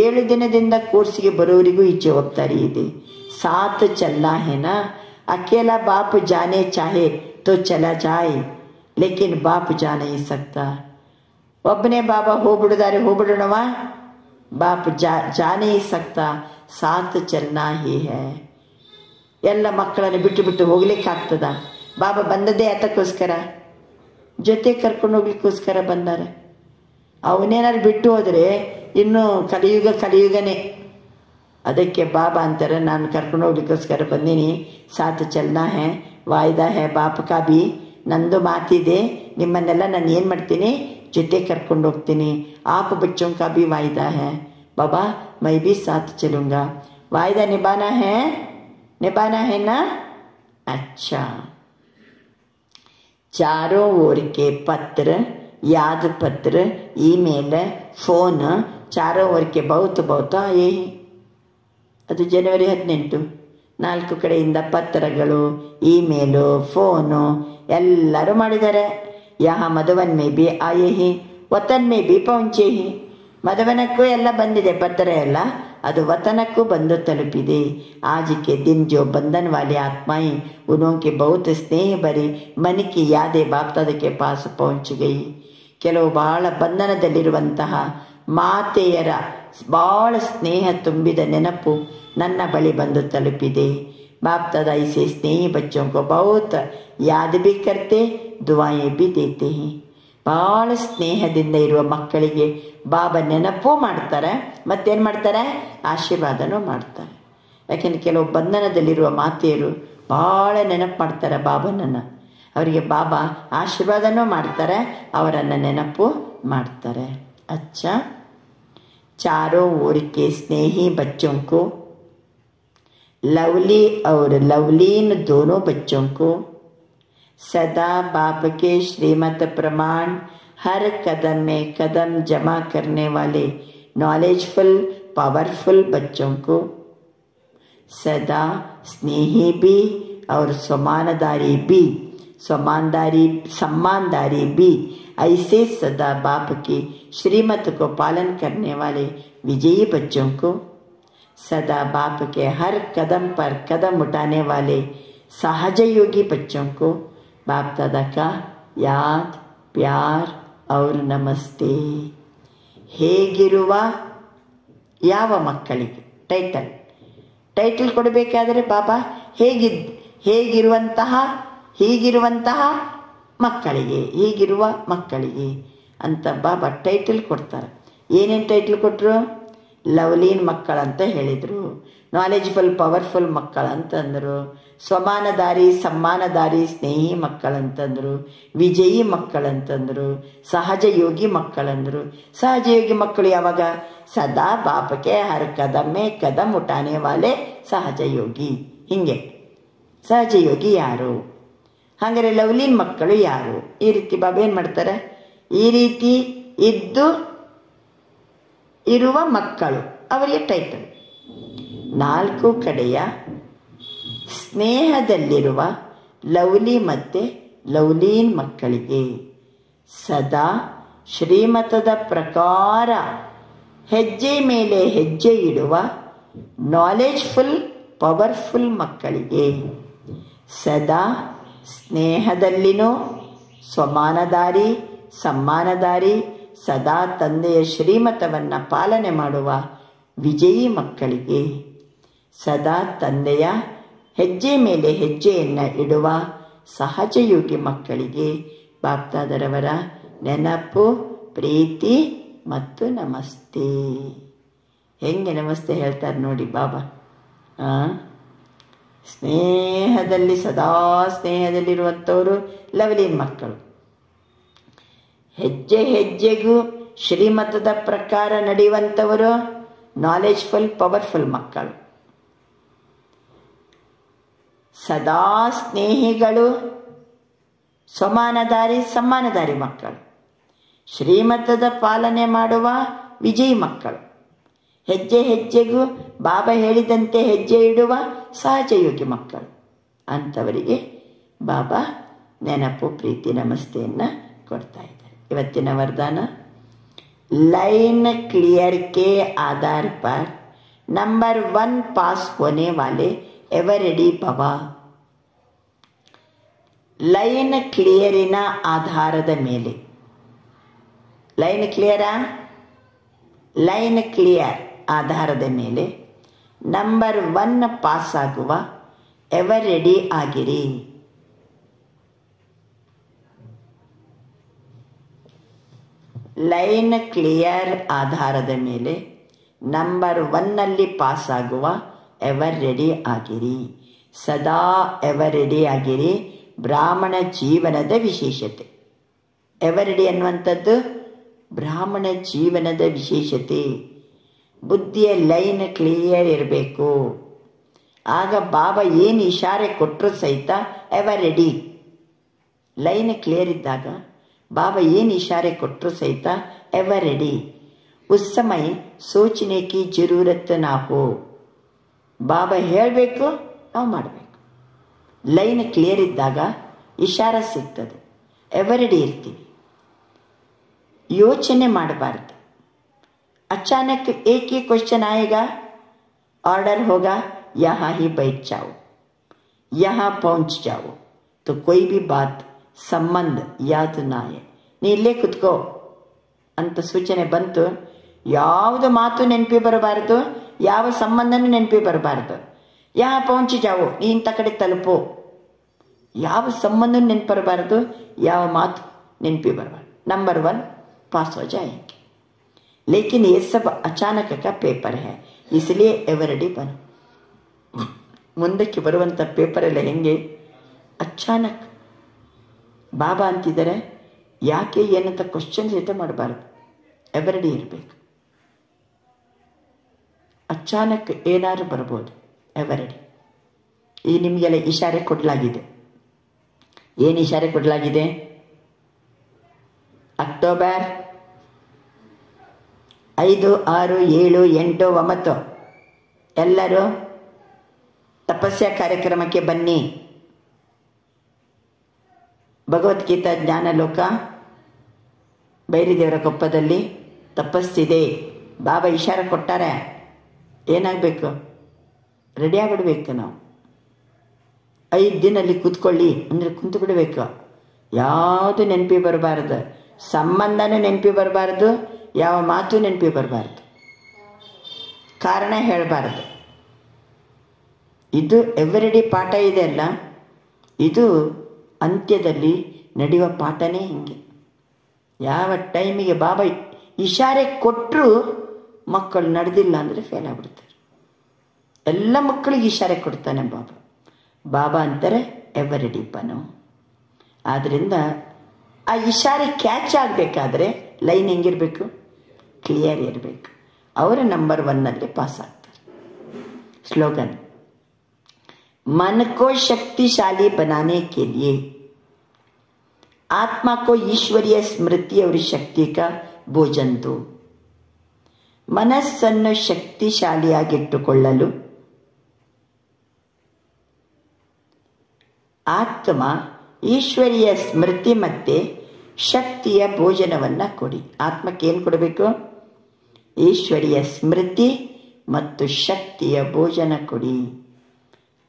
7 ದಿನದಿಂದ ಕೋರ್ಸ್ಗೆ ಬರೋರಿಗೂ ಈ ಜವಾಬ್ದಾರಿ ಇದೆ. साथ चलना है ना. अकेला बाप जाने चाहे तो चला जाए, ಲೇಕಿನ್ ಬಾಪ್ ಜಾ ನಹೀ ಸಕ್ತಾ. ಒಬ್ಬನೇ ಬಾಬಾ ಹೋಗ್ಬಿಡಿದಾರೆ, ಹೋಗ್ಬಿಡೋಣವ? ಬಾಪ್ ಜಾ ನಹೀ ಸಕ್ತಾ, ಸಾಥ್ ಚಲ್ನಾ ಹಿ ಹೈ. ಎಲ್ಲ ಮಕ್ಕಳನ್ನು ಬಿಟ್ಟು ಬಿಟ್ಟು ಹೋಗ್ಲಿಕ್ಕೆ ಆಗ್ತದ? ಬಾಬಾ ಬಂದದ್ದೇ ಅದಕ್ಕೋಸ್ಕರ, ಜೊತೆ ಕರ್ಕೊಂಡು ಹೋಗ್ಲಿಕ್ಕೋಸ್ಕರ ಬಂದಾರೆ. ಅವನೇನಾದ್ರು ಬಿಟ್ಟು ಹೋದರೆ ಇನ್ನೂ ಕಲಿಯುಗನೇ. ಅದಕ್ಕೆ ಬಾಬಾ ಅಂತಾರೆ, ನಾನು ಕರ್ಕೊಂಡು ಹೋಗ್ಲಿಕ್ಕೋಸ್ಕರ ಬಂದೀನಿ. ಸಾಥ್ ಚಲ್ನಾ ಹೇ, ವಾಯ್ದಾ ಹೇ ಬಾಪ್ ಕಾ ಭಿ. ನಂದು ಮಾತಿದೆ, ನಿಮ್ಮನ್ನೆಲ್ಲ ನಾನು ಏನು ಮಾಡ್ತೀನಿ, ಜೊತೆ ಕರ್ಕೊಂಡು ಹೋಗ್ತೀನಿ. ಆಪ್ ಬಚ್ಚೋಂ ಕಾ ಭಿ ವಾಯ್ದಾ ಹೇ ಬಾಬಾ, ಮೈ ಭಿ ಸಾಥ್ ಚಲೂಂಗಾ. ವಾಯ್ದಾ ನಿಭಾನಾ है ना? अच्छा. चारों ओर के पत्र, याद पत्र, ईमेल, फोन, चारों ओर के बहुत आए. ಅದು ಜನವರಿ 18. 4 ಕಡೆಯಿಂದ ಪತ್ರಗಳು, ಇಮೇಲು, ಫೋನು ಎಲ್ಲರೂ ಮಾಡಿದ್ದಾರೆ. ಯಹಾ ಮಧುವನ್ ಮೇ ಬಿ ಆಯೇ ಹಿ, ವತನ್ ಮೇ ಬಿ ಪಹುಂಚೆ ಹಿ. ಮಧುವನಕ್ಕೂ ಎಲ್ಲ ಬಂದಿದೆ ಪತ್ರ ಎಲ್ಲ, ಅದು ವತನಕ್ಕೂ ಬಂದು ತಲುಪಿದೆ. आज के दिन जो बंधन वाले आत्माएं, उनके बहुत स्नेह भरी मन की यादें बाप दादा के पास पहुंच गई. ಕೆಲವು ಬಹಳ ಬಂಧನದಲ್ಲಿರುವಂತಹ ಮಾತೆಯರ ಬಹಳ ಸ್ನೇಹ ತುಂಬಿದ ನೆನಪು ನನ್ನ ಬಳಿ ಬಂದು ತಲುಪಿದೆ. बाप दादा इसे स्नेही बच्चों को बहुत याद भी करते, दुआएं भी देते हैं. ಭಾಳ ಸ್ನೇಹದಿಂದ ಇರುವ ಮಕ್ಕಳಿಗೆ ಬಾಬಾ ನೆನಪು ಮಾಡ್ತಾರೆ, ಮತ್ತೇನು ಮಾಡ್ತಾರೆ, ಆಶೀರ್ವಾದನೂ ಮಾಡ್ತಾರೆ. ಯಾಕೆಂದರೆ ಕೆಲವು ಬಂಧನದಲ್ಲಿರುವ ಮಾತೆಯರು ಭಾಳ ನೆನಪು ಮಾಡ್ತಾರೆ ಬಾಬನನ್ನು. ಅವರಿಗೆ ಬಾಬಾ ಆಶೀರ್ವಾದನೂ ಮಾಡ್ತಾರೆ, ಅವರನ್ನು ನೆನಪು ಮಾಡ್ತಾರೆ. अच्छा, चारों ओर के स्नेही बच्चों को, लवली और लवलीन दोनों बच्चों को सदा बाप के श्रीमत प्रमाण हर कदम में कदम जमा करने वाले नॉलेजफुल पावरफुल बच्चों को सदा स्नेही भी और सम्मानदारी भी ऐसे सदा बाप की श्रीमत को पालन करने वाले विजयी बच्चों को सदा बाप के हर कदम पर कदम उठाने वाले सहजयोगी बच्चों को बाप दादा का याद, प्यार और नमस्ते. ಹೇಗಿರುವ ಯಾವ ಮಕ್ಕಳಿಗೆ ಟೈಟಲ್ ಕೊಡಬೇಕಾದರೆ ಬಾಬಾ ಹೀಗಿರುವಂತಹ ಮಕ್ಕಳಿಗೆ ಅಂತ ಬಾಬಾ ಟೈಟಲ್ ಕೊಡ್ತಾರೆ. ಏನೇನು ಟೈಟಲ್ ಕೊಟ್ಟರು? ಲವ್ಲೀನ್ ಮಕ್ಕಳಂತ ಹೇಳಿದರು, ನಾಲೆಜ್ಫುಲ್ ಪವರ್ಫುಲ್ ಮಕ್ಕಳಂತಂದರು, ಸ್ವಮಾನದಾರಿ ಸಮ್ಮಾನದಾರಿ ಸ್ನೇಹಿ ಮಕ್ಕಳಂತಂದರು, ವಿಜಯಿ ಮಕ್ಕಳಂತಂದರು, ಸಹಜಯೋಗಿ ಮಕ್ಕಳಂದರು. ಸಹಜಯೋಗಿ ಮಕ್ಕಳು ಯಾವಾಗ? ಸದಾ ಬಾಪಕ್ಕೆ ಹರ್ ಕದಮ್ಮೆ ಕದಂ ಉಟಾನೆ ವಾಲೆ ಸಹಜಯೋಗಿ. ಹಿಂಗೆ ಸಹಜಯೋಗಿ ಯಾರು? ಹಾಗಾದರೆ ಲವ್ಲೀನ್ ಮಕ್ಕಳು ಯಾರು? ಈ ರೀತಿ ಬಾಬಾ ಏನು ಮಾಡ್ತಾರೆ, ಈ ರೀತಿ ಇರುವ ಮಕ್ಕಳು ಅವರಿಗೆ ಟೈಟಲ್. 4 ಕಡೆಯ ಸ್ನೇಹದಲ್ಲಿರುವ ಲವ್ಲಿ ಮತ್ತು ಲವ್ಲೀನ್ ಮಕ್ಕಳಿಗೆ ಸದಾ ಶ್ರೀಮತದ ಪ್ರಕಾರ ಹೆಜ್ಜೆ ಮೇಲೆ ಹೆಜ್ಜೆ ಇಡುವ ನಾಲೆಜ್ಫುಲ್ ಪವರ್ಫುಲ್ ಮಕ್ಕಳಿಗೆ ಸದಾ ಸ್ನೇಹದಲ್ಲಿನೂ ಸ್ವಮಾನದಾರಿ ಸಮ್ಮಾನದಾರಿ ಸದಾ ತಂದೆಯ ಶ್ರೀಮತವನ್ನು ಪಾಲನೆ ಮಾಡುವ ವಿಜಯಿ ಮಕ್ಕಳಿಗೆ ಸದಾ ತಂದೆಯ ಹೆಜ್ಜೆ ಮೇಲೆ ಹೆಜ್ಜೆಯನ್ನು ಇಡುವ ಸಹಜಯೋಗಿ ಮಕ್ಕಳಿಗೆ ಬಾಪ್ದಾದರವರ ನೆನಪು, ಪ್ರೀತಿ ಮತ್ತು ನಮಸ್ತೆ. ಹೆಂಗೆ ನಮಸ್ತೆ ಹೇಳ್ತಾರೆ ನೋಡಿ ಬಾಬಾ. ಸ್ನೇಹದಲ್ಲಿ ಸದಾ ಸ್ನೇಹದಲ್ಲಿರುವಂಥವರು ಲವ್ಲೀನ್ ಮಕ್ಕಳು. ಹೆಜ್ಜೆ ಹೆಜ್ಜೆಗೂ ಶ್ರೀಮತದ ಪ್ರಕಾರ ನಡೆಯುವಂಥವರು ನಾಲೆಜ್ಫುಲ್ ಪವರ್ಫುಲ್ ಮಕ್ಕಳು. ಸದಾ ಸ್ನೇಹಿಗಳು ಸಮಾನದಾರಿ ಸಮ್ಮಾನದಾರಿ ಮಕ್ಕಳು. ಶ್ರೀಮತದ ಪಾಲನೆ ಮಾಡುವ ವಿಜಯಿ ಮಕ್ಕಳು. ಹೆಜ್ಜೆ ಹೆಜ್ಜೆಗೂ ಬಾಬಾ ಹೇಳಿದಂತೆ ಹೆಜ್ಜೆ ಇಡುವ ಸಹಜಯೋಗಿ ಮಕ್ಕಳು. ಅಂಥವರಿಗೆ ಬಾಬಾ ನೆನಪು, ಪ್ರೀತಿ, ನಮಸ್ತೆಯನ್ನು ಕೊಡ್ತಾ ಇದ್ದಾರೆ. ಇವತ್ತಿನ ವರದಾನ, लाइन क्लियर के आधार पर नंबर 1 पास होने वाले एवर रेडी भवा. 1 ಲೈನ್ ಕ್ಲಿಯರಿನ ಆಧಾರದ ಮೇಲೆ, ಲೈನ್ ಕ್ಲಿಯರಾ? ಲೈನ್ ಕ್ಲಿಯರ್ ಆಧಾರದ ಮೇಲೆ ನಂಬರ್ 1 ಪಾಸ್ ಆಗುವ ಎವರ್ ರೆಡಿ ಆಗಿರಿ. ಲೈನ್ ಕ್ಲಿಯರ್ ಆಧಾರದ ಮೇಲೆ ನಂಬರ್ 1ನಲ್ಲಿ ಪಾಸ್ ಆಗುವ ಎವರ್ ರೆಡಿ ಆಗಿರಿ. ಸದಾ ಎವರ್ ರೆಡಿ ಆಗಿರಿ. ಬ್ರಾಹ್ಮಣ ಜೀವನದ ವಿಶೇಷತೆ. ಎವರ್ ರೆಡಿ ಅನ್ನುವಂಥದ್ದು ಬ್ರಾಹ್ಮಣ ಜೀವನದ ವಿಶೇಷತೆ. ಬುದ್ಧಿಯ ಲೈನ್ ಕ್ಲಿಯರ್ ಇರಬೇಕು. ಆಗ ಬಾಬಾ ಏನು ಇಶಾರೆ ಕೊಟ್ಟರು ಸಹಿತ ಎವರ್ ರೆಡಿ. ಲೈನ್ ಕ್ಲಿಯರ್ ಇದ್ದಾಗ ಬಾಬಾ ಏನು ಇಶಾರೆ ಕೊಟ್ಟರು ಸಹಿತ ಎವರ್ ರೆಡಿ. ಉಸ್ ಸಮಯ ಸೋಚನೆ ಕಿ ಜರೂರತ್ ನಾ ಹೋ. ಬಾಬಾ ಹೇಳಬೇಕು, ನಾವು ಮಾಡಬೇಕು. ಲೈನ್ ಕ್ಲಿಯರ್ ಇದ್ದಾಗ ಇಶಾರ ಸಿಗ್ತದೆ, ಎವರ್ ರೆಡಿ ಇರ್ತೀವಿ. ಯೋಚನೆ ಮಾಡಬಾರ್ದು. अचानक एक ही क्वेश्चन आएगा, ऑर्डर होगा यहाँ ही बैठ जाओ, यहाँ पहुंच जाओ, तो कोई भी बात संबंध याद ना आए. ನೀ ಇಲ್ಲೇ ಕುತ್ಕೋ ಅಂತ ಸೂಚನೆ ಬಂತು, ಯಾವುದು ಮಾತು ನೆನಪಿ ಬರಬಾರದು, ಯಾವ ಸಂಬಂಧನೂ ನೆನಪಿ ಬರಬಾರದು. ಯಾ ಪਹੁಂಚಿ ಜಾವೋ, ನೀ ಇಂಥ ಕಡೆ ತಲುಪೋ. ಯಾವ ಸಂಬಂಧ ನೆನಪು ಬರಬಾರದು, ಯಾವ ಮಾತು ನೆನಪಿ ಬರಬಾರ್ದು. ನಂಬರ್ 1 पास हो जाएंगे. लेकिन ये सब अचानक का पेपर है, इसलिए एवर रेडी बनो. ಮುಂದಕ್ಕೆ ಬರುವಂಥ ಪೇಪರ್ ಎಲ್ಲ ಹೆಂಗೆ ಅಚಾನಕ್. ಬಾಬಾ ಅಂತಿದ್ದಾರೆ, ಯಾಕೆ ಏನಂತ ಕ್ವಶನ್ ಸಹಿತ ಮಾಡಬಾರ್ದು, ಎವರ್ ರೆಡಿ ಇರಬೇಕು. ಅಚಾನಕ್ ಏನಾದ್ರು ಬರ್ಬೋದು, ಎವರ್ ರೆಡಿ. ಈ ನಿಮಗೆಲ್ಲ ಇಶಾರೆ ಕೊಡಲಾಗಿದೆ. ಏನು ಇಶಾರೆ ಕೊಡಲಾಗಿದೆ? ಅಕ್ಟೋಬರ್ 5, 6, 7, 8, 9 ಎಲ್ಲರೂ ತಪಸ್ಯ ಕಾರ್ಯಕ್ರಮಕ್ಕೆ ಬನ್ನಿ. ಭಗವದ್ಗೀತಾ ಜ್ಞಾನಲೋಕ ಬೈರಿದೇವರ ಕೊಪ್ಪದಲ್ಲಿ ತಪಸ್ಸಿದೆ. ಬಾಬಾ ಇಶಾರ ಕೊಟ್ಟಾರೆ. ಏನಾಗಬೇಕು? ರೆಡಿ ಆಗಿಬಿಡ್ಬೇಕು. ನಾವು 5 ದಿನ ಅಲ್ಲಿ ಕೂತ್ಕೊಳ್ಳಿ ಅಂದರೆ ಕುಂತು ಬಿಡಬೇಕು. ಯಾವುದು ನೆನಪಿ ಬರಬಾರ್ದು, ಸಂಬಂಧನೂ ನೆನಪಿ ಬರಬಾರ್ದು, ಯಾವ ಮಾತು ನೆನಪಿ ಬರಬಾರ್ದು, ಕಾರಣ ಹೇಳಬಾರ್ದು. ಇದು ಎವರಿಡೇ ಪಾಠ ಇದೆ ಅಲ್ಲ, ಇದು ಅಂತ್ಯದಲ್ಲಿ ನಡೆಯುವ ಪಾಠನೇ ಹಿಂಗೆ. ಯಾವ ಟೈಮಿಗೆ ಬಾಬಾ ಇಶಾರೆ ಕೊಟ್ಟರು ಮಕ್ಕಳು ನಡೆದಿಲ್ಲ ಅಂದರೆ ಫೇಲ್ ಆಗಿಬಿಡ್ತಾರೆ. ಎಲ್ಲ ಮಕ್ಕಳಿಗೆ ಇಶಾರೆ ಕೊಡ್ತಾನೆ ಬಾಬಾ. ಬಾಬಾ ಅಂತಾರೆ ಎವರಿಡೇ ಬನೋ. ಆದ್ದರಿಂದ ಆ ಇಶಾರೆ ಕ್ಯಾಚ್ ಆಗಬೇಕಾದ್ರೆ ಲೈನ್ ಹೆಂಗಿರಬೇಕು? ಕ್ಲಿಯರ್ ಇರಬೇಕು. ಅವರು ನಂಬರ್ 1ನಲ್ಲಿ ಪಾಸ್ ಆಗ್ತಾರೆ. ಸ್ಲೋಗನ್, मन को शक्तिशाली बनाने के लिए आत्मा को ईश्वरीय स्मृति और शक्ति का भोजन दो. ಮನಸ್ಸನ್ನು ಶಕ್ತಿಶಾಲಿಯಾಗಿಟ್ಟುಕೊಳ್ಳಲು ಆತ್ಮ ಈಶ್ವರಿಯ ಸ್ಮೃತಿ ಮತ್ತು ಶಕ್ತಿಯ ಭೋಜನವನ್ನು ಕೊಡಿ. ಆತ್ಮಕ್ಕೆ ಏನು ಕೊಡಬೇಕು? ಈಶ್ವರಿಯ ಸ್ಮೃತಿ ಮತ್ತು ಶಕ್ತಿಯ ಭೋಜನ ಕೊಡಿ.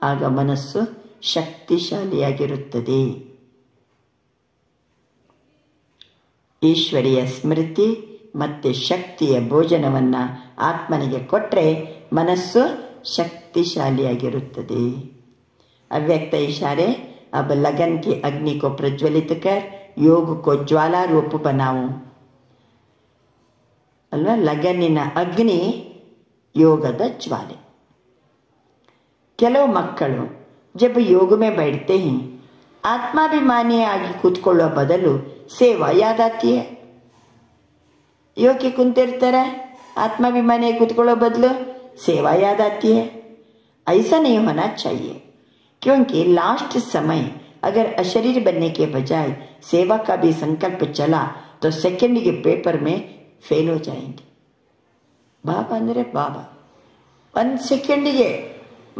ಆಗ ಮನಸ್ಸು ಶಕ್ತಿಶಾಲಿಯಾಗಿರುತ್ತದೆ. ಈಶ್ವರಿಯ ಸ್ಮೃತಿ ಮತ್ತು ಶಕ್ತಿಯ ಭೋಜನವನ್ನು ಆತ್ಮನಿಗೆ ಕೊಟ್ಟರೆ ಮನಸ್ಸು ಶಕ್ತಿಶಾಲಿಯಾಗಿರುತ್ತದೆ. ಅವ್ಯಕ್ತ ಇಶಾರೆ, अब लगन की अग्नि को प्रज्वलित कर योग को ज्वाला रूप बनाओ. अल्वा, लगनिನ ಅಗ್ನಿ ಯೋಗದ ಜ್ವಾಲೆ. ಕೆಲವು ಮಕ್ಕಳು जब योग में बैठते हैं ಆತ್ಮಾಭಿಮಾನಿಯಾಗಿ ಕೂತ್ಕೊಳ್ಳೋ ಬದಲು ಸೇವಾ ಯಾದ್ ಆತಿ ಹೈ. ಯೋಗಕ್ಕೆ ಕುಂತಿರ್ತಾರೆ, ಆತ್ಮಾಭಿಮಾನಿಯಾಗಿ ಕೂತ್ಕೊಳ್ಳೋ ಬದಲು ಸೇವಾ याद आती है. ऐसा नहीं होना चाहिए, क्योंकि लास्ट समय अगर अशरीर बनने के बजाय सेवा का भी संकल्प चला तो सेकंड के पेपर में फेल हो जाएंगे. ಬಾಬಾ ಅಂದರೆ ಬಾಬಾ 1 ಸೆಕೆಂಡಿಗೆ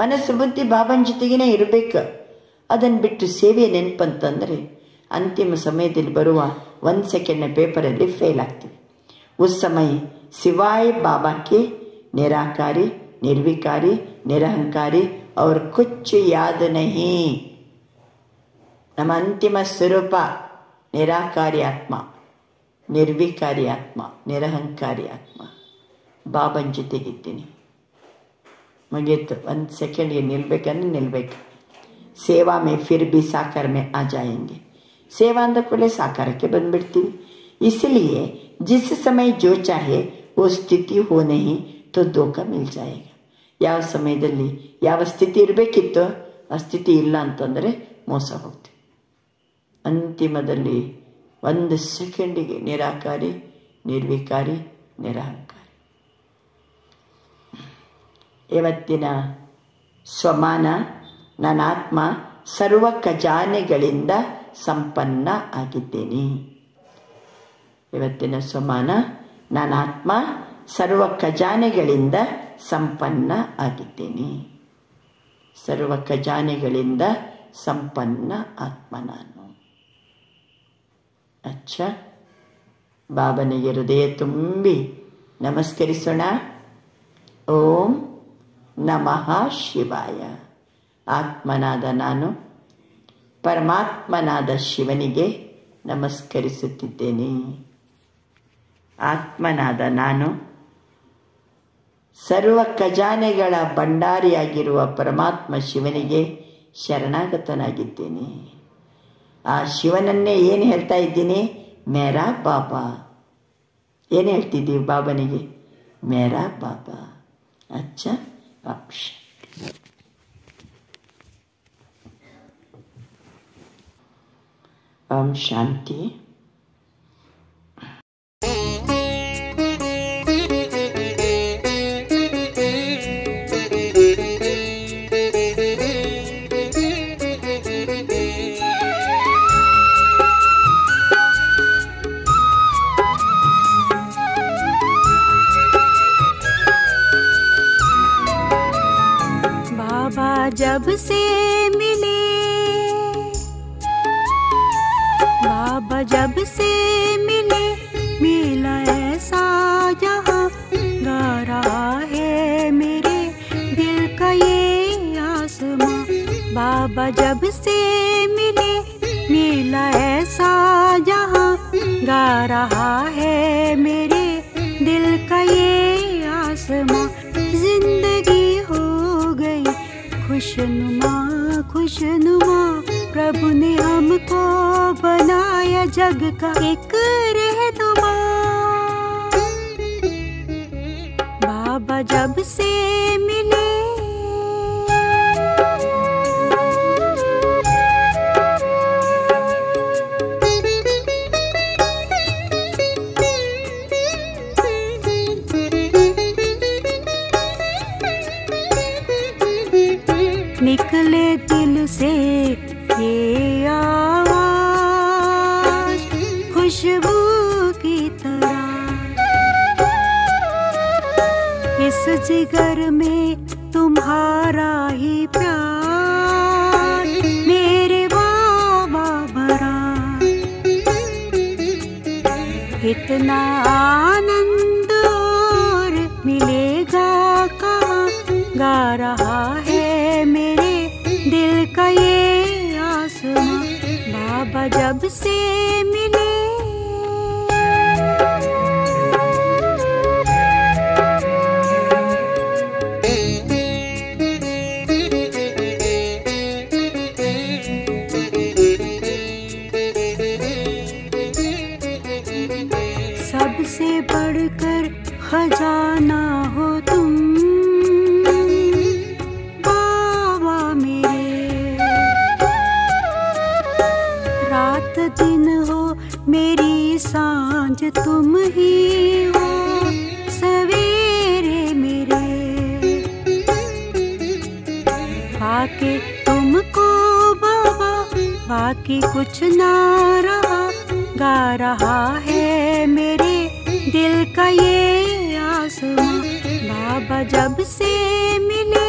ಮನಸ್ಸು ಬುದ್ಧಿ ಬಾಬನ ಜೊತೆಗೇ ಇರಬೇಕು. ಅದನ್ನು ಬಿಟ್ಟು ಸೇವೆ ನೆನಪಂತಂದರೆ ಅಂತಿಮ ಸಮಯದಲ್ಲಿ ಬರುವ 1 ಸೆಕೆಂಡ್ನ ಪೇಪರಲ್ಲಿ ಫೇಲ್ ಆಗ್ತೀವಿ. ಉಸ್ ಸಮಯ ಸಿವಾಯ್ ಬಾಬಾ के निराकारी, निर्विकारी, निरहंकारी और कुछ याद नहीं. ನಮ್ಮ ಅಂತಿಮ ಸ್ವರೂಪ ನಿರಾಕಾರಿ ಆತ್ಮ, ನಿರ್ವಿಕಾರಿ ಆತ್ಮ, ನಿರಹಂಕಾರಿ ಆತ್ಮ. ಬಾಬನ ಜೊತೆಗಿದ್ದೀನಿ. ಮುಗೀತು. 1 ಸೆಕೆಂಡ್ಗೆ ನಿಲ್ಬೇಕಂದ್ರೆ ನಿಲ್ಬೇಕು. ಸೇವಾ ಮೇ ಫಿರ್ ಬಿ ಸಾಕಾರ ಮೇ ಆ ಜಾಯೆಂಗೆ. ಸೇವಾ ಅಂದ ಕೂಡಲೇ ಸಾಕಾರಕ್ಕೆ ಬಂದ್ಬಿಡ್ತೀವಿ. इसलिए जिस समय जो चाहे वो ಸ್ಥಿತಿ हो नहीं तो धोखा मिल जाएगा. ಯಾವ ಸಮಯದಲ್ಲಿ ಯಾವ ಸ್ಥಿತಿ ಇರಬೇಕಿತ್ತು ಆ ಸ್ಥಿತಿ ಇಲ್ಲ ಅಂತಂದರೆ ಮೋಸ ಹೋಗ್ತೀವಿ. ಅಂತಿಮದಲ್ಲಿ 1 ಸೆಕೆಂಡಿಗೆ ನಿರಾಕಾರಿ, ನಿರ್ವಿಕಾರಿ, ನಿರಹಂಕಾರಿ. ಇವತ್ತಿನ ಸ್ವಮಾನ, ನನ್ನಾತ್ಮ ಸರ್ವ ಖಜಾನೆಗಳಿಂದ ಸಂಪನ್ನ ಆಗಿದ್ದೇನೆ. ಇವತ್ತಿನ ಸ್ವಮಾನ, ನಾನಾತ್ಮ ಸರ್ವ ಖಜಾನೆಗಳಿಂದ ಸಂಪನ್ನ ಆಗಿದ್ದೇನೆ. ಸರ್ವ ಖಜಾನೆಗಳಿಂದ ಸಂಪನ್ನ ಆತ್ಮ ನಾನು. ಅಚ್ಚ, ಬಾಬನಿಗೆ ಹೃದಯ ತುಂಬಿ ನಮಸ್ಕರಿಸೋಣ. ಓಂ ನಮಃ ಶಿವಾಯ. ಆತ್ಮನಾದ ನಾನು ಪರಮಾತ್ಮನಾದ ಶಿವನಿಗೆ ನಮಸ್ಕರಿಸುತ್ತಿದ್ದೇನೆ. ಆತ್ಮನಾದ ನಾನು ಸರ್ವ ಖಜಾನೆಗಳ ಭಂಡಾರಿಯಾಗಿರುವ ಪರಮಾತ್ಮ ಶಿವನಿಗೆ ಶರಣಾಗತನಾಗಿದ್ದೇನೆ. ಆ ಶಿವನನ್ನೇ ಏನು ಹೇಳ್ತಾ ಇದ್ದೀನಿ? ಮೇರಾ ಬಾಬಾ. ಏನು ಹೇಳ್ತಿದ್ದೀವಿ ಬಾಬನಿಗೆ? ಮೇರಾ ಬಾಬಾ. ಅಚ್ಚ, ಅಕ್ಷ. ಓಂ ಶಾಂತಿ. जब से मिले बाबा, जब से मिले मिला ऐसा जहाँ गा रहा है मेरे दिल का ये आसमां. बाबा जब से मिले मिला ऐसा जहाँ गा रहा है मेरे दिल का ये आसमां. जिंदगी हो गई खुशनुमा खुशनुमा. प्रभु ने हमको बनाया जग का एक रहनुमा. बाबा जब से मिले निकले दिल से ये आवाज खुशबू की तरह. इस जिगर में तुम्हारा ही प्यार मेरे बाबा भरा. इतना आनंद और मिलेगा कहाँ, गा रहा है मेरे दिल का ये आसमां. बाबा जब से मिले सबसे बढ़कर खजाना हो तुम बाबा मेरे. रात दिन हो मेरी सांझ तुम ही हो सवेरे मेरे. आके तुमको बाबा बाकी कुछ ना रहा, गा रहा है मेरे दिल का ये आसमां. बाबा जब से मिले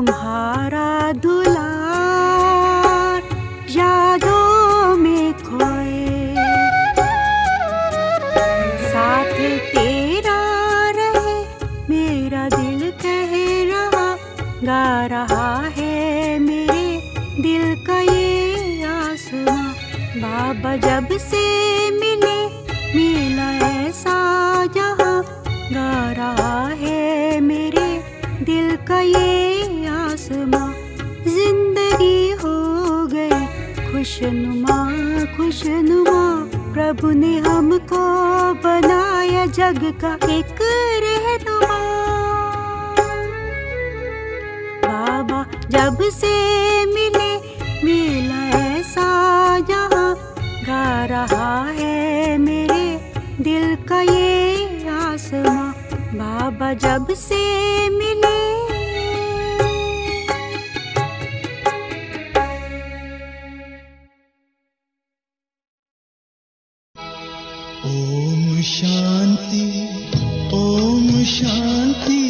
तुम्हारा दुलार यादों में खोए, साथ तेरा रहे मेरा दिल कह रहा, गा रहा है मेरे दिल का ये आसमां। बाबा जब से मिले मिला ऐसा जहां, गा रहा है मेरे दिल का ये आसमां। जिंदगी हो गई खुशनुमा खुशनुमा, प्रभु ने हमको बनाया जग का एक रहनुमा। बाबा जब से मिले मिला ऐसा जहां, गा रहा है मेरे दिल का ये आसमां। बाबा जब से मिले। ओम शांति, ओम शांति।